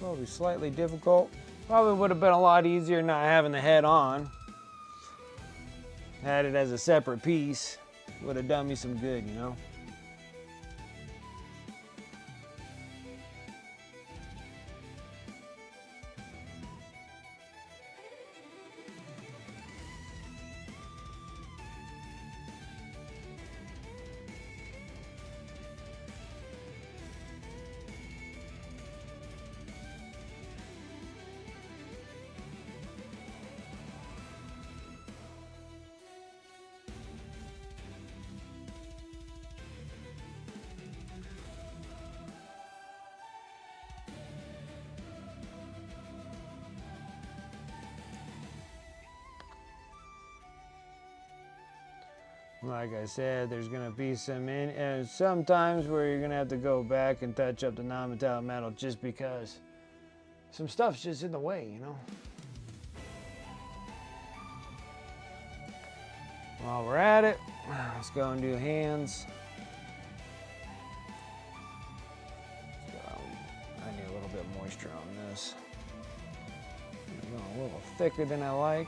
Probably slightly difficult. Probably would have been a lot easier not having the head on. Had it as a separate piece. Would have done me some good, you know? Like I said, there's gonna be some times where you're gonna have to go back and touch up the non-metallic metal just because some stuff's just in the way, you know? While we're at it, let's go and do hands. I need a little bit of moisture on this. It's going a little thicker than I like.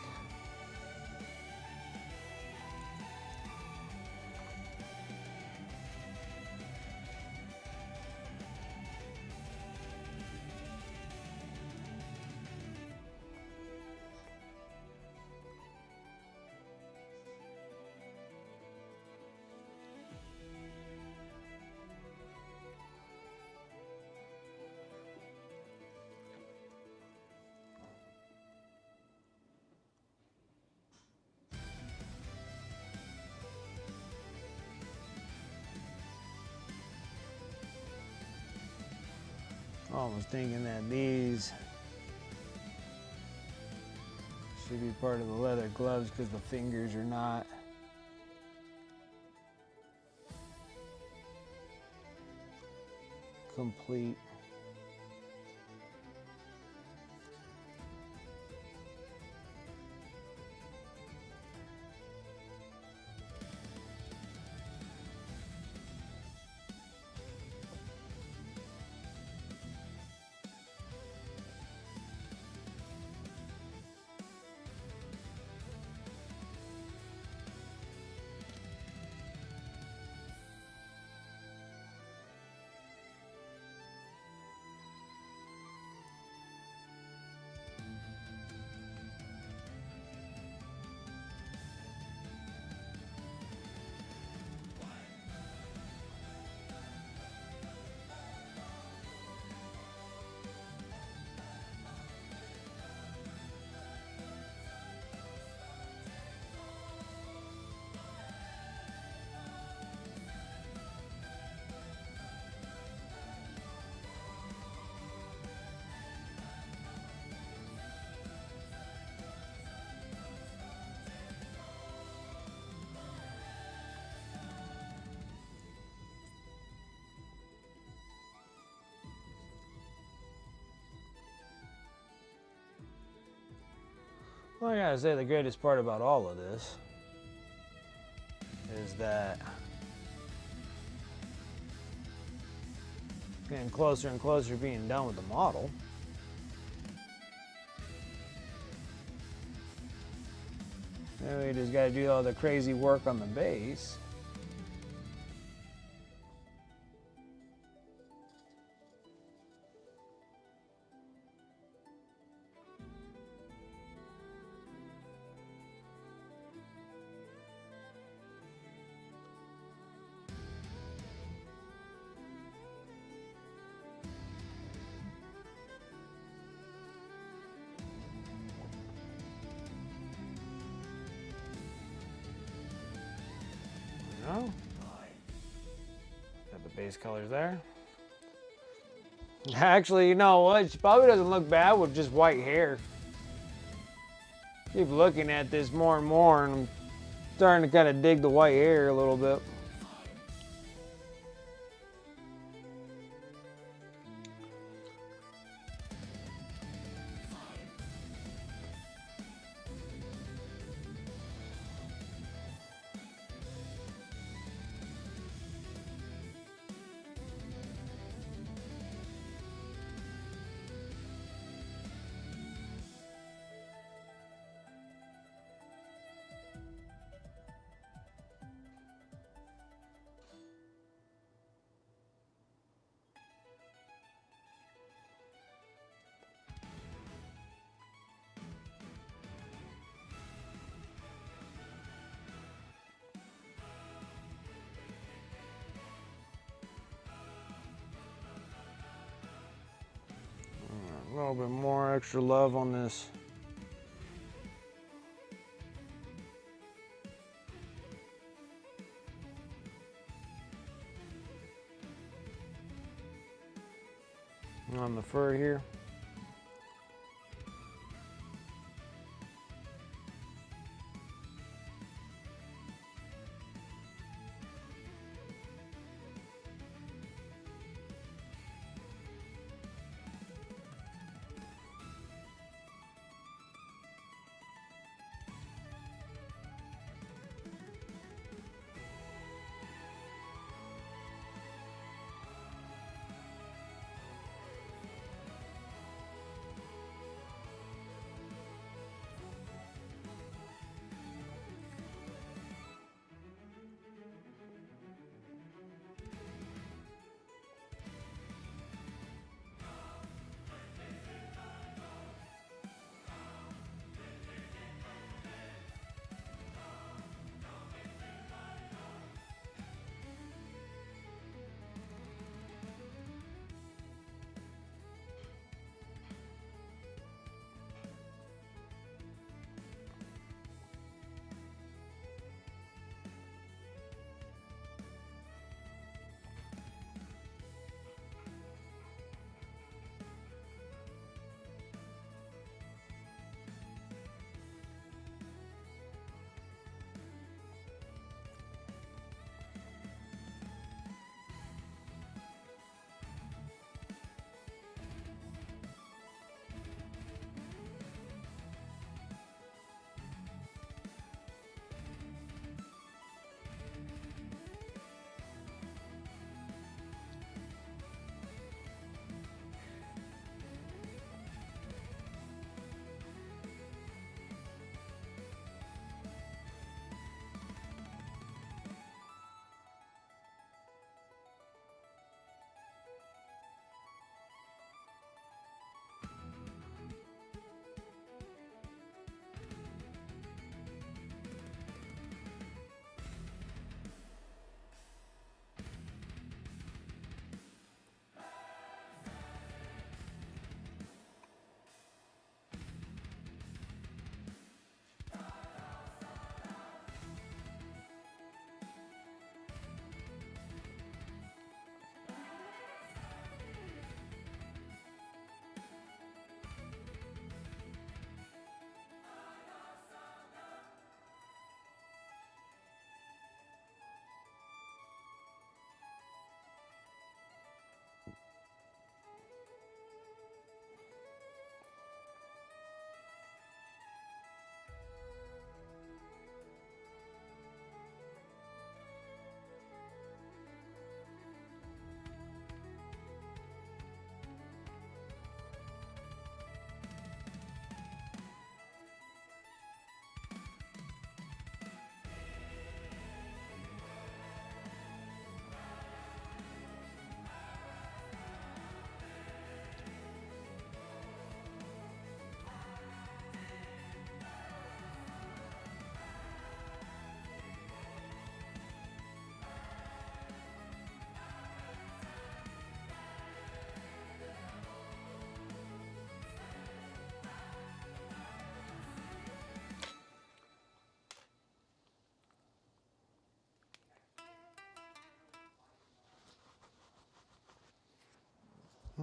I was thinking that these should be part of the leather gloves because the fingers are not. Complete. Well, I gotta say the greatest part about all of this is that getting closer and closer to being done with the model. Then we just gotta do all the crazy work on the base. No. Got the base colors there. Actually, you know what? She probably doesn't look bad with just white hair. Keep looking at this more and more, and I'm starting to kind of dig the white hair a little bit. little bit more extra love on this. On the fur here.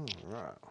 All right.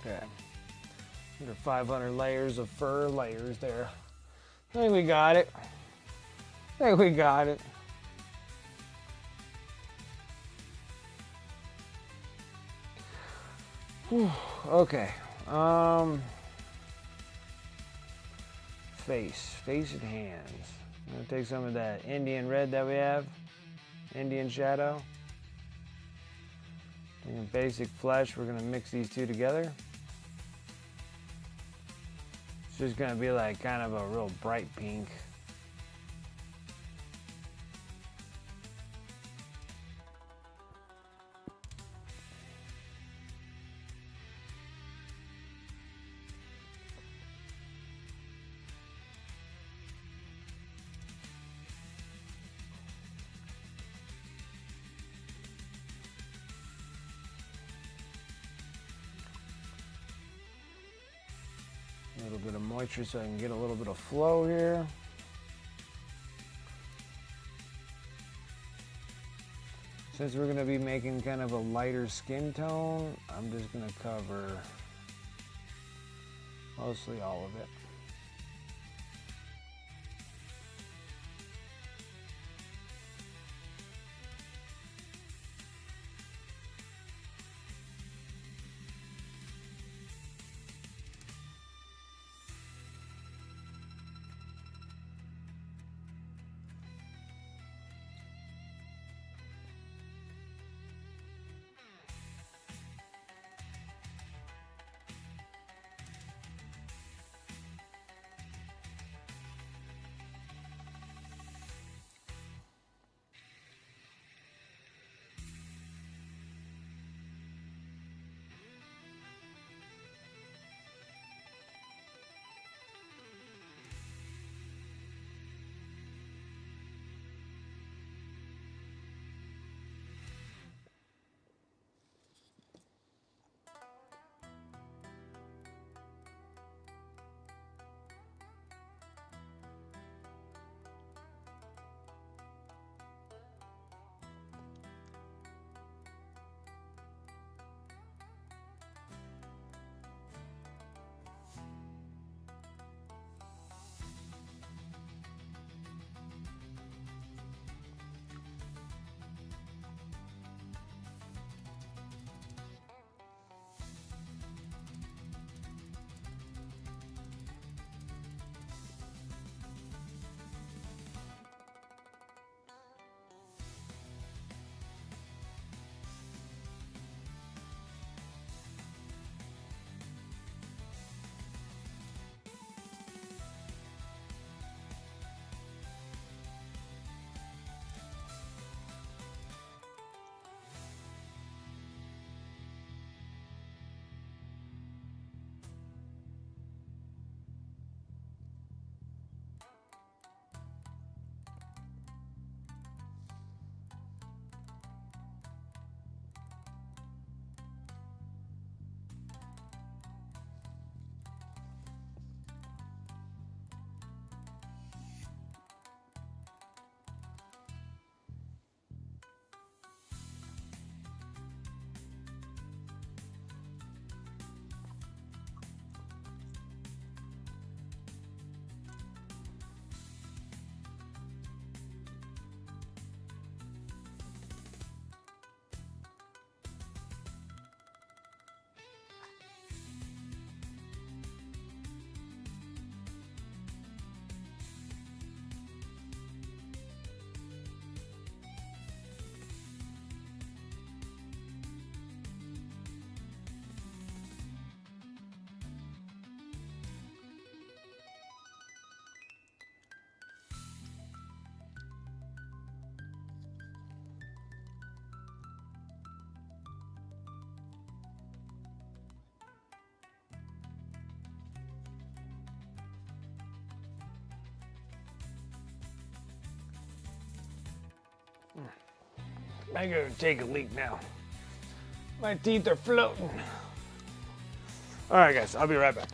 Okay. Under 500 layers of fur layers there. I think we got it. I think we got it. Whew. Okay. Face and hands. I'm gonna take some of that Indian red that we have, Indian shadow. Taking basic flesh, we're gonna mix these two together. It's just gonna be like kind of a real bright pink. A little bit of moisture so I can get a little bit of flow here. Since we're going to be making kind of a lighter skin tone, I'm just going to cover mostly all of it. I gotta take a leak now. My teeth are floating. All right, guys, I'll be right back.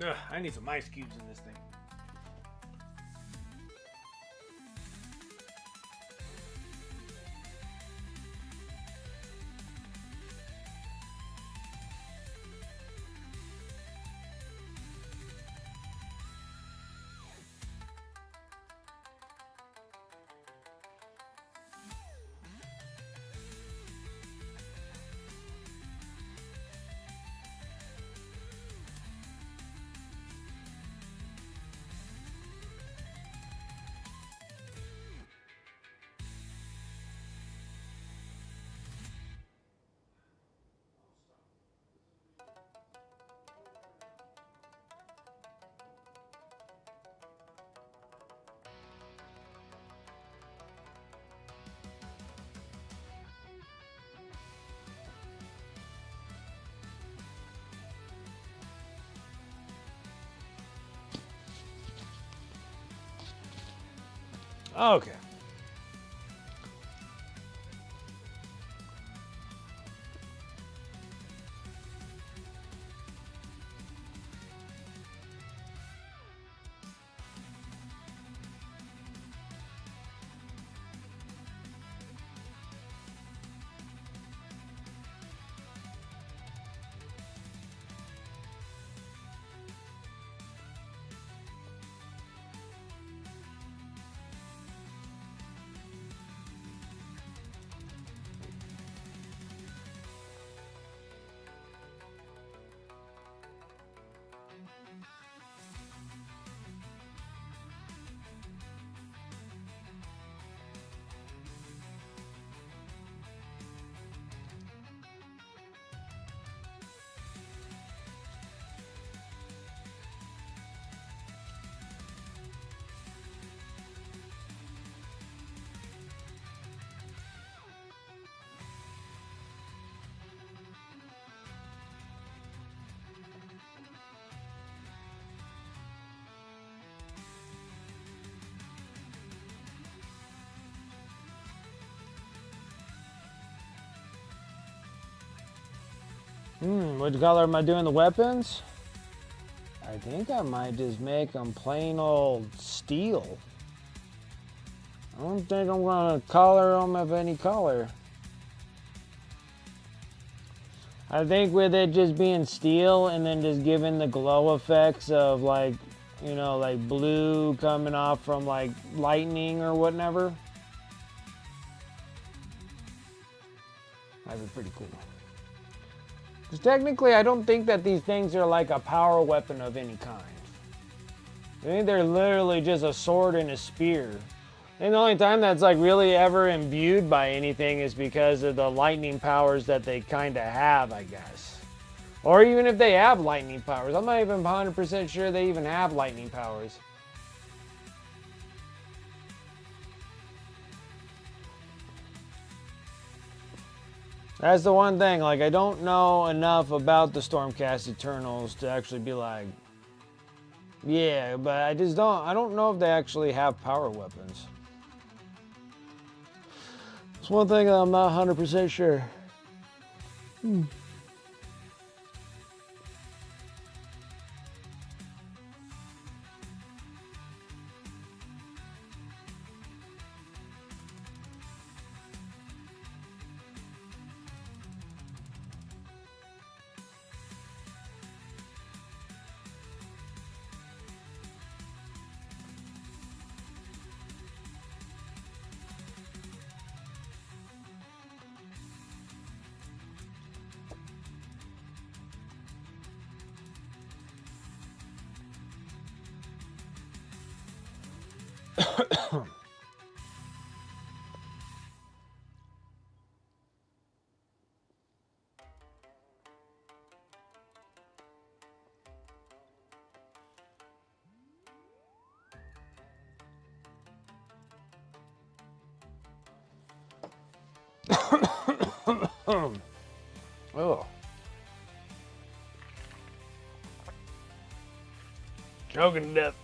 Ugh, I need some ice cubes in this thing. Okay. What color am I doing the weapons? I think I might just make them plain old steel. I don't think I'm gonna color them of any color. I think with it just being steel and then just giving the glow effects of like, you know, like blue coming off from like lightning or whatever. That'd be pretty cool. Because technically, I don't think that these things are like a power weapon of any kind. I think they're literally just a sword and a spear. And the only time that's like really ever imbued by anything is because of the lightning powers that they kind of have, I guess. Or even if they have lightning powers. I'm not even 100% sure they even have lightning powers. That's the one thing, like I don't know enough about the Stormcast Eternals to actually be like, yeah, but I don't know if they actually have power weapons. It's one thing that I'm not 100% sure. Oh. Choking to death.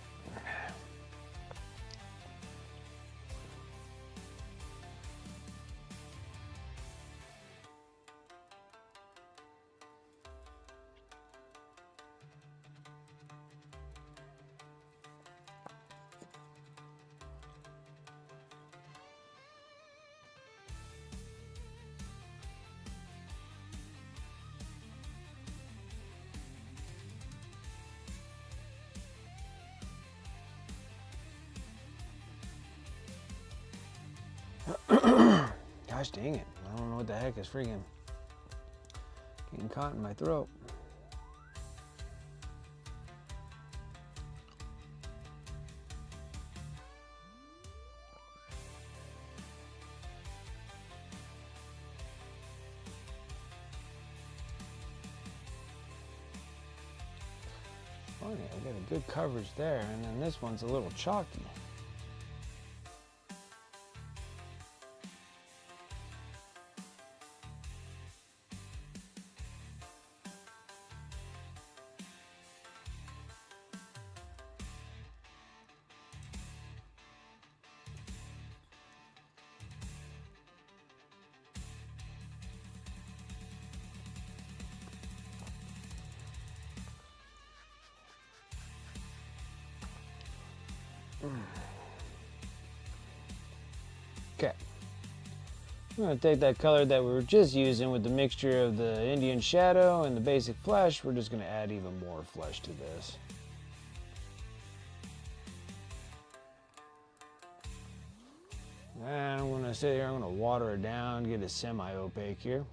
Gosh dang it. I don't know what the heck is freaking getting caught in my throat. Funny, I got a good coverage there, and then this one's a little chalky. Okay. I'm going to take that color that we were just using with the mixture of the Indian shadow and the basic flesh. We're just going to add even more flesh to this. And I'm going to sit here, I'm going to water it down, get it semi-opaque here.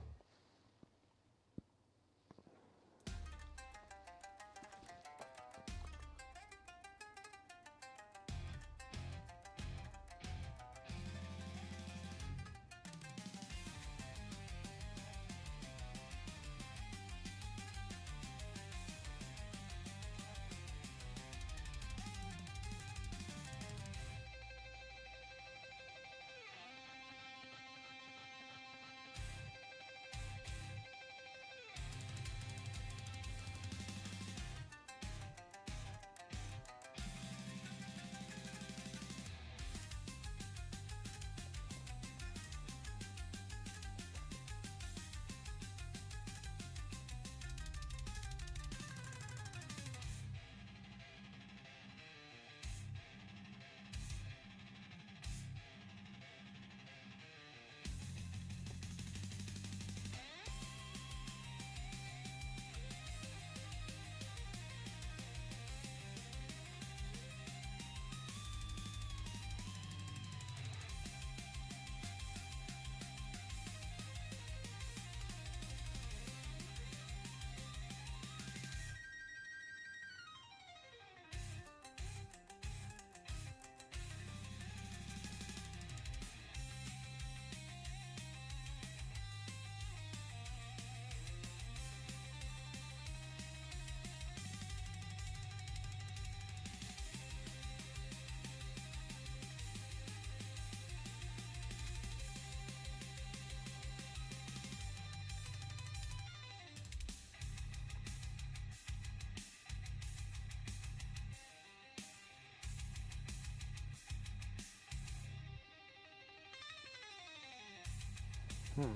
I've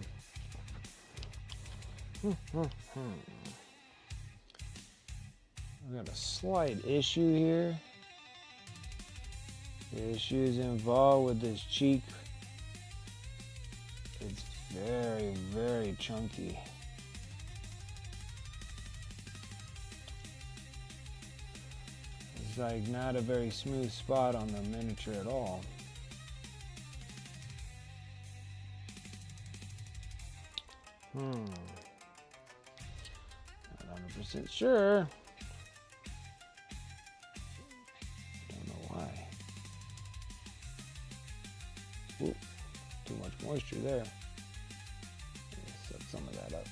got a slight issue here. The issue is involved with this cheek. It's very, very chunky. It's like not a very smooth spot on the miniature at all. Not 100% sure. Don't know why. Ooh, too much moisture there. Let's set some of that up.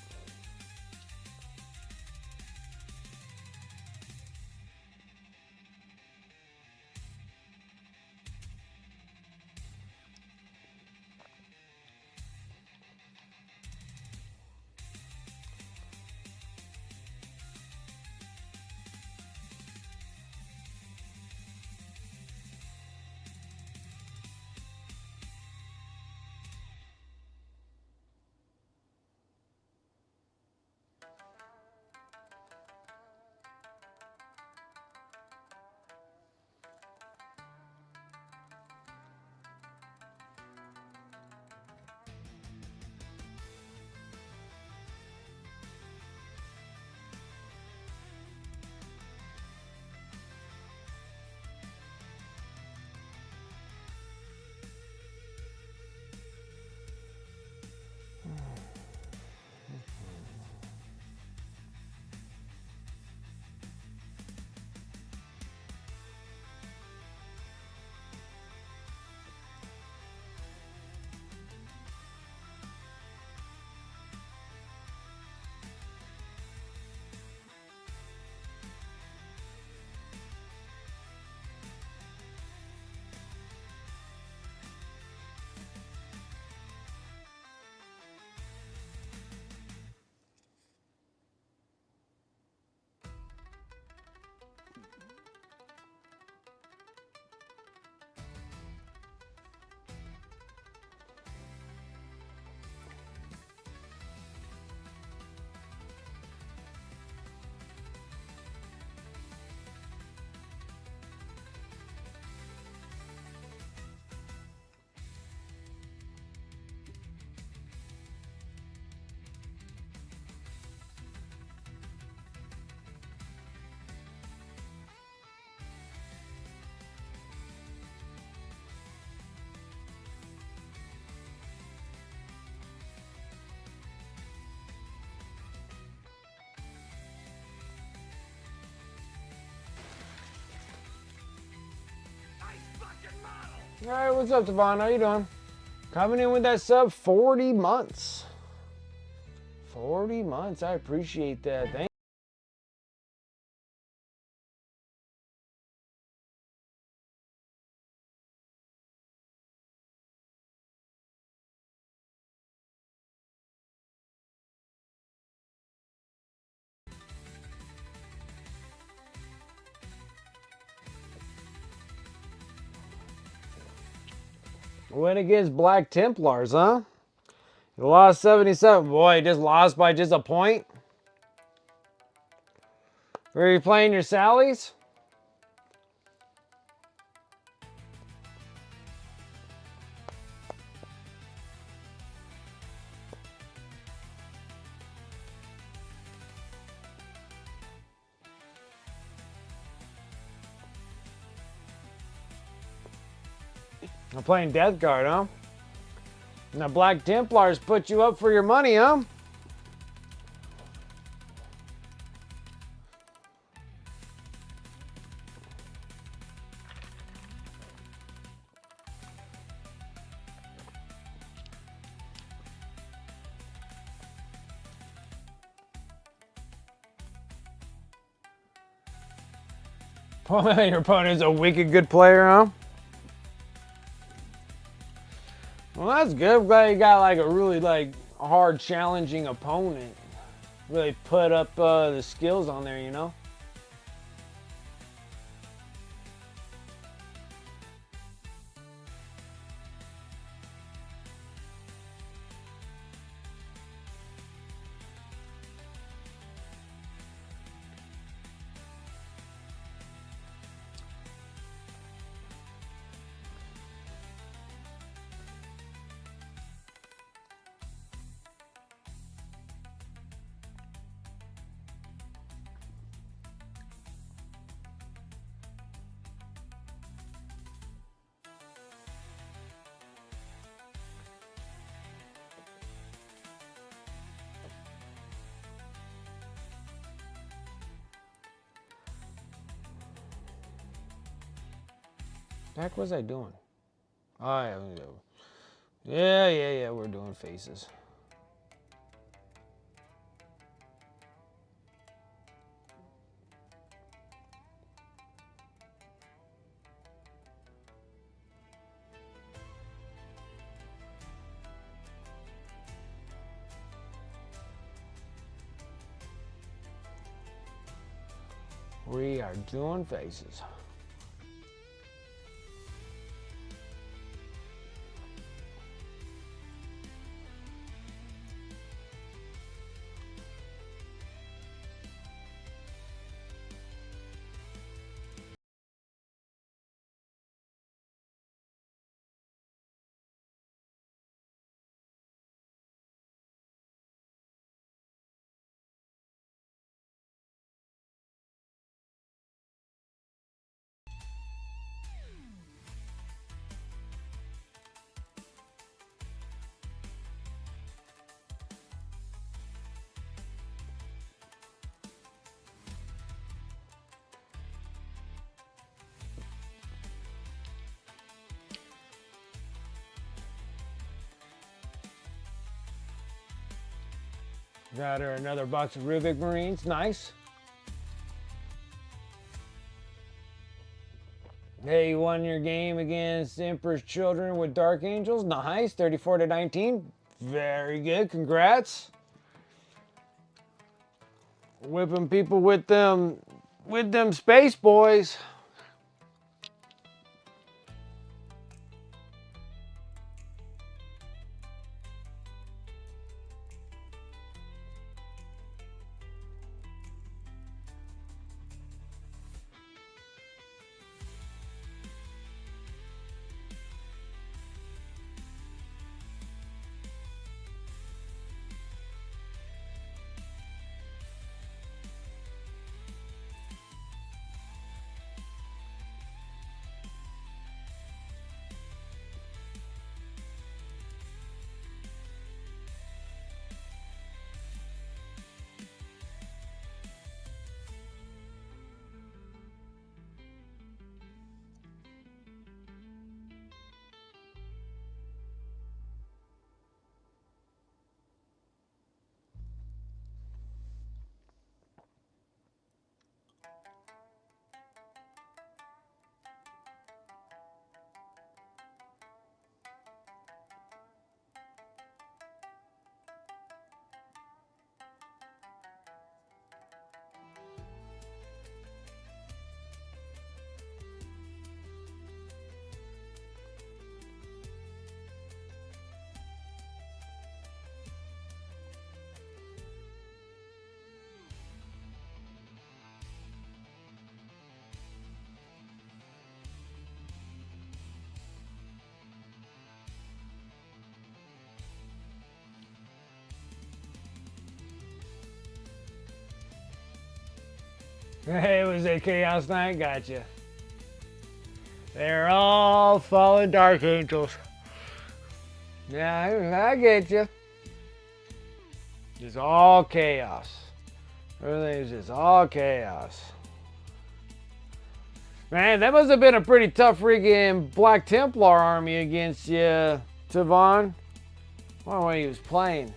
All right, what's up, Devon? How you doing? Coming in with that sub, 40 months. 40 months. I appreciate that. Thank you. Win against Black Templars, huh? You lost 77. Boy, you just lost by just a point. Were you playing your Sallies? I'm playing Death Guard, huh? And the Black Templars put you up for your money, huh? Your opponent's a wicked good player, huh? Well, that's good. I'm glad you got like a really like hard, challenging opponent. Really put up the skills on there, you know? The heck was I doing? Oh, yeah, we're doing faces. We are doing faces. Got her another box of Rubik Marines. Nice. Hey, you won your game against Emperor's Children with Dark Angels. Nice. 34-19. Very good. Congrats. Whipping people with them space boys. It was a chaos night, gotcha. They're all fallen dark angels. Yeah, I get you. Just all chaos. Everything's just all chaos. Man, that must have been a pretty tough freaking Black Templar army against you, Tavon. I don't know what he was playing.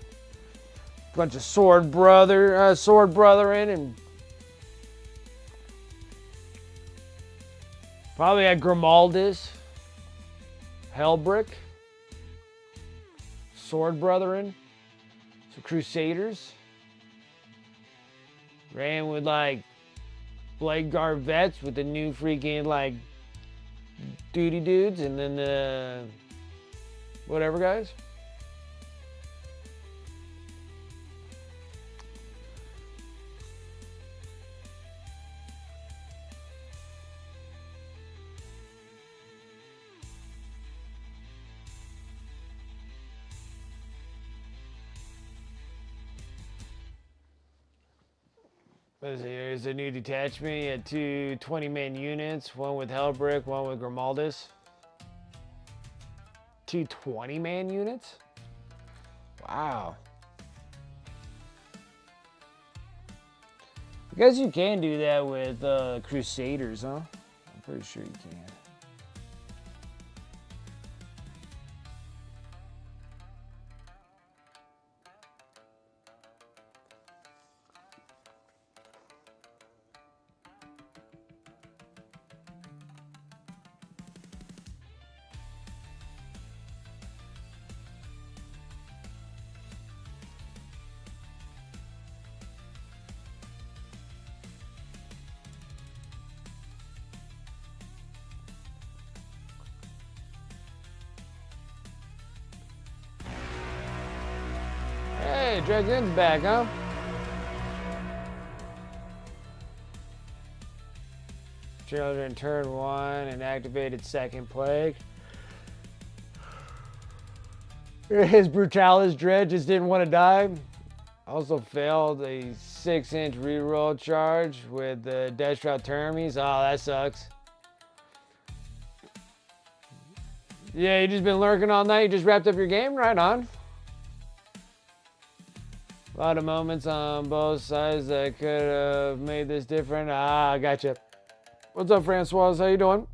Bunch of sword brethren, and probably had Grimaldus, Helbrick, sword brethren, some crusaders. Ran with like Blade Guard vets with the new freaking like duty dudes, and then the whatever guys. There's a new detachment. You had two 20-man units, one with Helbrick, one with Grimaldus. Two 20-man units? Wow. I guess you can do that with Crusaders, huh? I'm pretty sure you can. Hey, Dragon's back, huh? Children turned 1 and activated second plague. His Brutalis Dread just didn't want to die. Also failed a 6-inch reroll charge with the Destro Termes. Oh, that sucks. Yeah, you just been lurking all night. You just wrapped up your game? Right on. A lot of moments on both sides that could have made this different. Ah, I gotcha. What's up, Francois? How you doing?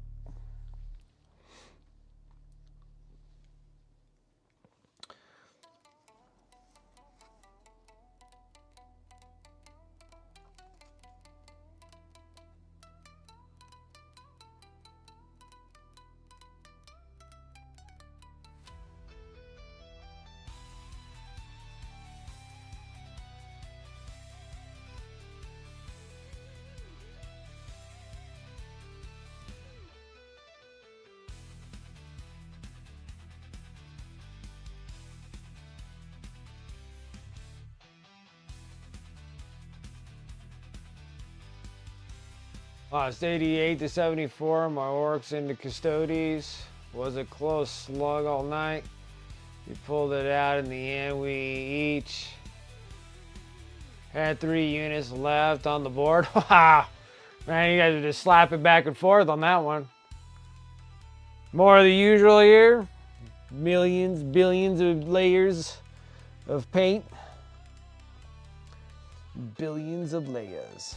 Lost 88 to 74. My orcs into Custodes. Was a close slug all night. We pulled it out in the end. We each had 3 units left on the board. Wow. Man, you guys are just slapping back and forth on that one. More of the usual here. Millions, billions of layers of paint. Billions of layers.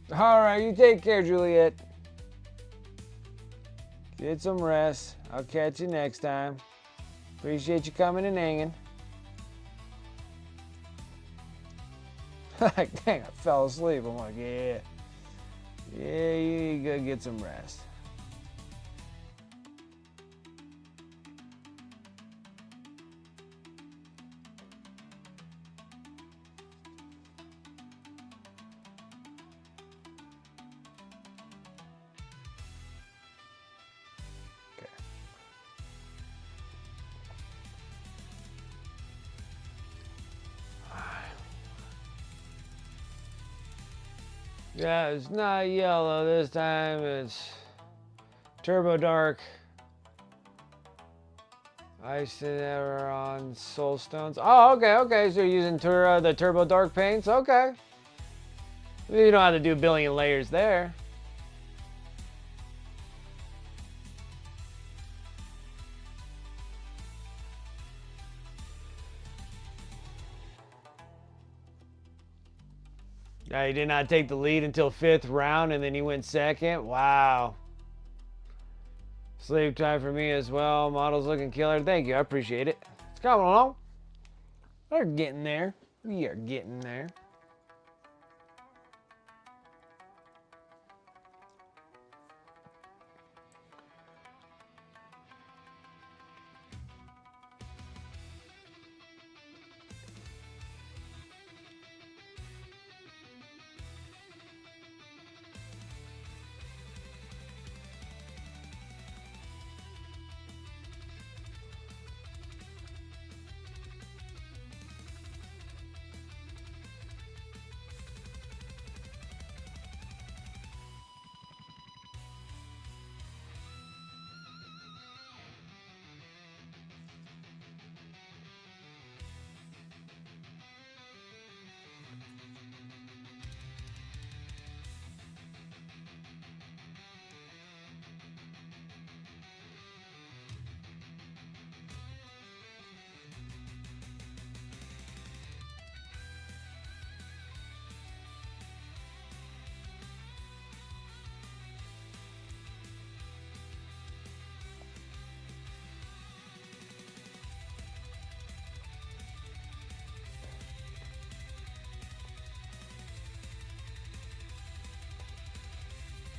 All right, you take care, Juliet. Get some rest. I'll catch you next time. Appreciate you coming and hanging. Like, dang, I fell asleep. I'm like, yeah. Yeah, you gotta get some rest. Okay. Yeah, it's not yellow this time. It's turbo dark. Ice never on soulstones. Oh, okay. So you're using the turbo dark paints. Okay. You don't have to do a billion layers there. Yeah, he did not take the lead until 5th round, and then he went 2nd. Wow. Sleep time for me as well. Model's looking killer. Thank you. I appreciate it. It's coming along. We're getting there. We are getting there.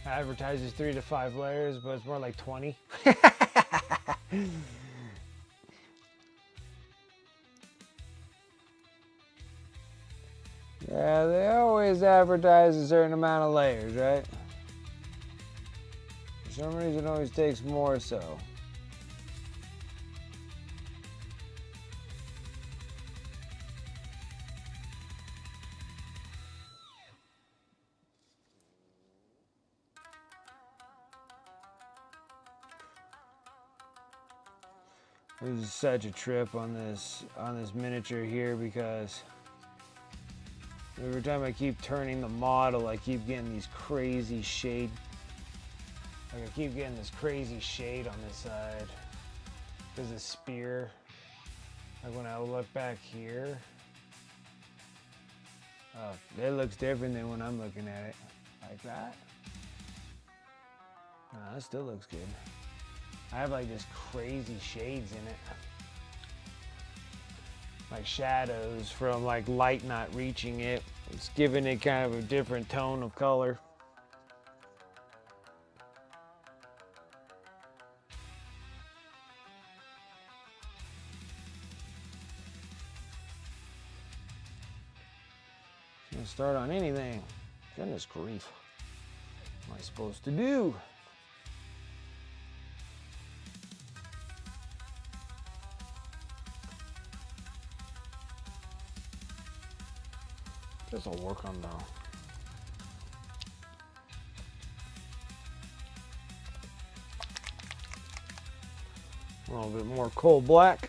Advertises 3 to 5 layers, but it's more like 20. Yeah, they always advertise a certain amount of layers, right? For some reason, it always takes more so. This is such a trip on this miniature here because every time I keep turning the model, I keep getting these crazy shade. Like I keep getting this crazy shade on this side. There's a spear. Like when I look back here, oh, it looks different than when I'm looking at it. Like that. No, that still looks good. I have like this crazy shades in it. Like shadows from like light not reaching it. It's giving it kind of a different tone of color. Gonna start on anything. Goodness grief. What am I supposed to do? This'll work on though. A little bit more coal black.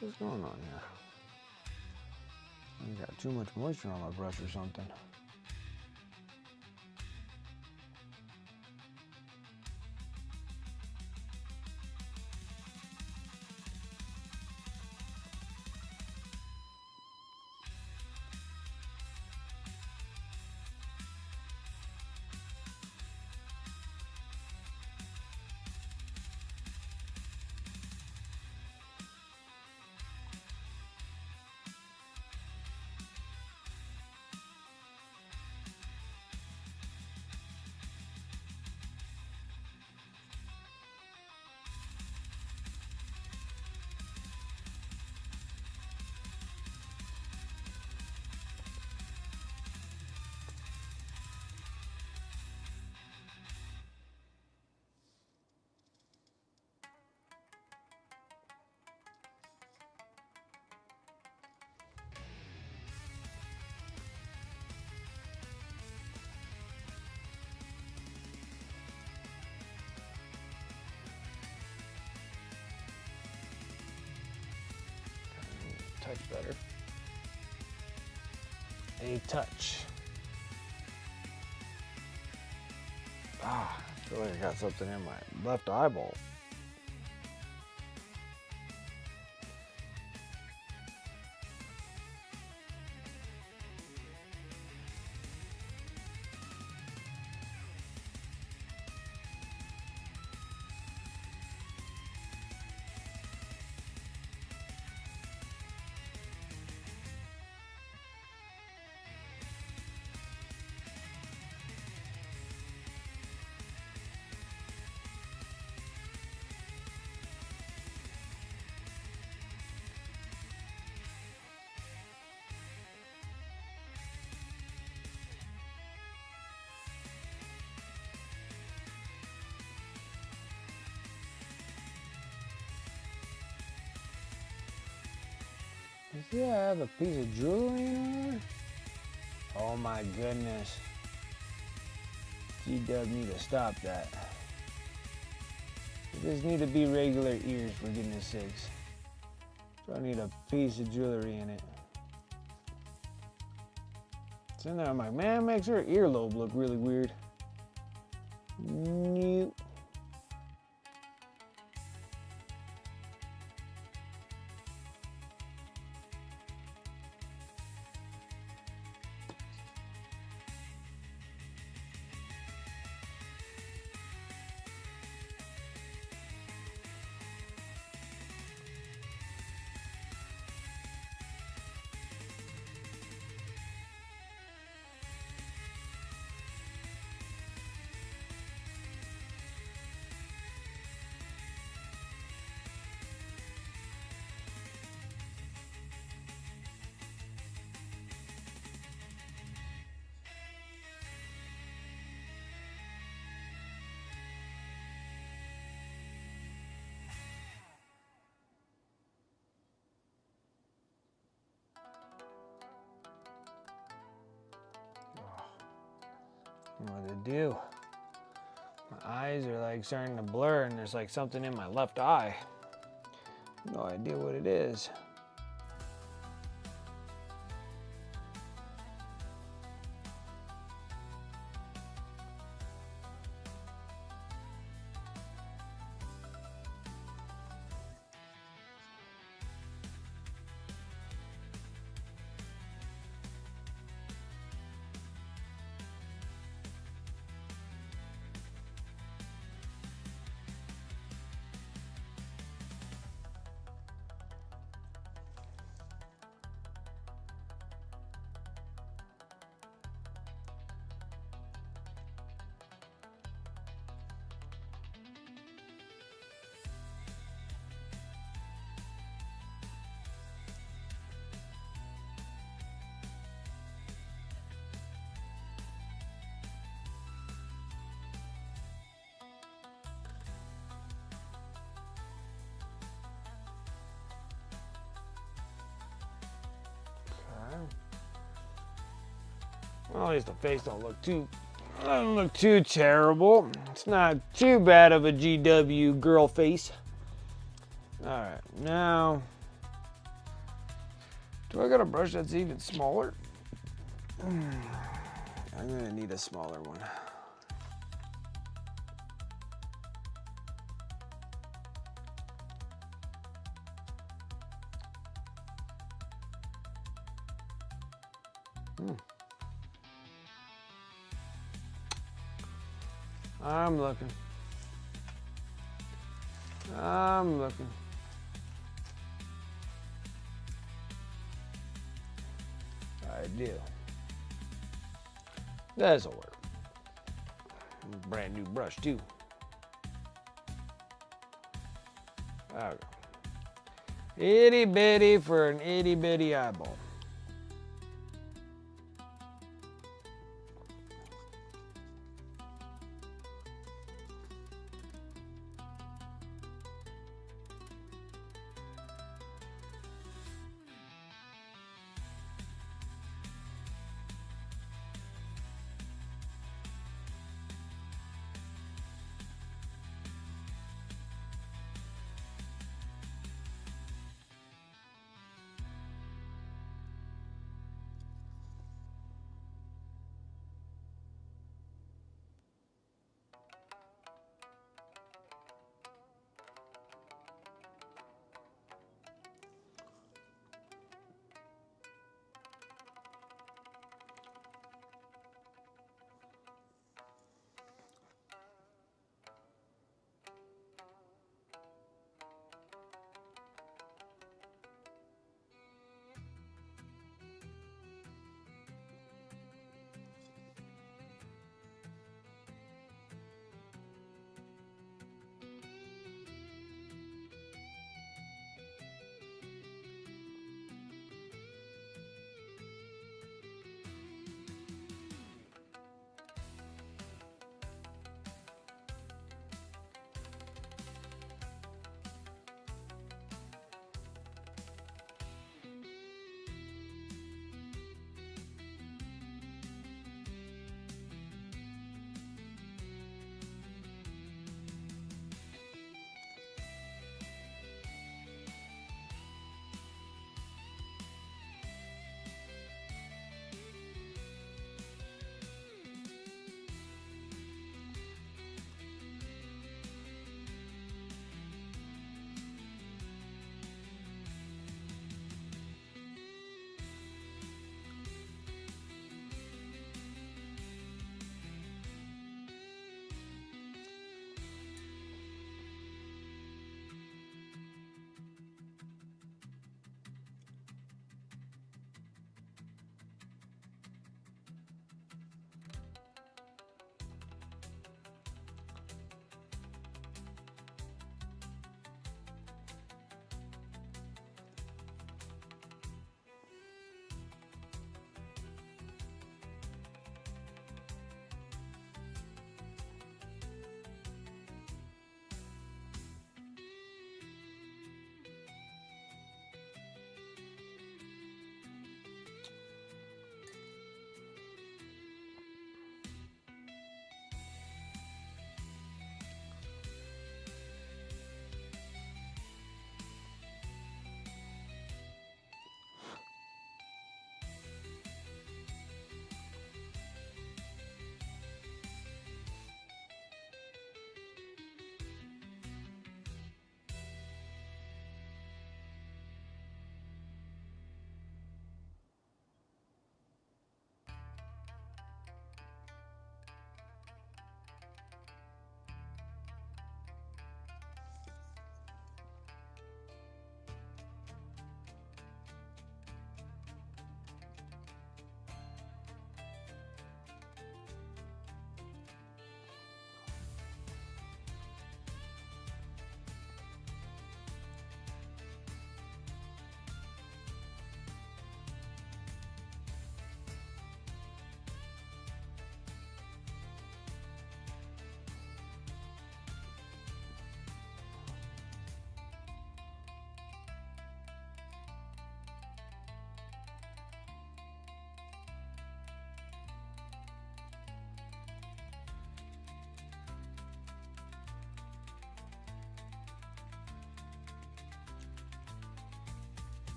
What's going on here? I got too much moisture on my brush or something. Touch better. A touch. I feel like I got something in my left eyeball. You see I have a piece of jewelry in there? Oh my goodness. G-Dub need to stop that. You just need to be regular ears for goodness sakes. So I need a piece of jewelry in it. It's in there, I'm like, man, it makes her earlobe look really weird. Nope. I don't know what to do. My eyes are like starting to blur and there's like something in my left eye. No idea what it is. Well, at least the face doesn't look too terrible. It's not too bad of a GW girl face. All right, now Do I got a brush that's even smaller? I'm gonna need a smaller one. I'm looking. I'm looking. I do. This'll work. Brand new brush too. There we go. Itty bitty for an itty bitty eyeball.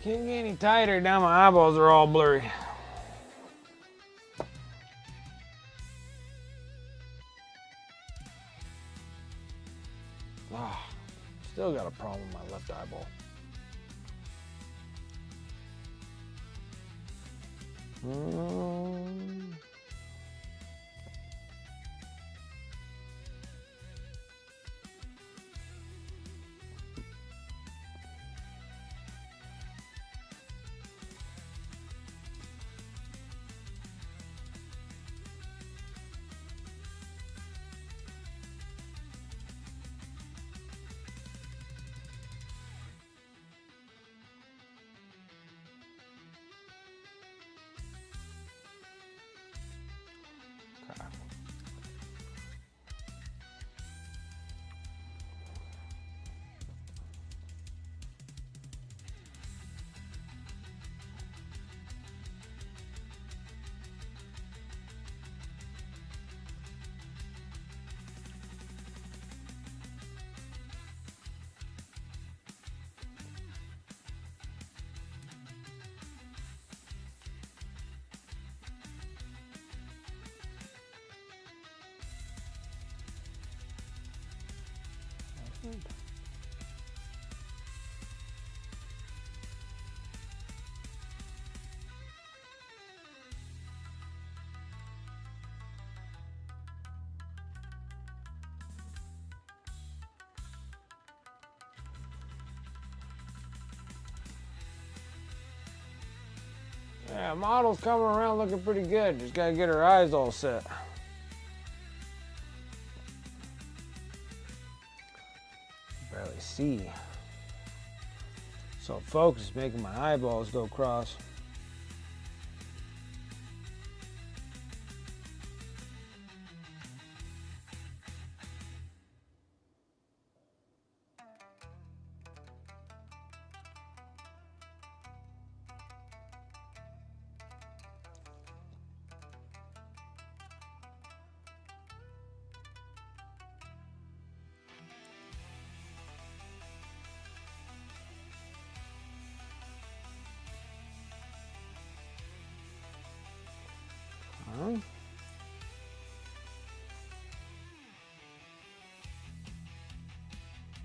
Can't get any tighter. Now my eyeballs are all blurry. Ah, still got a problem with my left eyeball. Yeah, model's coming around looking pretty good. Just gotta get her eyes all set. Barely see. So focus is making my eyeballs go cross.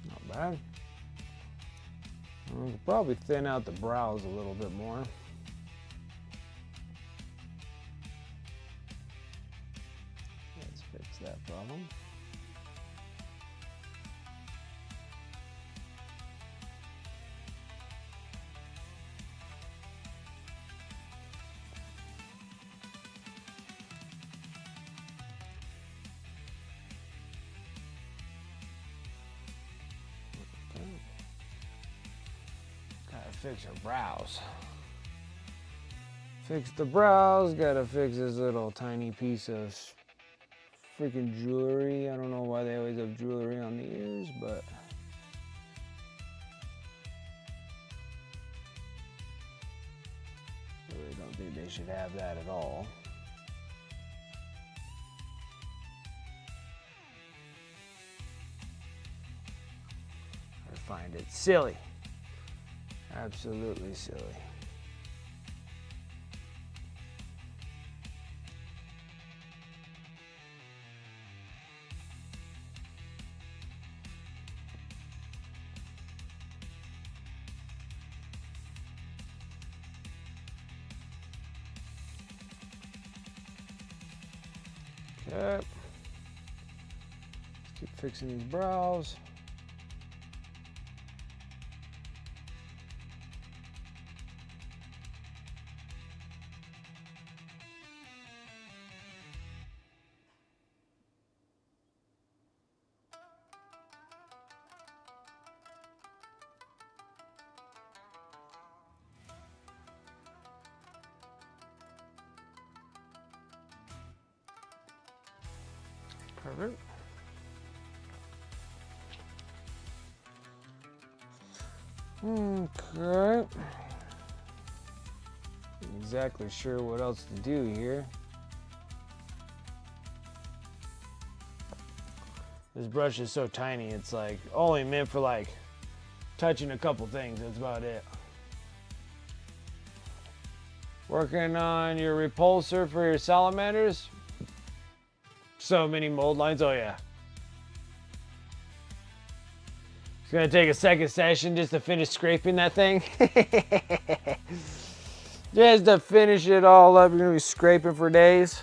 Not bad. We could probably thin out the brows a little bit more. Let's fix that problem. Fix her brows. Fix the brows, gotta fix this little tiny piece of freaking jewelry. I don't know why they always have jewelry on the ears, but I really don't think they should have that at all. I find it silly. Absolutely silly. Okay. Let's keep fixing these brows. Perfect. Okay. Not exactly sure what else to do here. This brush is so tiny, it's like only meant for like touching a couple things. That's about it. Working on your repulsor for your salamanders. So many mold lines. Oh, yeah. It's going to take a second session just to finish scraping that thing. Just to finish it all up. You're going to be scraping for days.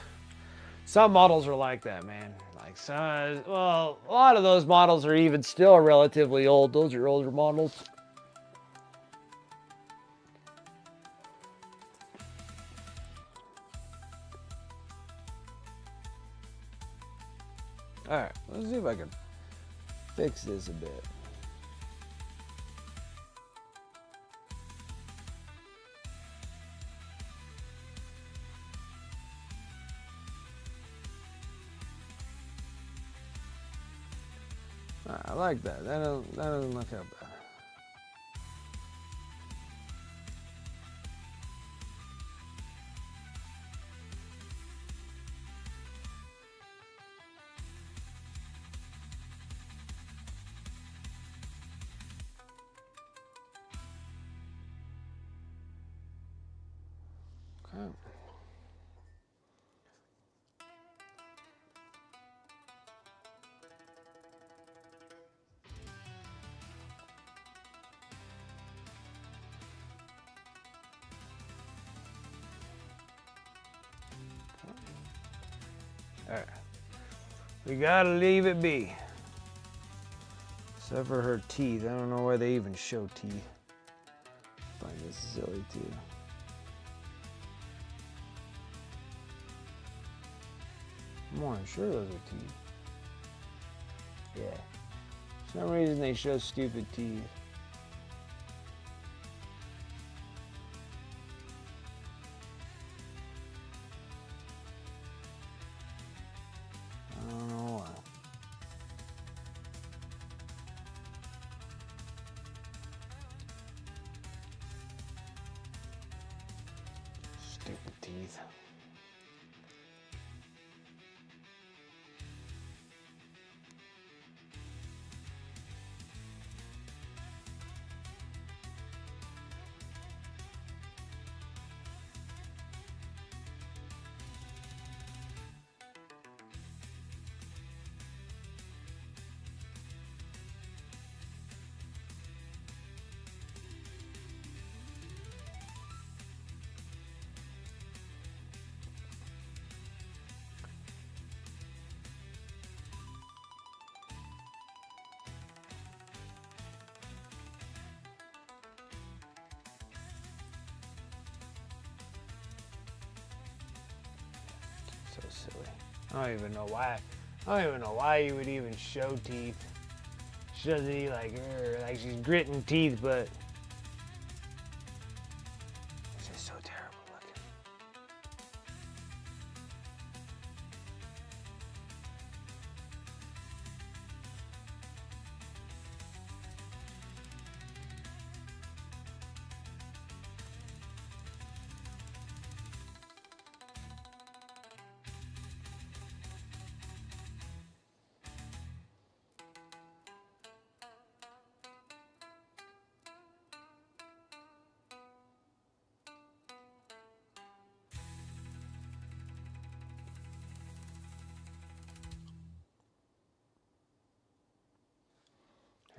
Some models are like that, man. Like some, well, a lot of those models are even still relatively old. Those are older models. All right, let's see if I can fix this a bit. I like that. That doesn't look that bad. Okay. All right. We gotta leave it be. Except for her teeth. I don't know why they even show teeth. I find this silly too. Come on, sure those are teeth. Yeah. For some reason they show stupid teeth. I don't know why. Stupid teeth. So silly. I don't even know why. I don't even know why you would even show teeth. She doesn't eat like she's gritting teeth, but it's just so terrible looking.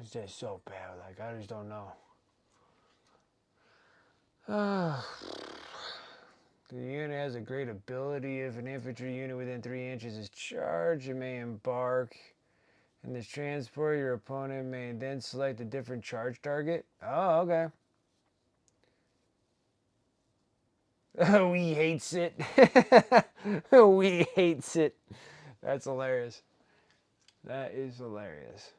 It's just so bad. Like, I just don't know. The unit has a great ability. If an infantry unit within 3 inches is charged, it may embark in this transport. Your opponent may then select a different charge target. Oh, okay. We hates it. We hates it. That's hilarious. That is hilarious.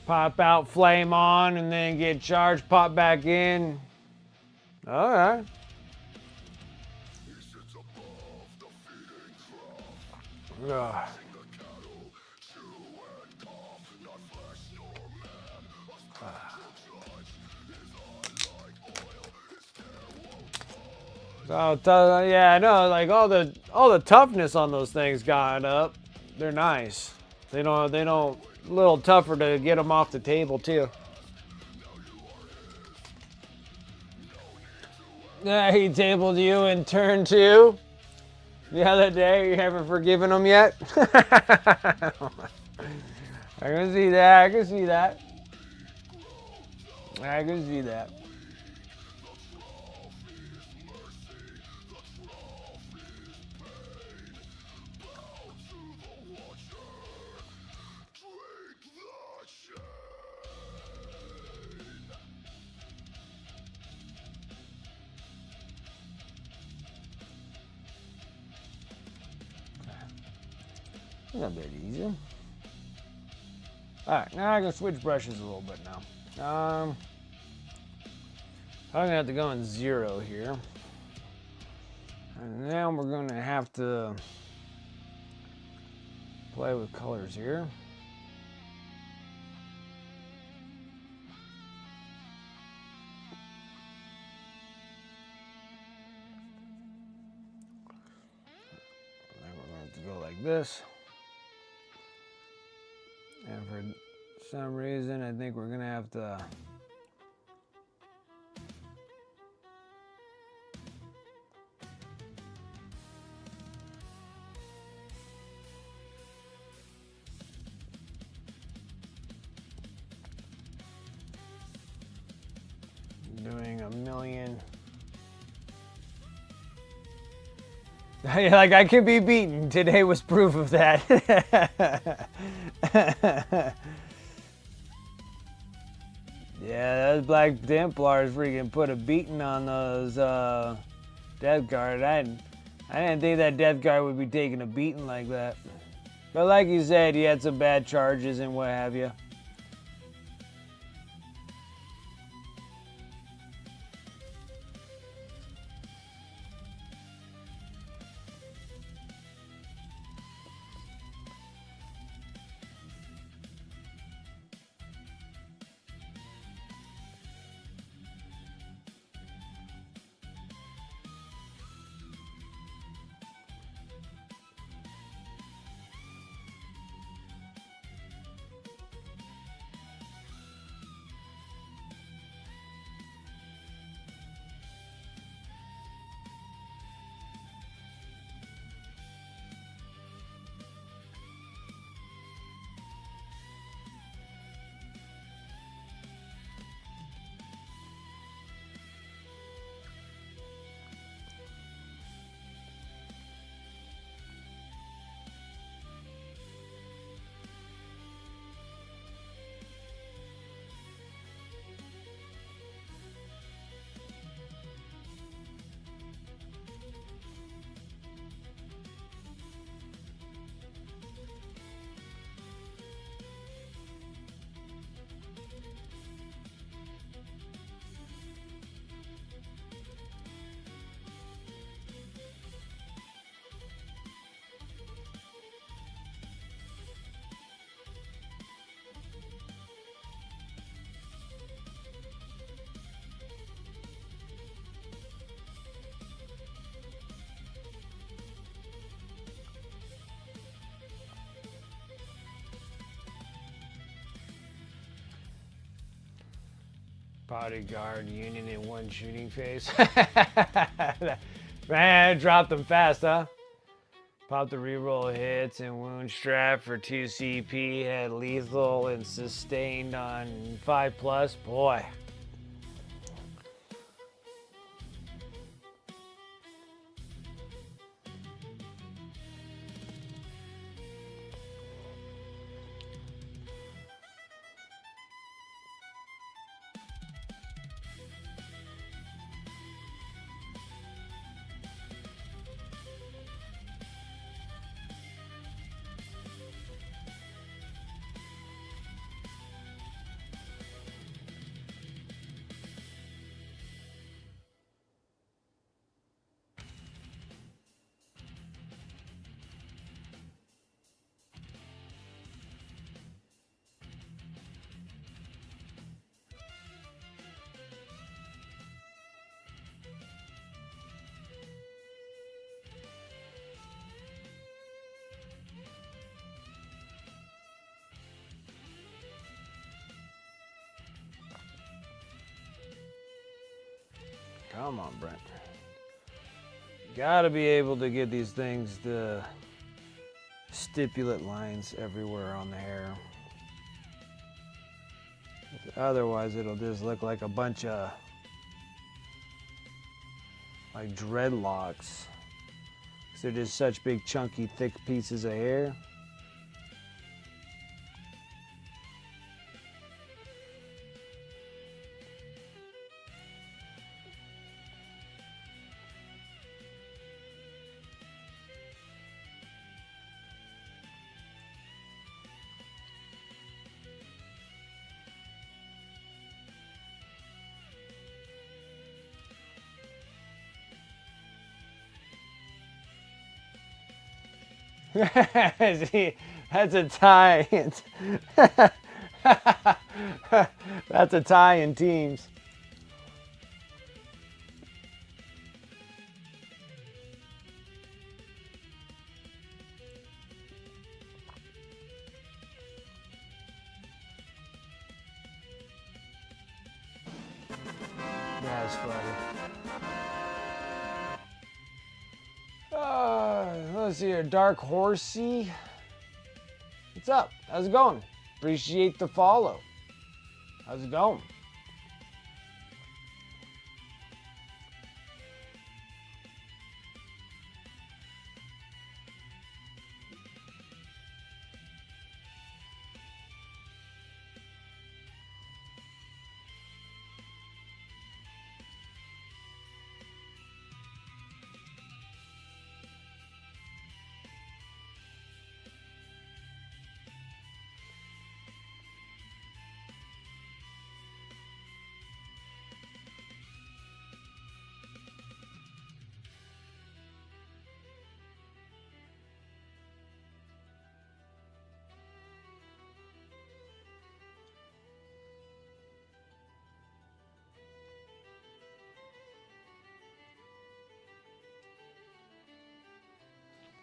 Pop out, flame on, and then get charged, pop back in. All right. Ugh. Yeah, I know. Like all the toughness on those things got up. They're nice. They don't. A little tougher to get them off the table too. Yeah, he tabled you in turn two the other day. You haven't forgiven him yet. I can see that. I can see that. I can see that. A bit easier. All right, now I can switch brushes a little bit now. I'm gonna have to go in 0 here, and now we're gonna have to play with colors here. And we're going to go like this. And for some reason, I think we're gonna have to doing a million. Like I can be beaten. Today was proof of that. Yeah, those Black Templars freaking put a beating on those Death Guard. I didn't think that Death Guard would be taking a beating like that. But like you said, he had some bad charges and what have you. Bodyguard Union in one shooting phase. Man, dropped them fast, huh? Popped the reroll hits and wound strap for 2 CP. Had lethal and sustained on 5+. Boy. Come on, Brent. Gotta be able to get these things the stipulate lines everywhere on the hair. Otherwise, it'll just look like a bunch of like dreadlocks. 'Cause they're just such big, chunky, thick pieces of hair. See, that's a tie. That's a tie in teams. That's funny. Let's see here. Dark Horsey. What's up? How's it going? Appreciate the follow. How's it going?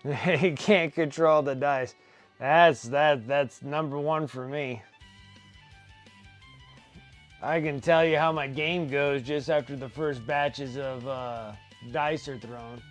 He can't control the dice. That's number one for me. I can tell you how my game goes just after the first batches of dice are thrown.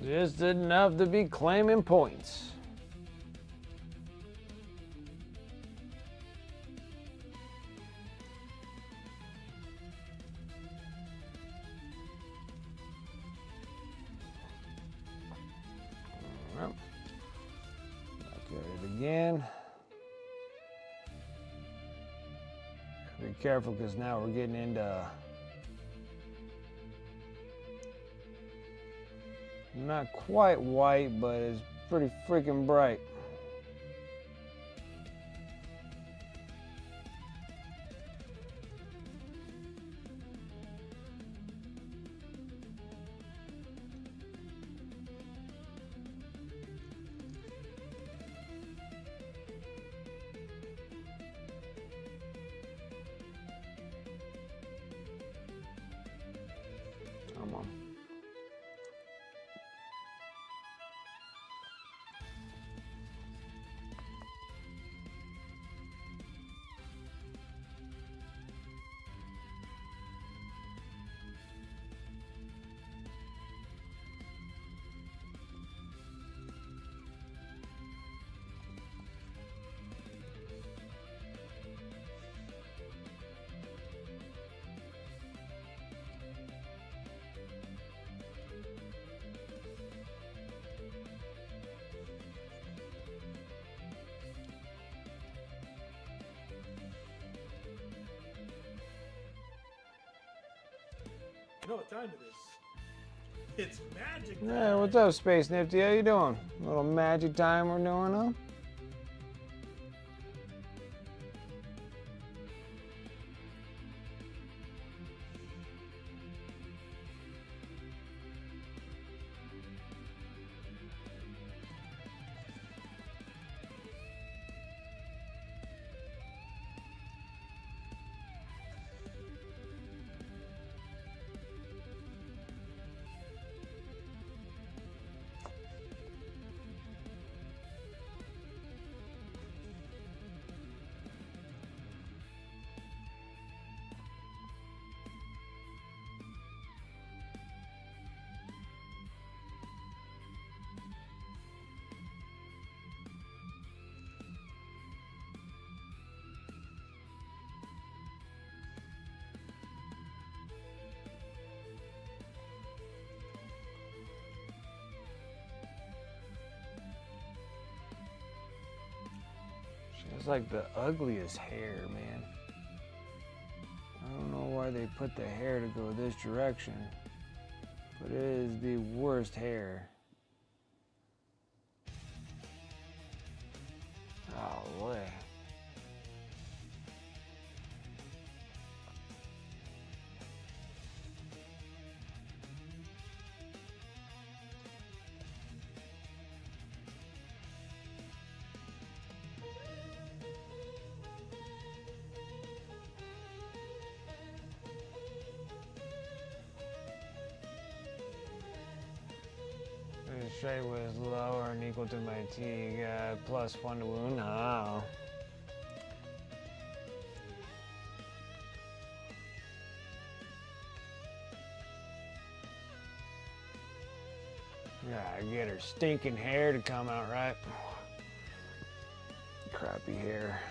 Just enough to be claiming points. Well, look at it again. Be careful because now we're getting into not quite white, but it's pretty freaking bright. Come on. You know what time it is? It's magic time. Hey, what's up, Space Nifty? How you doing? A little magic time we're doing, huh? It's like the ugliest hair, man. I don't know why they put the hair to go this direction, but it is the worst hair. Golly. Straight was lower and equal to my T. Got +1 to wound. Oh. Yeah, get her stinking hair to come out right. Crappy hair.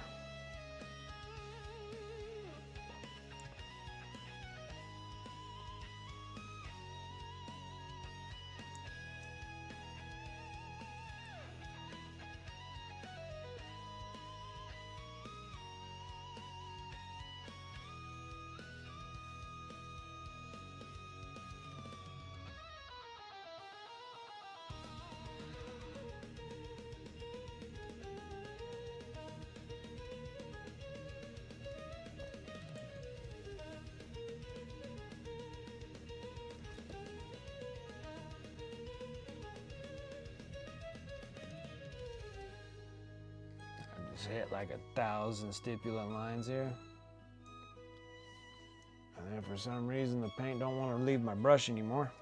Just hit like 1,000 stipulant lines here. And then for some reason the paint don't want to leave my brush anymore.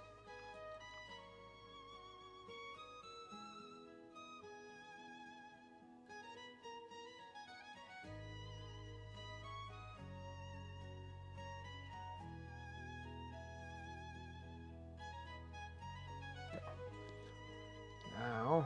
Now,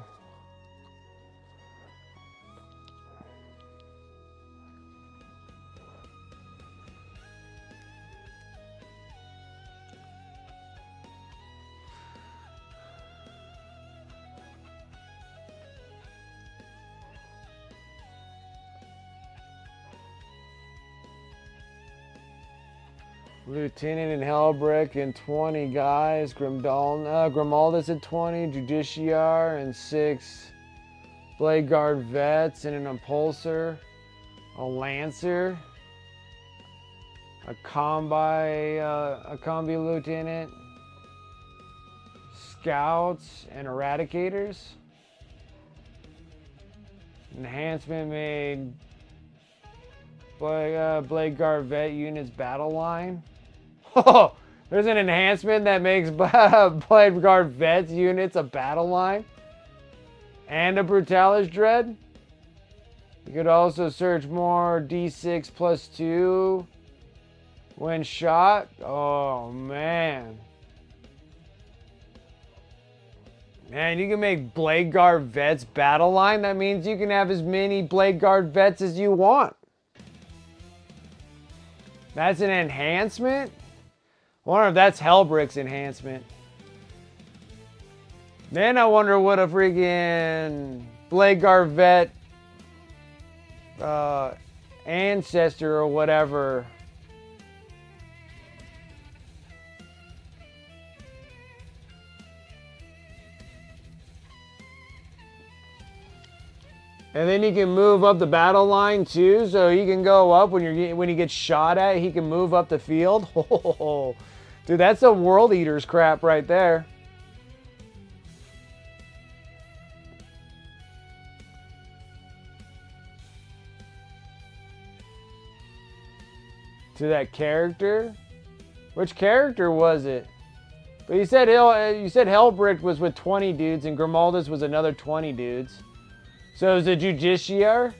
Lieutenant and Helbrick and 20 guys. Grimaldus at 20. Judiciar and 6 Blade Guard vets and an Impulsor. A Lancer. A Combi Lieutenant. Scouts and Eradicators. Enhancement made Blade Guard vet units battle line. Oh, There's an enhancement that makes Blade Guard Vets units a battle line and a Brutalis Dread. You could also search more D6 plus 2 when shot. Oh, man. Man, you can make Blade Guard Vets battle line. That means you can have as many Blade Guard Vets as you want. That's an enhancement? I wonder if that's Hellbrick's enhancement. Then I wonder what a freaking Blade Guard Vet ancestor or whatever. And then he can move up the battle line too, so he can go up when he gets shot at. He can move up the field. Oh, dude, that's a World Eater's crap right there. To that character, which character was it? But you said Hellbrick was with 20 dudes, and Grimaldus was another 20 dudes. So it was the Justiciar?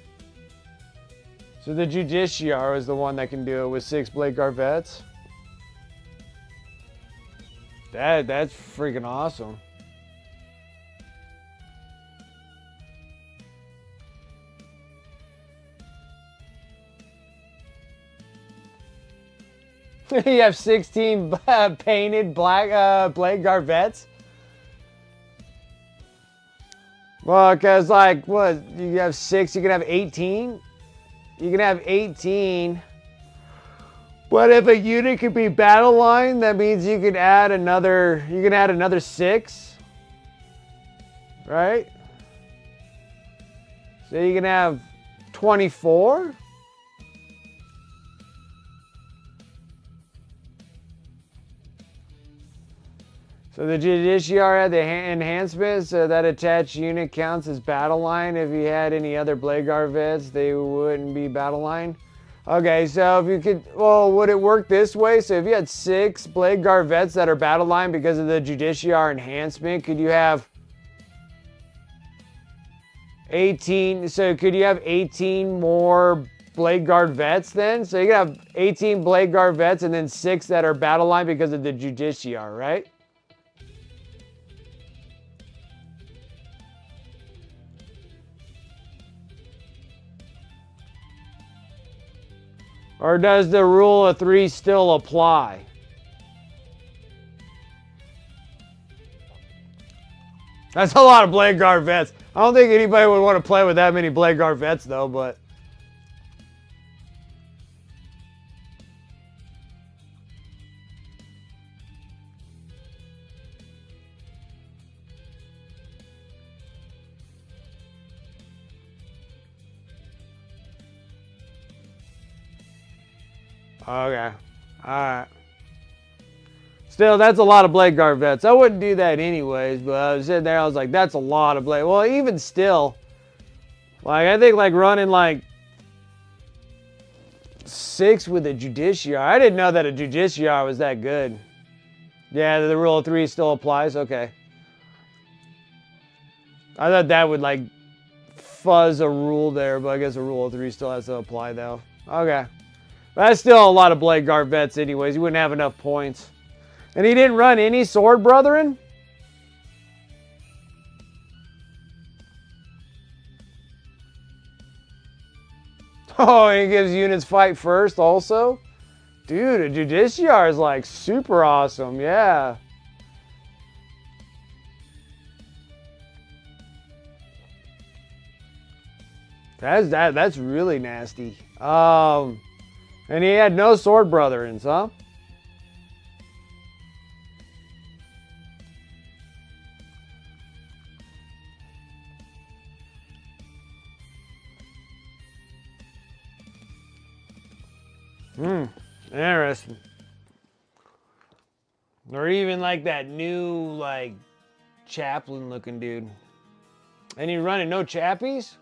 So the Justiciar is the one that can do it with 6 Blade Guard Vets? That's freaking awesome. You have 16 painted black Blade Guard Vets? Well, because, like, what? You have 6, you can have 18? You can have 18. But if a unit could be battle line, that means you could add another, 6. Right? So you can have 24? So the Justiciar had the enhancement, so that attached unit counts as battle line. If you had any other Blade Guard Vets, they wouldn't be battle line. Okay, so if you could, well, would it work this way? So if you had 6 Blade Guard Vets that are battle line because of the Justiciar enhancement, could you have 18? So could you have 18 more Blade Guard Vets then? So you could have 18 Blade Guard Vets and then 6 that are battle line because of the Justiciar, right? Or does the rule of 3 still apply? That's a lot of Blade Guard Vets. I don't think anybody would want to play with that many Blade Guard Vets though, but... Okay. Alright. Still, that's a lot of Blade Guard Vets. I wouldn't do that anyways, but I was sitting there, I was like, that's a lot of Blade. Well, even still, like, I think, like, running, like, 6 with a Justiciar. I didn't know that a Justiciar was that good. Yeah, the rule of 3 still applies? Okay. I thought that would, like, fuzz a rule there, but I guess the rule of 3 still has to apply, though. Okay. That's still a lot of Blade Guard Vets anyways. You wouldn't have enough points. And he didn't run any Sword Brethren? Oh, he gives units fight first also? Dude, a Justiciar is like super awesome, yeah. That's really nasty. And he had no Sword Brethrens, huh? Interesting. Or even like that new, like, chaplain looking dude. And he running no chappies?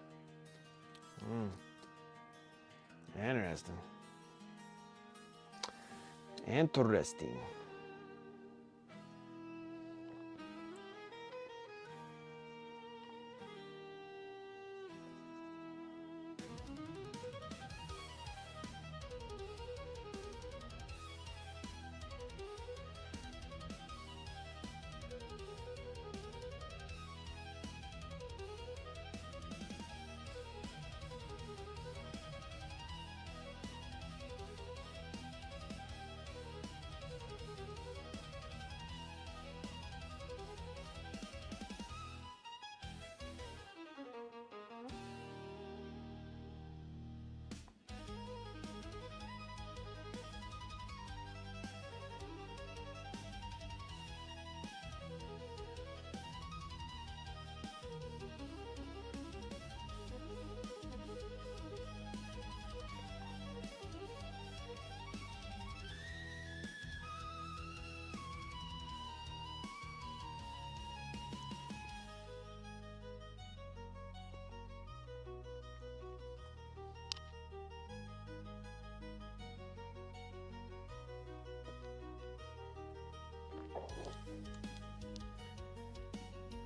Interesting. Interesting.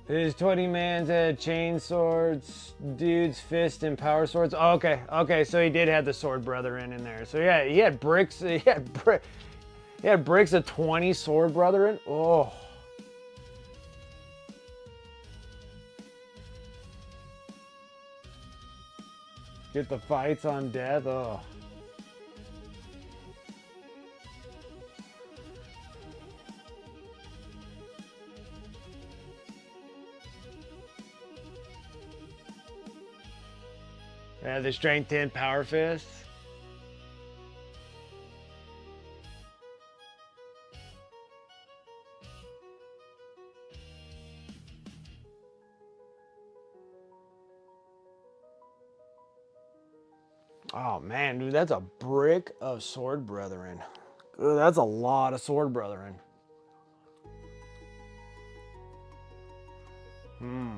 His 20 man's had chain swords, dude's fist, and power swords. Oh, okay, so he did have the sword brethren in there. So yeah, he had bricks. He had bricks of 20 sword brethren. Oh. Get the fights on death. Oh. Yeah, the strength 10 power fist. Oh man, dude, that's a brick of sword brethren. Ooh, that's a lot of sword brethren. Hmm.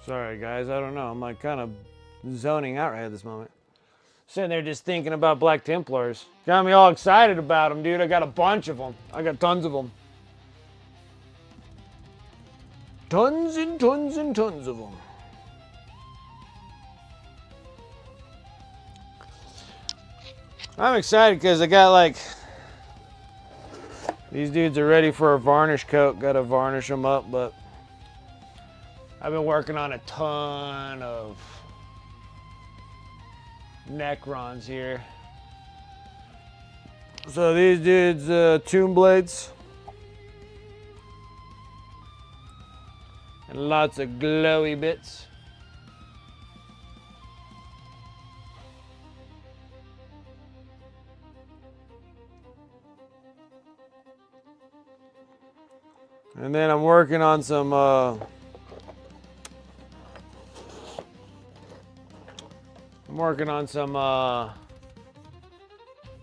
Sorry, guys. I don't know. I'm like kind of zoning out right at this moment. Sitting there just thinking about Black Templars. Got me all excited about them, dude. I got a bunch of them. I got tons of them. Tons and tons and tons of them. I'm excited because I got like... These dudes are ready for a varnish coat. Got to varnish them up, but... I've been working on a ton of Necrons here. So these dudes, tomb blades. And lots of glowy bits. And then I'm working on some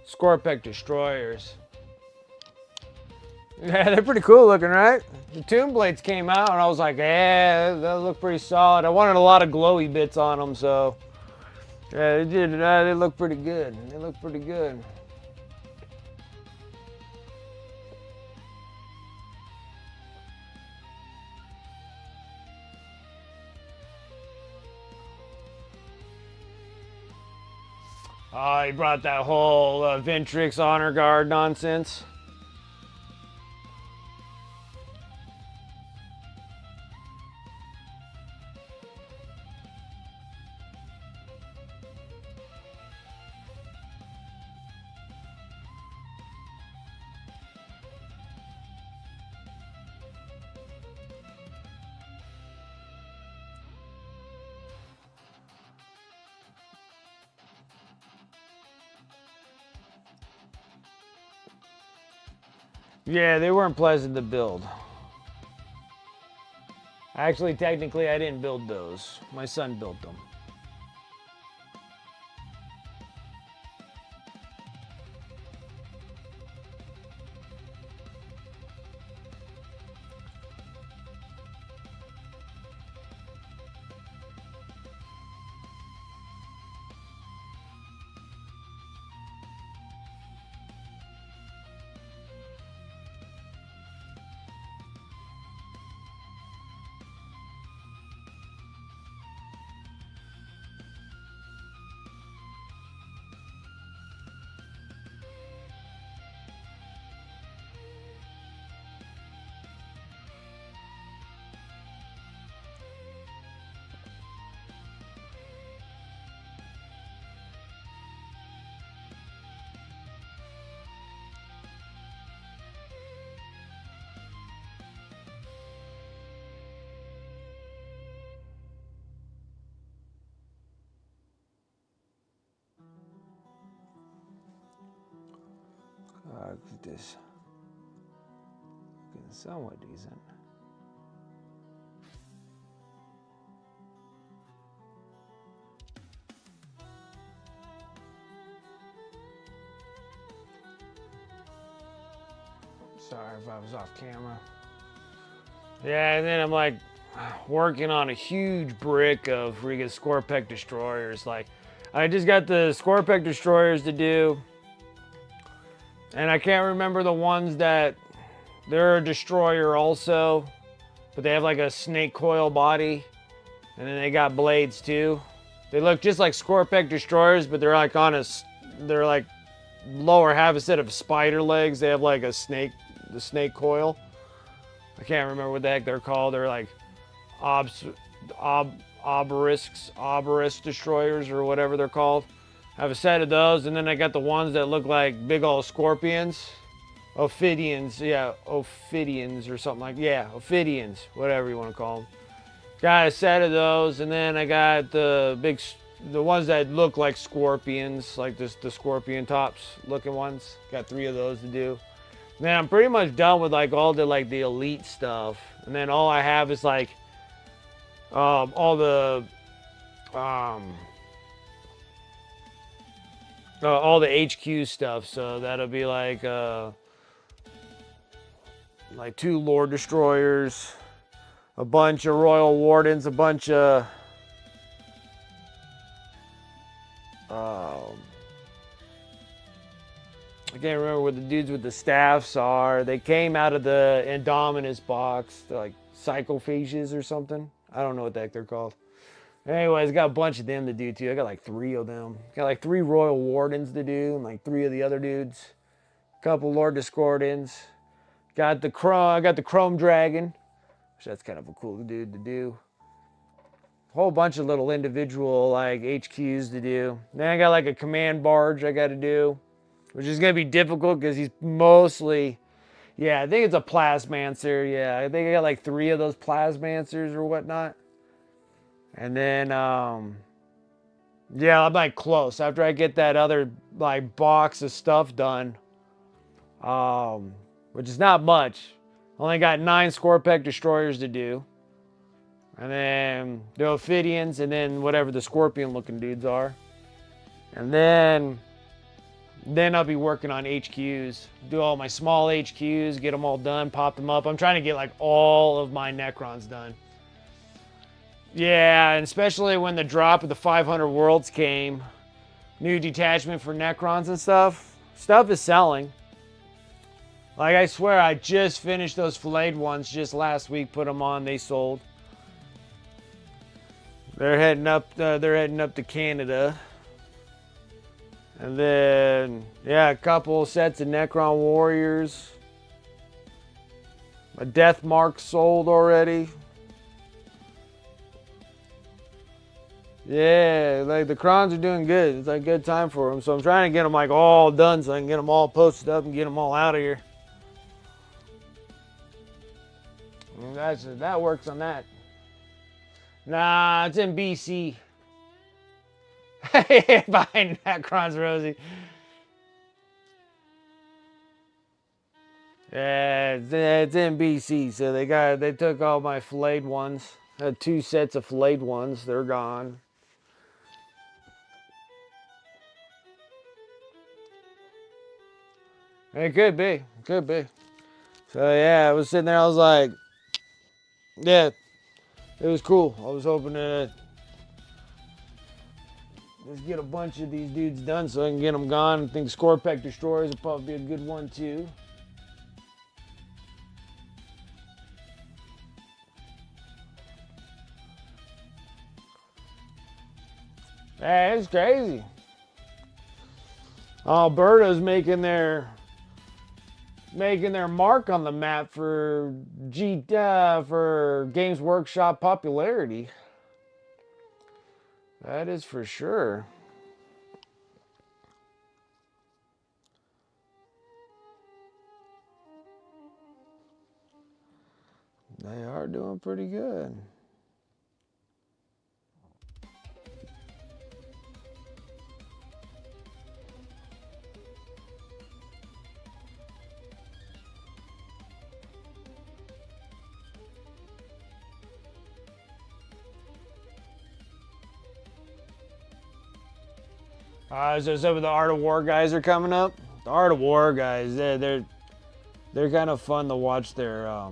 Scorpec destroyers. Yeah, they're pretty cool looking, right? The tomb blades came out and I was like, yeah, that look pretty solid. I wanted a lot of glowy bits on them, so yeah, they did. They look pretty good. They look pretty good. Oh, he brought that whole Ventrix Honor Guard nonsense. Yeah, they weren't pleasant to build. Actually, technically, I didn't build those. My son built them. Look at this. Looking somewhat decent. Sorry if I was off camera. Yeah, and then I'm like working on a huge brick of freaking Scorpec destroyers. Like, I just got the Scorpec destroyers to do, and I can't remember the ones that they're a destroyer also, but they have like a snake coil body, and then they got blades too. They look just like Scorpec destroyers, but they're like they're like lower half instead of spider legs. They have like the snake coil. I can't remember what the heck they're called. They're like obelisk destroyers or whatever they're called. I have a set of those, and then I got the ones that look like big old scorpions. Ophidians, yeah, Ophidians or something like, yeah, Ophidians, whatever you want to call them. Got a set of those, and then I got the ones that look like scorpions, like the scorpion tops looking ones. Got 3 of those to do. Man, I'm pretty much done with like all the elite stuff, and then all I have is like all the HQ stuff. So that'll be like 2 Lord Destroyers, a bunch of Royal Wardens, a bunch of I can't remember what the dudes with the staffs are. They came out of the Indominus box. They're like Psychophages or something. I don't know what the heck they're called. Anyways, got a bunch of them to do too. I got like 3 of them. Got like 3 Royal Wardens to do, and like 3 of the other dudes. A couple Lord Discordants. Got the Chrome. I got the Chrome Dragon, which that's kind of a cool dude to do. A whole bunch of little individual like HQs to do. Then I got like a command barge I got to do, which is gonna be difficult because he's mostly, yeah, I think it's a Plasmancer. Yeah, I think I got like 3 of those Plasmancers or whatnot. And then, yeah, I'm like close. After I get that other like box of stuff done, which is not much. Only got 9 Scorpec destroyers to do. And then the Ophidians, and then whatever the scorpion looking dudes are. And then I'll be working on HQs. Do all my small HQs, get them all done, pop them up. I'm trying to get like all of my Necrons done. Yeah, and especially when the drop of the 500 worlds came, new detachment for Necrons and stuff. Stuff is selling. Like, I swear, I just finished those filleted ones just last week. Put them on, they sold. They're heading up to Canada. And then, yeah, a couple sets of Necron Warriors. A Death Mark sold already. Yeah, like the crons are doing good. It's like a good time for them. So I'm trying to get them like all done so I can get them all posted up and get them all out of here. And that works on that. Nah, it's in BC. Behind Necrons, Rosie. Yeah, it's in BC. So they took all my filleted ones. I had 2 sets of filleted ones. They're gone. It could be. It could be. So yeah, I was sitting there. I was like, yeah, it was cool. I was hoping to just get a bunch of these dudes done so I can get them gone. I think Scorpec Destroyers will probably be a good one too. Hey, it's crazy. Alberta's making their mark on the map for Games Workshop popularity. That is for sure. They are doing pretty good. So some of the Art of War guys are coming up. The Art of War guys, they're kind of fun to watch their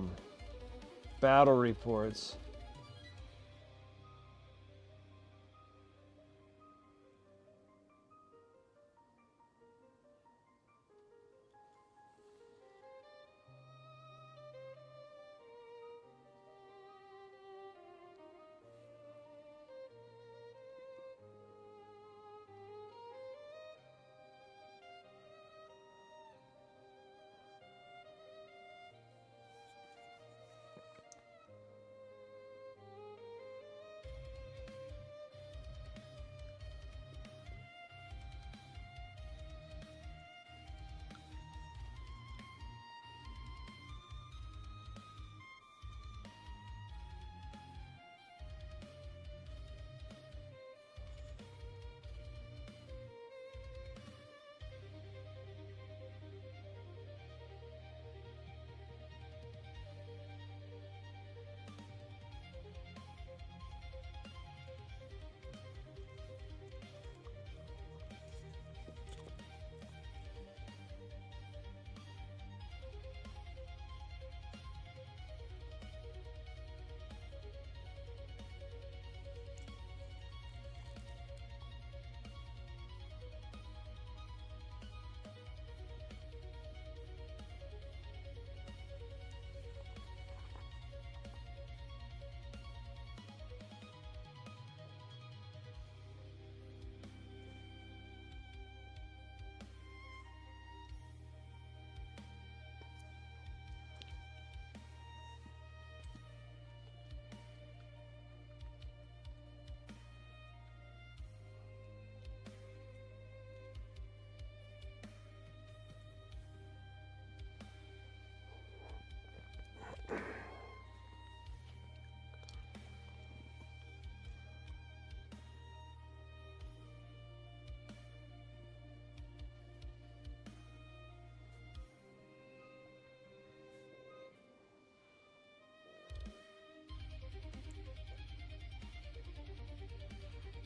battle reports.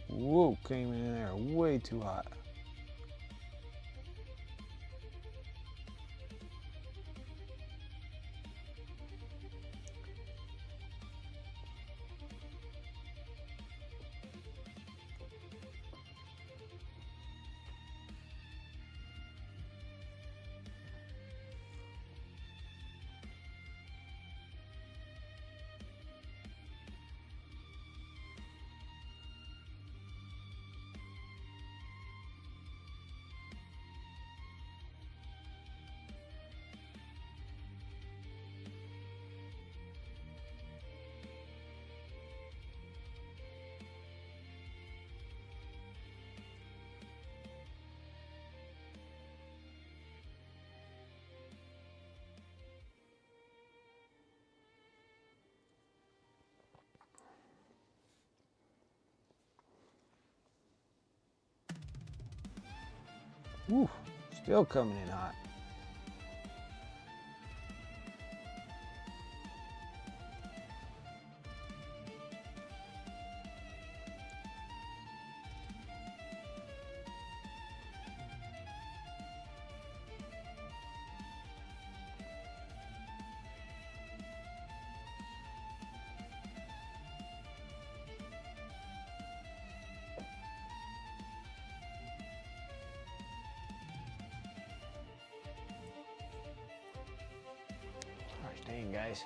Whoa, came in there way too hot. Whew, still coming in hot. Gosh dang, guys.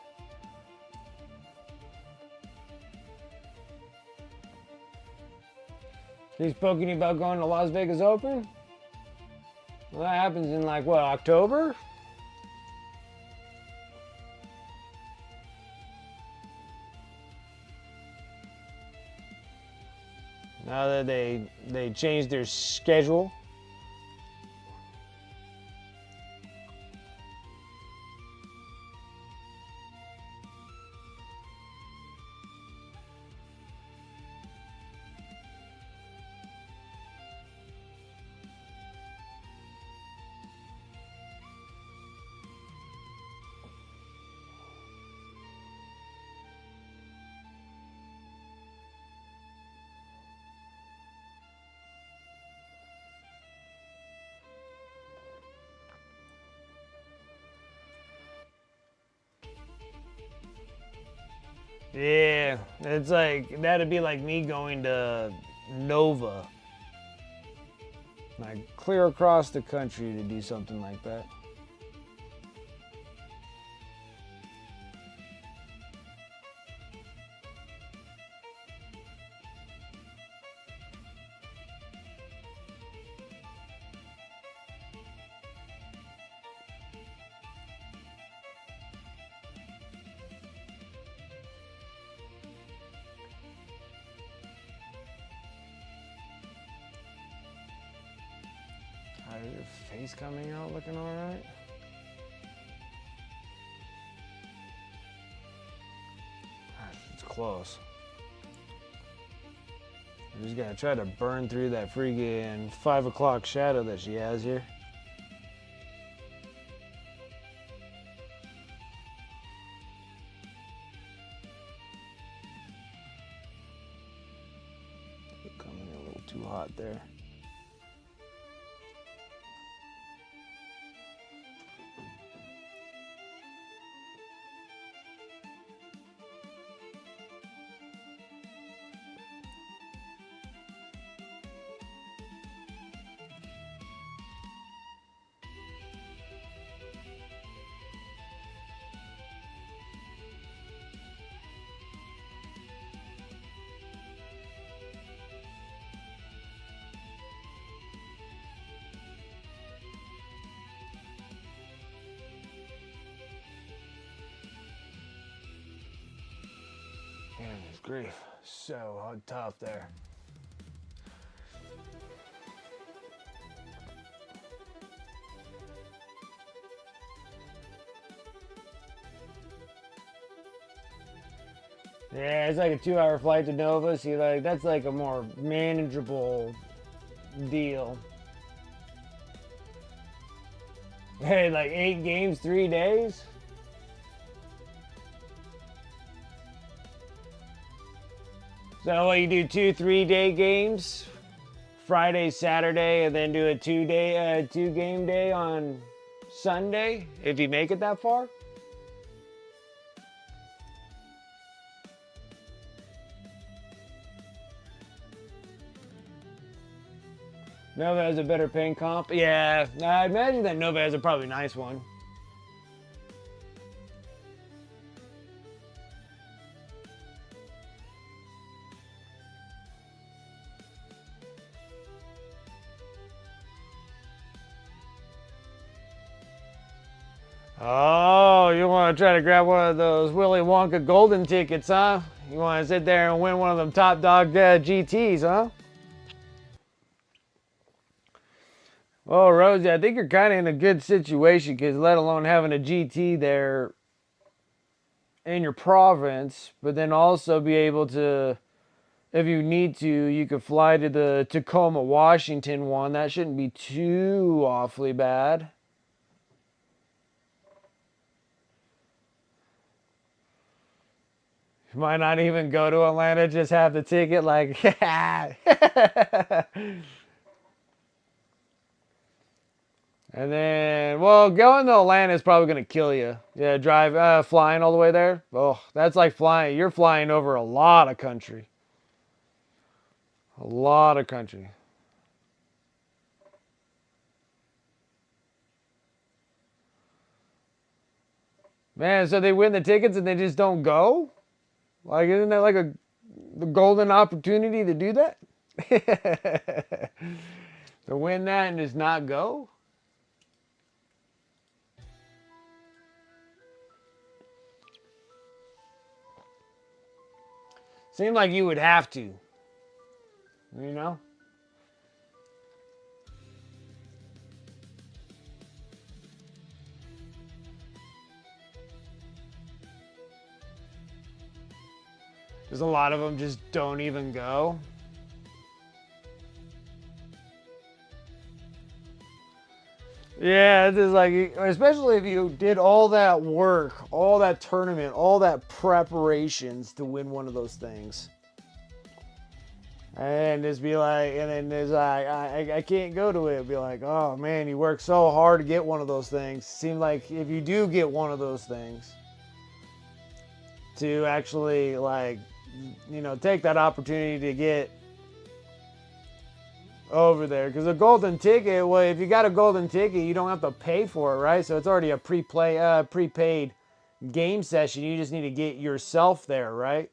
He's poking you about going to Las Vegas Open? Well, that happens in like, what, October? Now that they changed their schedule. Yeah, it's like, that'd be like me going to Nova. Like, clear across the country to do something like that. Is your face coming out looking alright? It's close. I'm just gonna try to burn through that freaking 5 o'clock shadow that she has here. Coming in a little too hot there. Goodness grief, so tough there. Yeah, it's like a 2-hour flight to Nova. See, like, that's like a more manageable deal. Hey, like 8 games, 3 days? So what, you do 2 3-day games, Friday, Saturday, and then do a 2 game day on Sunday, if you make it that far? Nova has a better paying comp? Yeah, I imagine that Nova has a probably nice one. Oh, you want to try to grab one of those Willy Wonka golden tickets, huh? You want to sit there and win one of them top dog GTs, huh? Well, Rosie, I think you're kind of in a good situation, because let alone having a GT there in your province, but then also be able to, if you need to, you could fly to the Tacoma, Washington one. That shouldn't be too awfully bad. You might not even go to Atlanta, just have the ticket, like, And then, well, going to Atlanta is probably going to kill you. Yeah, flying all the way there. Oh, that's like flying. You're flying over a lot of country. A lot of country. Man, so they win the tickets and they just don't go? Like, isn't that like the golden opportunity to do that? To win that and just not go? Seemed like you would have to. You know? Because a lot of them just don't even go. Yeah, it's just like, especially if you did all that work, all that tournament, all that preparations to win one of those things. And just be like, and then there's like, I can't go to it. Be like, oh man, you worked so hard to get one of those things. Seems like if you do get one of those things, to actually, like, you know, take that opportunity to get over there. Because a golden ticket, well, if you got a golden ticket, you don't have to pay for it, right? So it's already a prepaid game session. You just need to get yourself there, right?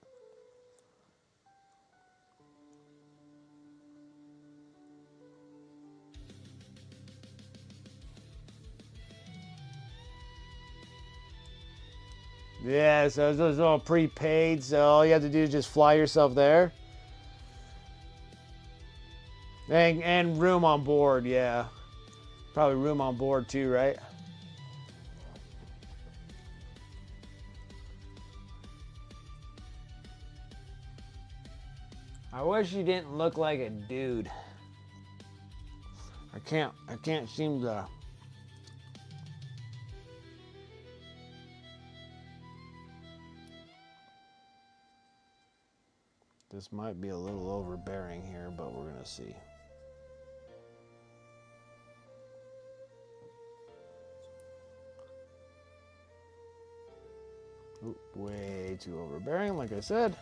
Yeah, so it's all prepaid, so all you have to do is just fly yourself there. And room on board, yeah. Probably room on board too, right? I wish you didn't look like a dude. I can't seem to. This might be a little overbearing here, but we're gonna see. Ooh, way too overbearing, like I said.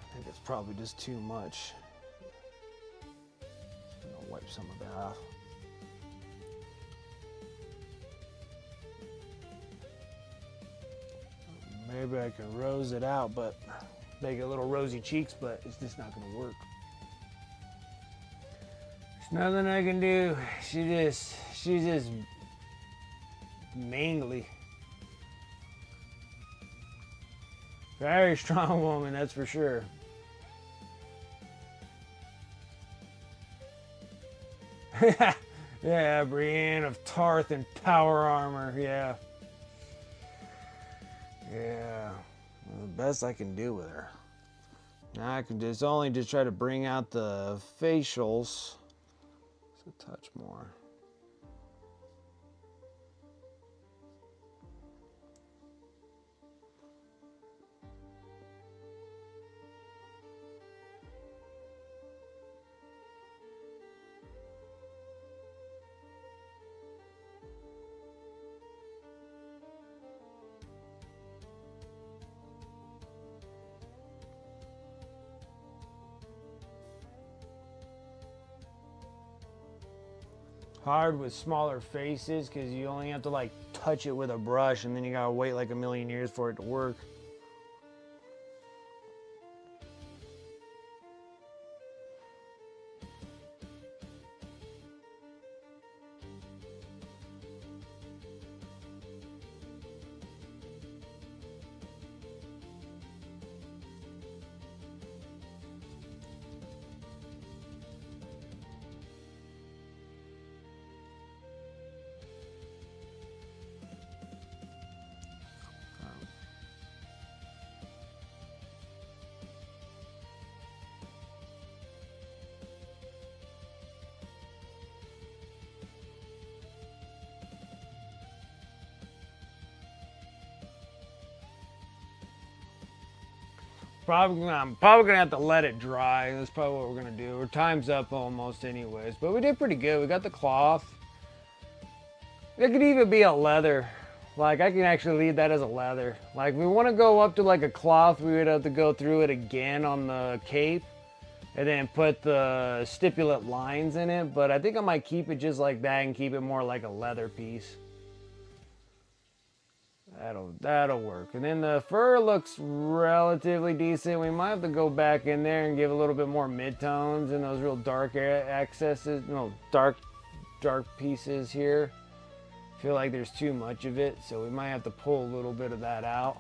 I think it's probably just too much. I'm gonna wipe some of that off. Maybe I can rose it out, but make it little rosy cheeks, but it's just not gonna work. There's nothing I can do. She's just mangly. Very strong woman, that's for sure. Yeah, Brienne of Tarth in power armor, yeah. Yeah, well, the best I can do with her. Now I can just only just try to bring out the facials. Just a touch more. Hard with smaller faces because you only have to like touch it with a brush and then you gotta wait like a million years for it to work. I'm probably gonna have to let it dry. That's probably what we're gonna do. Our time's up almost anyways, but we did pretty good. We got the cloth. It could even be a leather. Like I can actually leave that as a leather. Like if we want to go up to like a cloth, we would have to go through it again on the cape and then put the stipulate lines in it. But I think I might keep it just like that and keep it more like a leather piece. That'll work. And then the fur looks relatively decent. We might have to go back in there and give a little bit more mid-tones and those real dark excesses, no, dark pieces here. I feel like there's too much of it, so we might have to pull a little bit of that out.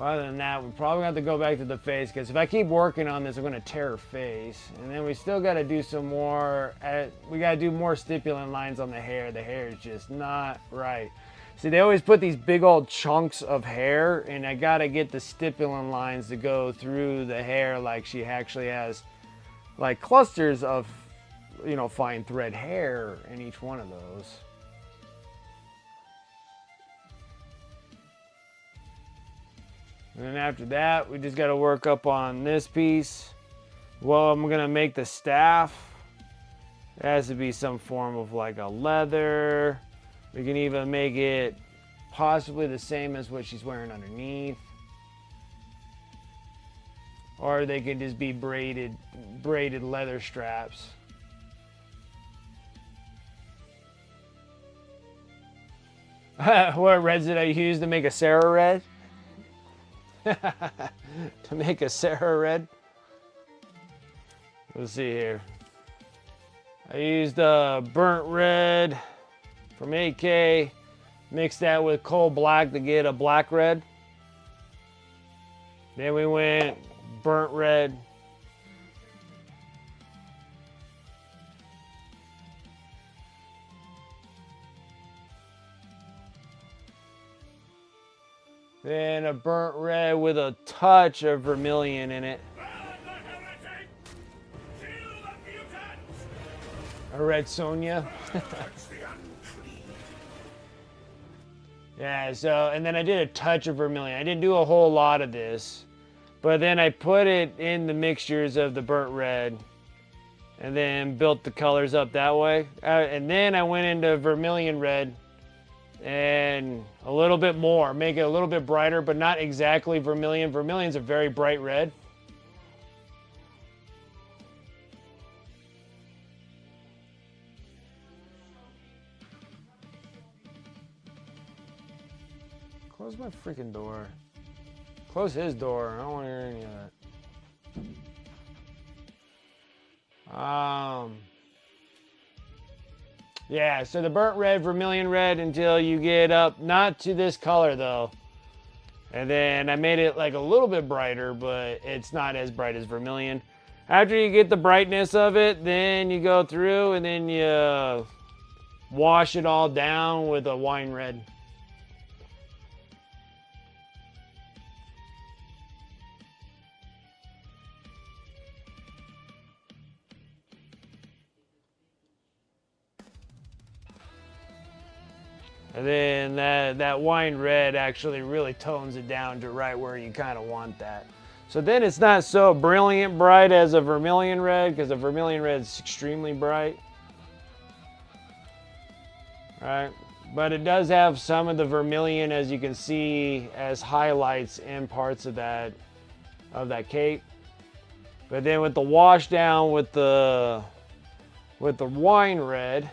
other than that, we're probably going to have to go back to the face, because if I keep working on this, I'm going to tear her face. And then we still got to do some more. We got to do more stipulant lines on the hair. The hair is just not right. See, they always put these big old chunks of hair, and I got to get the stipulant lines to go through the hair like she actually has, like, clusters of, you know, fine thread hair in each one of those. And then after that, we just got to work up on this piece. Well, I'm going to make the staff. It has to be some form of like a leather. We can even make it possibly the same as what she's wearing underneath. Or they could just be braided leather straps. What reds did I use to make a Sarah red? To make a Sarah red. Let's see here. I used burnt red from AK. Mixed that with coal black to get a black red. Then we went burnt red. Then a burnt red with a touch of vermilion in it. A red Sonia. Yeah, so, and then I did a touch of vermilion. I didn't do a whole lot of this, but then I put it in the mixtures of the burnt red and then built the colors up that way. And then I went into vermilion red and a little bit more, make it a little bit brighter, but not exactly vermilion. Vermilion's a very bright red. Close my freaking door. Close his door. I don't want to hear any of that. Yeah, so the burnt red, vermilion red until you get up, not to this color though. And then I made it like a little bit brighter, but it's not as bright as vermilion. After you get the brightness of it, then you go through and then you wash it all down with a wine red. And then that wine red actually really tones it down to right where you kind of want that. So then it's not so brilliant bright as a vermilion red, because a vermilion red is extremely bright. Right? But it does have some of the vermilion, as you can see, as highlights in parts of that cape. But then with the wash down with the wine red,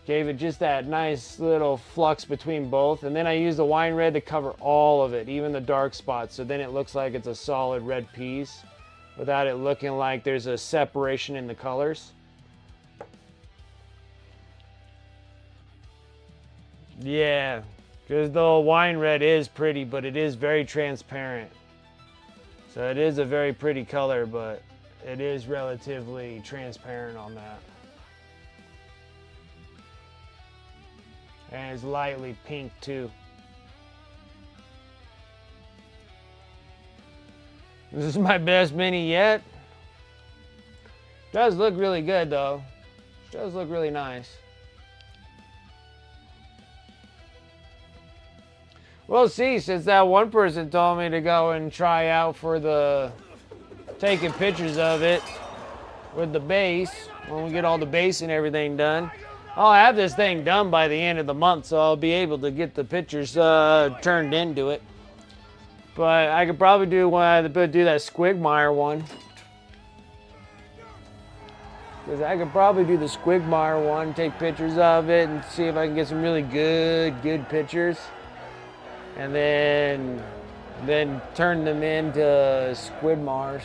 gave it just that nice little flux between both. And then I used the wine red to cover all of it, even the dark spots. So then it looks like it's a solid red piece without it looking like there's a separation in the colors. Yeah, because the wine red is pretty, but it is very transparent. So it is a very pretty color, but it is relatively transparent on that. And it's lightly pink too. This is my best mini yet. Does look really good though. Does look really nice. We'll see, since that one person told me to go and try out for the taking pictures of it with the base when we get all the base and everything done. I'll have this thing done by the end of the month, so I'll be able to get the pictures turned into it. But I could probably do that Squigmire one. Because I could probably do the Squigmire one, take pictures of it, and see if I can get some really good pictures. And then turn them into Squidmars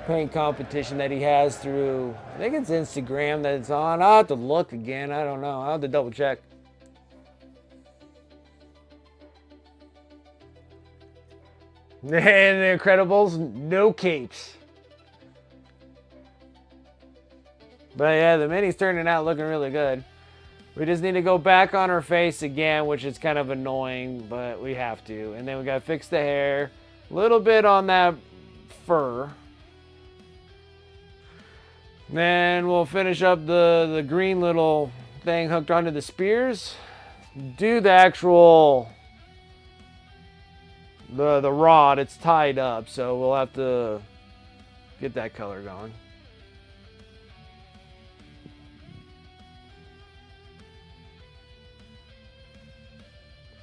paint competition that he has through, I think it's Instagram that it's on. I'll have to look again. I don't know. I'll have to double check. And the Incredibles, no capes. But yeah, the mini's turning out looking really good. We just need to go back on her face again, which is kind of annoying, but we have to. And then we gotta fix the hair. A little bit on that fur. Then we'll finish up the green little thing hooked onto the spears. Do the actual the rod. It's tied up, so we'll have to get that color going.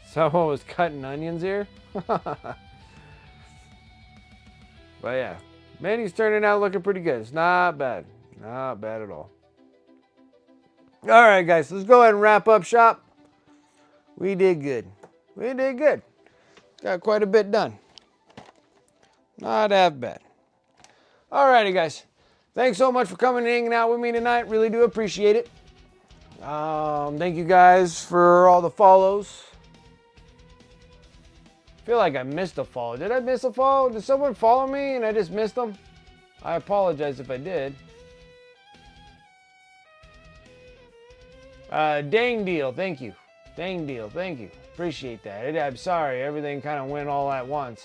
Someone was cutting onions here. But yeah, Manny's turning out looking pretty good. It's not bad. Not bad at all. All right, guys, let's go ahead and wrap up shop. We did good. We did good. Got quite a bit done. Not half bad. All righty, guys. Thanks so much for coming and hanging out with me tonight. Really do appreciate it. Thank you guys for all the follows. I feel like I missed a follow. Did I miss a follow? Did someone follow me and I just missed them? I apologize if I did. Dang deal, thank you. Dang deal, thank you. Appreciate that. I'm sorry, everything kind of went all at once.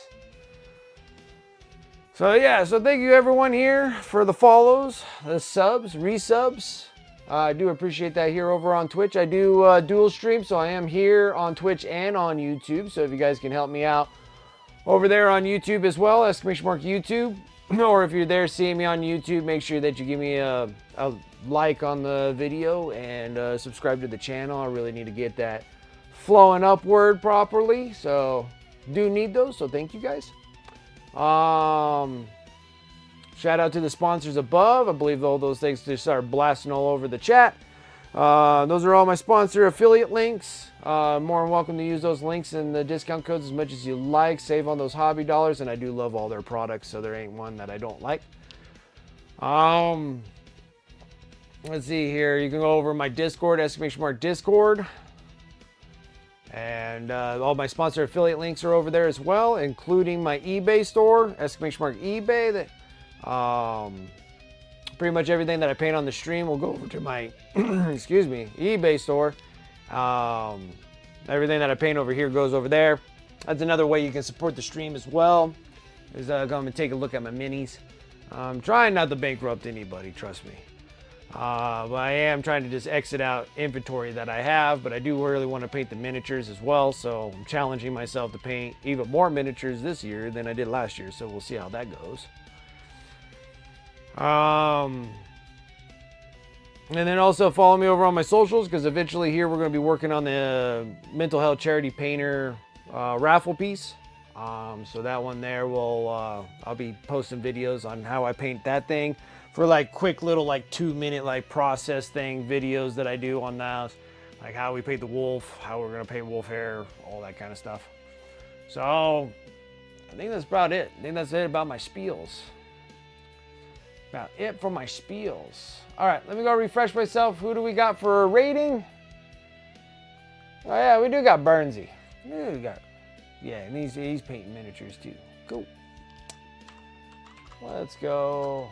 So yeah, so thank you everyone here for the follows, the subs, resubs. I do appreciate that here over on Twitch. I do dual stream, so I am here on Twitch and on YouTube. So if you guys can help me out over there on YouTube as well, exclamation mark YouTube. Or if you're there seeing me on YouTube, make sure that you give me a like on the video and subscribe to the channel. I really need to get that flowing upward properly. So do need those, so thank you guys. Shout out to the sponsors above. I believe all those things just start blasting all over the chat. Those are all my sponsor affiliate links. More than welcome to use those links and the discount codes as much as you like. Save on those hobby dollars, and I do love all their products, so there ain't one that I don't like. Let's see here. You can go over my Discord, exclamation mark Discord. And all my sponsor affiliate links are over there as well, including my eBay store, exclamation mark eBay. That pretty much everything that I paint on the stream will go over to my excuse me, eBay store. Everything that I paint over here goes over there. That's another way you can support the stream as well. Is come and take a look at my minis. I'm trying not to bankrupt anybody, trust me. But I am trying to just exit out inventory that I have, but I do really want to paint the miniatures as well, so I'm challenging myself to paint even more miniatures this year than I did last year, so we'll see how that goes. And then also follow me over on my socials, because eventually here we're going to be working on the mental health charity painter raffle piece. So that one there will I'll be posting videos on how I paint that thing. For like quick little like 2-minute like process thing videos that I do on those, like how we paint the wolf, how we're gonna paint wolf hair, all that kind of stuff. So I think that's about it. I think that's it about my spiels. About it for my spiels. All right, let me go refresh myself. Who do we got for a rating? Oh yeah, we do got Burnsy. Yeah, and he's painting miniatures too. Cool. Let's go.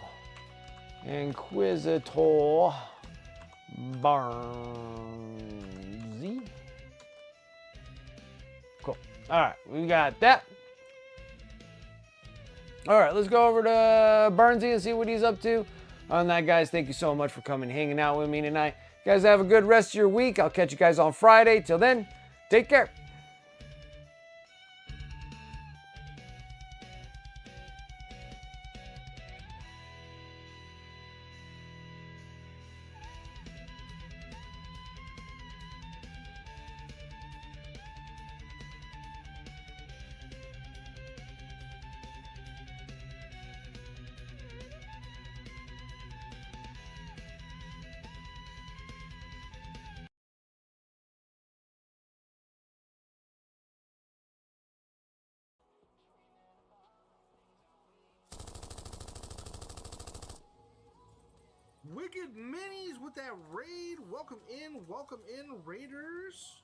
Inquisitor Barnsey. Cool. All right, we got that. All right, let's go over to Barnsey and see what he's up to. On that, guys, thank you so much for coming and hanging out with me tonight. You guys have a good rest of your week. I'll catch you guys on Friday. Till then, take care. Wicked minis with that raid. Welcome in, Raiders.